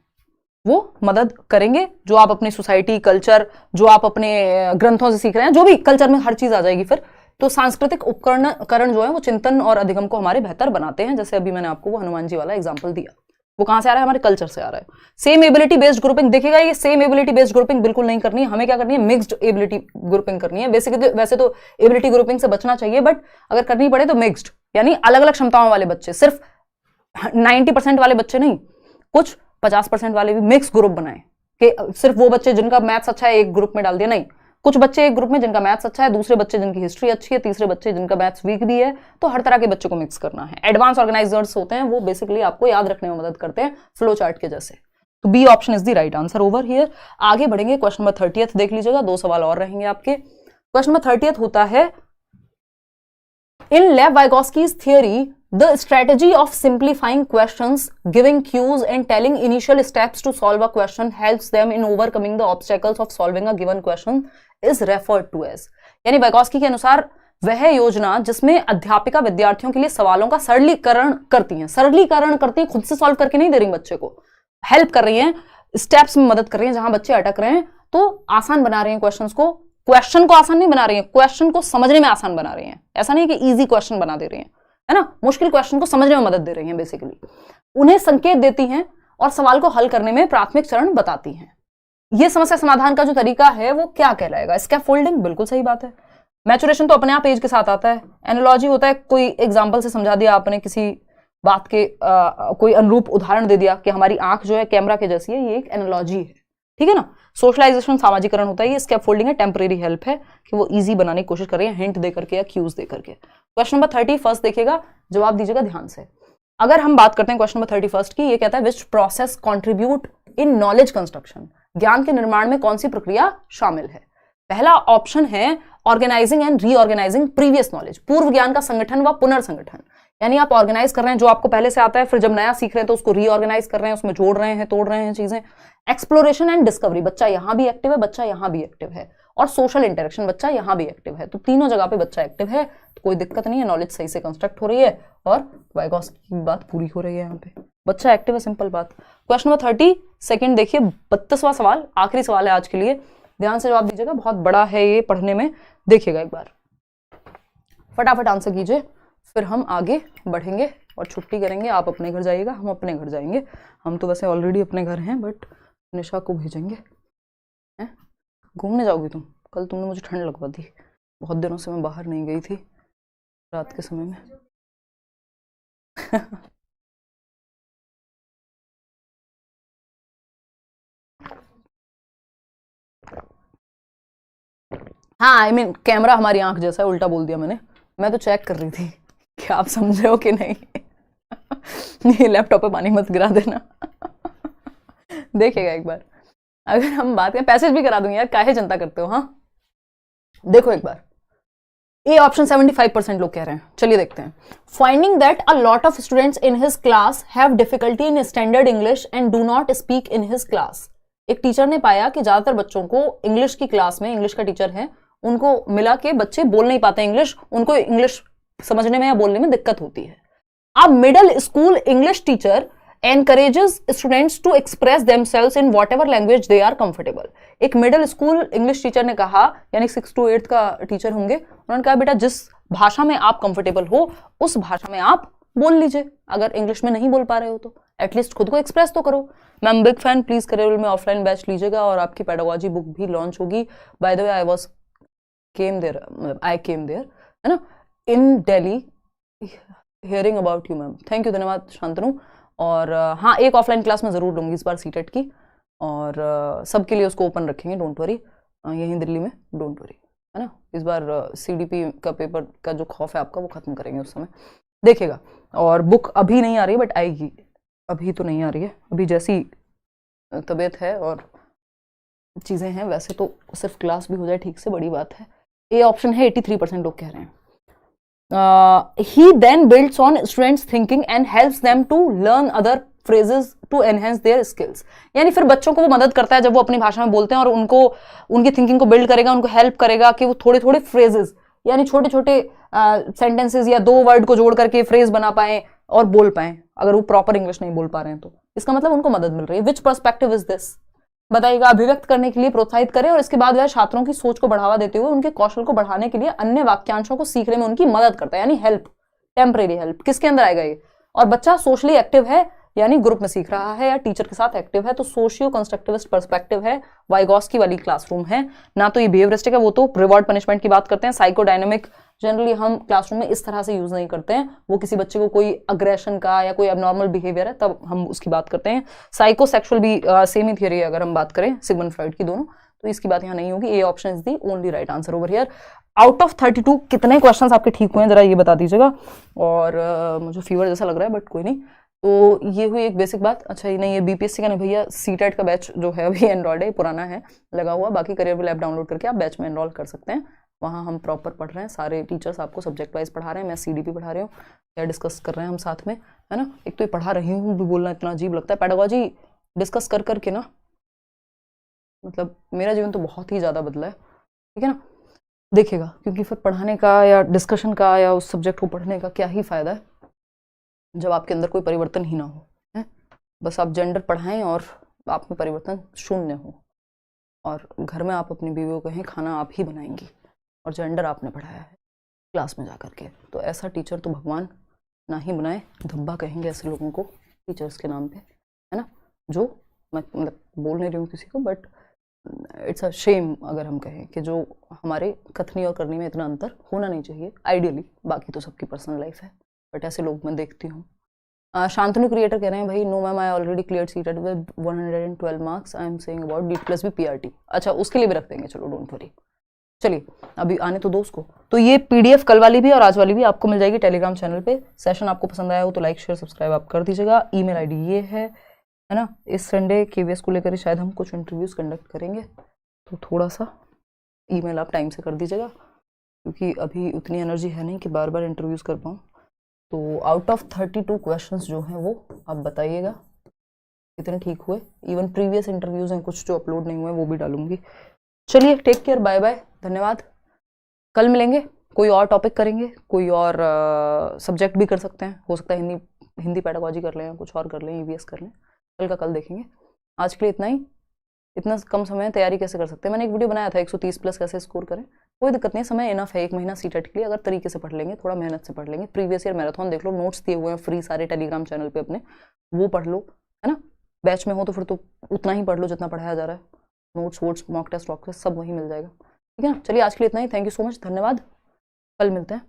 वो मदद करेंगे। जो आप अपनी सोसाइटी, कल्चर, जो आप अपने ग्रंथों से सीख रहे हैं, जो भी कल्चर में हर चीज आ जाएगी फिर। तो सांस्कृतिक उपकरण जो है वो चिंतन और अधिगम को हमारे बेहतर बनाते हैं। जैसे अभी मैंने आपको वो हनुमान जी वाला एग्जाम्पल दिया, वो कहां से आ रहा है? हमारे कल्चर से आ रहा है। सेम एबिलिटी बेस्ड ग्रुपिंग देखिएगा, ये सेम एबिलिटी बेस्ड ग्रुपिंग बिल्कुल नहीं करनी है। हमें क्या करनी है? मिक्स्ड एबिलिटी ग्रुपिंग करनी है। बेसिकली वैसे तो एबिलिटी ग्रुपिंग से बचना चाहिए, बट अगर करनी पड़े तो मिक्स्ड, यानी अलग अलग क्षमताओं वाले बच्चे, सिर्फ 90% वाले बच्चे नहीं, कुछ 50% वाले भी मिक्स ग्रुप बनाए कि सिर्फ वो बच्चे जिनका मैथ्स अच्छा है एक ग्रुप में डाल दिया, नहीं। कुछ बच्चे एक ग्रुप में जिनका मैथ्स अच्छा है, दूसरे बच्चे जिनकी हिस्ट्री अच्छी है, तीसरे बच्चे जिनका मैथ्स वीक भी है। तो हर तरह के बच्चों को मिक्स करना है। एडवांस ऑर्गेनाइजर्स होते हैं, वो बेसिकली आपको याद रखने में मदद करते हैं, फ्लो चार्ट के जैसे। तो B option is the right answer over here. आगे बढ़ेंगे, क्वेश्चन नंबर 30 देख लीजिएगा, 2 सवाल और रहेंगे आपके। क्वेश्चन नंबर 30 होता है, इन लेव Vygotsky's theory the strategy of simplifying questions, giving cues and telling initial steps to solve a question helps them in overcoming the obstacles of solving a given question is referred to as। यानी Vygotsky के अनुसार वह योजना जिसमें अध्यापिका विद्यार्थियों के लिए सवालों का सरलीकरण करती हैं, खुद से सॉल्व करके नहीं दे रही, बच्चे को हेल्प कर रही हैं, स्टेप्स में मदद कर रही हैं, जहां बच्चे अटक रहे हैं तो आसान बना रही हैं क्वेश्चन को आसान नहीं बना रही हैं, क्वेश्चन को समझने में आसान बना रही हैं। ऐसा नहीं कि इजी क्वेश्चन बना दे रही हैं, है ना, मुश्किल क्वेश्चन को समझने में मदद दे रही हैं। बेसिकली उन्हें संकेत देती हैं और सवाल को हल करने में प्राथमिक चरण बताती हैं। यह समस्या समाधान का जो तरीका है वो क्या कहलाएगा? स्कैफोल्डिंग, बिल्कुल सही बात है। मैचुरेशन तो अपने आप एज के साथ आता है। एनालॉजी होता है, कोई एग्जाम्पल से समझा दिया आपने, किसी बात के कोई अनुरूप उदाहरण दे दिया कि हमारी आंख जो है कैमरा के जैसी है, ये एक एनालॉजी है, ठीक है ना। सोशलाइजेशन, सामाजिकरण होता है, ये स्कैफोल्डिंग है, टेम्परेरी हेल्प है कि वो इजी बनाने की कोशिश कर रही है, हिंट दे करके या क्यूज दे करके। क्वेश्चन नंबर 31 देखिएगा, जवाब दीजिएगा ध्यान से। अगर हम बात करते हैं क्वेश्चन नंबर 31 की, ये कहता है which process contribute in knowledge construction, ज्ञान के निर्माण में कौन सी प्रक्रिया शामिल है? पहला ऑप्शन है organising and reorganising previous knowledge, पूर्व ज्ञान का संगठन व पुनर्संगठन। यानी आप ऑर्गेनाइज कर रहे हैं जो आपको पहले से आता है, फिर जब नया सीख रहे हैं तो उसको रीऑर्गेनाइज कर रहे हैं, उसमें जोड़ रहे हैं, तोड़ रहे हैं चीजें। एक्सप्लोरेशन एंड डिस्कवरी, बच्चा यहां भी एक्टिव है, बच्चा यहां भी एक्टिव है। और सोशल इंटरेक्शन, बच्चा यहां भी एक्टिव है। तो तीनों जगह पे बच्चा एक्टिव है, तो कोई दिक्कत नहीं है, नॉलेज सही से कंस्ट्रक्ट हो रही है और वाइगोस्की की बात पूरी हो रही है यहाँ पे। बच्चा एक्टिव है, सिंपल बात। क्वेश्चन नंबर 32 देखिए, 32वां सवाल, आखिरी सवाल है आज के लिए, ध्यान से जवाब दीजिएगा, बहुत बड़ा है ये पढ़ने में। देखिएगा एक बार, फटाफट आंसर कीजिए, फिर हम आगे बढ़ेंगे और छुट्टी करेंगे। आप अपने घर जाइएगा, हम अपने घर जाएंगे। हम तो वैसे ऑलरेडी अपने घर हैं, बट निशा को भेजेंगे। घूमने जाओगी तुम? कल तुमने मुझे ठंड लगवा दी, बहुत दिनों से मैं बाहर नहीं गई थी रात के समय में। हाँ, आई मीन कैमरा हमारी आंख जैसा है, उल्टा बोल दिया मैंने। मैं तो चेक कर रही थी कि आप समझे हो कि नहीं। ये लैपटॉप पे पानी मत गिरा देना। देखिएगा एक बार, अगर हम बात करें, पैसेज भी करा दूंगी यार, काहे चिंता करते हो। हाँ देखो एक बार, ए ऑप्शन 75% लोग कह रहे हैं। चलिए देखते हैं। Finding that a lot of students in his class have difficulty in standard English and do not speak in his class. एक टीचर ने पाया कि ज्यादातर बच्चों को इंग्लिश की क्लास में, इंग्लिश का टीचर है, उनको मिला के बच्चे बोल नहीं पाते इंग्लिश, उनको इंग्लिश समझने में या बोलने में दिक्कत होती है। अब middle school English teacher encourages students to express themselves in whatever language they are comfortable। एक मिडिल स्कूल इंग्लिश टीचर ने कहा, यानी 6 to 8 का टीचर होंगे, उन्होंने कहा बेटा जिस भाषा में आप कंफर्टेबल हो उस भाषा में आप बोल लीजिए। अगर इंग्लिश में नहीं बोल पा रहे हो तो एटलीस्ट खुद को एक्सप्रेस तो करो। Ma'am big fan, please career में ऑफलाइन बैच लीजिएगा और आपकी पेडागोजी बुक भी लॉन्च होगी। By the way I came there, है ना, in Delhi, hearing about you ma'am. Thank you, धन्यवाद शांतनु। और हाँ, एक ऑफलाइन क्लास में ज़रूर लूँगी इस बार सीटेट की, और सबके लिए उसको ओपन रखेंगे, डोंट वरी, यहीं दिल्ली में, डोंट वरी, है ना। इस बार सीडीपी का पेपर का जो खौफ है आपका वो ख़त्म करेंगे उस समय, देखिएगा। और बुक अभी नहीं आ रही बट आएगी, अभी तो नहीं आ रही है। अभी जैसी तबीयत है और चीज़ें हैं वैसे तो सिर्फ क्लास भी हो जाए ठीक से बड़ी बात है। ए ऑप्शन है, 83% लोग कह रहे हैं। He then builds on students' thinking and helps them to learn other phrases to enhance their skills। यानी फिर बच्चों को वो मदद करता है जब वो अपनी भाषा में बोलते हैं, और उनको उनकी थिंकिंग को बिल्ड करेगा, उनको हेल्प करेगा कि वो थोड़े थोड़े फ्रेजेस, यानी छोटे छोटे सेंटेंसेस या 2 वर्ड को जोड़ करके फ्रेज बना पाए और बोल पाए, अगर वो प्रॉपर इंग्लिश नहीं बोल पा रहे हैं तो इसका मतलब उनको मदद मिल रही है। विच पर्सपेक्टिव इज दिस, बताइएगा। अभिव्यक्त करने के लिए प्रोत्साहित करें और इसके बाद वह छात्रों की सोच को बढ़ावा देते हुए उनके कौशल को बढ़ाने के लिए अन्य वाक्यांशों को सीखने में उनकी मदद करता है, यानी हेल्प, टेम्परेरी हेल्प। किसके अंदर आएगा ये? और बच्चा सोशली एक्टिव है, यानी ग्रुप में सीख रहा है या टीचर के साथ एक्टिव है, तो सोशियो कंस्ट्रक्टिविस्ट पर्सपेक्टिव है, वाइगॉस्की वाली क्लासरूम है ना, तो ये बिहेवियरिस्टिक है। वो तो रिवॉर्ड पनिशमेंट की बात करते हैं। साइकोडायनेमिक जनरली हम क्लासरूम में इस तरह से यूज नहीं करते हैं, वो किसी बच्चे को कोई अग्रेशन का या कोई एबनॉर्मल बिहेवियर है तब हम उसकी बात करते हैं। साइकोसेक्सुअल भी सेम ही थियरी है, अगर हम बात करें सिगमंड फ्रॉइड की दोनों, तो इसकी बात यहाँ नहीं होगी। A option is the only right answer over here. Out of 32 कितने क्वेश्चंस आपके ठीक हुए हैं जरा ये बता दीजिएगा। और मुझे फीवर जैसा लग रहा है बट कोई नहीं। तो ये हुई एक बेसिक बात। अच्छा ये नहीं, ये बीपीएससी का नहीं भैया, सीटेट का बैच जो है अभी एनरोल्ड है, पुराना है लगा हुआ। बाकी करियर विल ऐप डाउनलोड करके आप बैच में एनरोल कर सकते हैं। वहाँ हम प्रॉपर पढ़ रहे हैं, सारे टीचर्स आपको सब्जेक्ट वाइज पढ़ा रहे हैं। मैं सीडीपी पढ़ा रही हूँ या डिस्कस कर रहे हैं हम साथ में, है ना। एक तो ये पढ़ा रही हूँ भी बोलना इतना अजीब लगता है, पेडागोजी डिस्कस कर करके ना, मतलब मेरा जीवन तो बहुत ही ज़्यादा बदला है, ठीक है ना। देखिएगा, क्योंकि फिर पढ़ाने का या डिस्कशन का या उस सब्जेक्ट को पढ़ने का क्या ही फ़ायदा है जब आपके अंदर कोई परिवर्तन ही ना हो, है। बस आप जेंडर पढ़ाएं और आप में परिवर्तन शून्य हो, और घर में आप अपनी बीवियों को कहें खाना आप ही बनाएंगी और जेंडर आपने पढ़ाया है क्लास में जा करके, तो ऐसा टीचर तो भगवान ना ही बनाए। धब्बा कहेंगे ऐसे लोगों को टीचर्स के नाम पे, है ना। जो मैं मतलब बोल नहीं रही हूँ किसी को, बट इट्स अ शेम अगर हम कहें कि जो हमारे कथनी और करनी में इतना अंतर होना नहीं चाहिए आइडियली। बाकी तो सबकी पर्सनल लाइफ है, बट ऐसे लोग मैं देखती हूँ। शांतनु क्रिएटर कह रहे हैं भाई, no ma'am I already clear CTET with 112 marks, I am saying about D+B PRT। अच्छा उसके लिए भी रख देंगे, चलो डोंट वरी। चलिए अभी आने तो दो उसको। तो ये PDF कल वाली भी और आज वाली भी आपको मिल जाएगी टेलीग्राम चैनल पे। सेशन आपको पसंद आया हो तो लाइक शेयर सब्सक्राइब आप कर दीजिएगा। ईमेल आईडी ये है ना। इस संडे KVS को लेकर शायद हम कुछ इंटरव्यूज कंडक्ट करेंगे, तो थोड़ा सा ईमेल आप टाइम से कर दीजिएगा, क्योंकि अभी उतनी एनर्जी है नहीं कि बार बार इंटरव्यूज कर पाऊँ। तो आउट ऑफ 32 क्वेश्चंस जो हैं वो आप बताइएगा कितने ठीक हुए। इवन प्रीवियस इंटरव्यूज हैं कुछ जो अपलोड नहीं हुए वो भी डालूंगी। चलिए टेक केयर, बाय बाय, धन्यवाद। कल मिलेंगे, कोई और टॉपिक करेंगे, कोई और सब्जेक्ट भी कर सकते हैं, हो सकता है हिंदी हिंदी पेडागोजी कर लें, कुछ और कर लें, ईवीएस कर लें, कल का कल देखेंगे। आज के लिए इतना ही। इतना कम समय में तैयारी कैसे कर सकते हैं, मैंने एक वीडियो बनाया था 130 प्लस कैसे स्कोर करें। कोई दिक्कत नहीं, समय इनफ है 1 महीना सीटेट के लिए। अगर तरीके से पढ़ लेंगे, थोड़ा मेहनत से पढ़ लेंगे, प्रीवियस ईयर मैराथन देख लो, नोट्स दिए हुए हैं फ्री सारे टेलीग्राम चैनल पे अपने, वो पढ़ लो, है ना। बैच में हो तो फिर तो उतना ही पढ़ लो जितना पढ़ाया जा रहा है, नोट्स वोट्स मॉक टेस्ट सब वही मिल जाएगा, ठीक है ना। चलिए आज के लिए इतना ही। थैंक यू सो मच, धन्यवाद, कल मिलते हैं।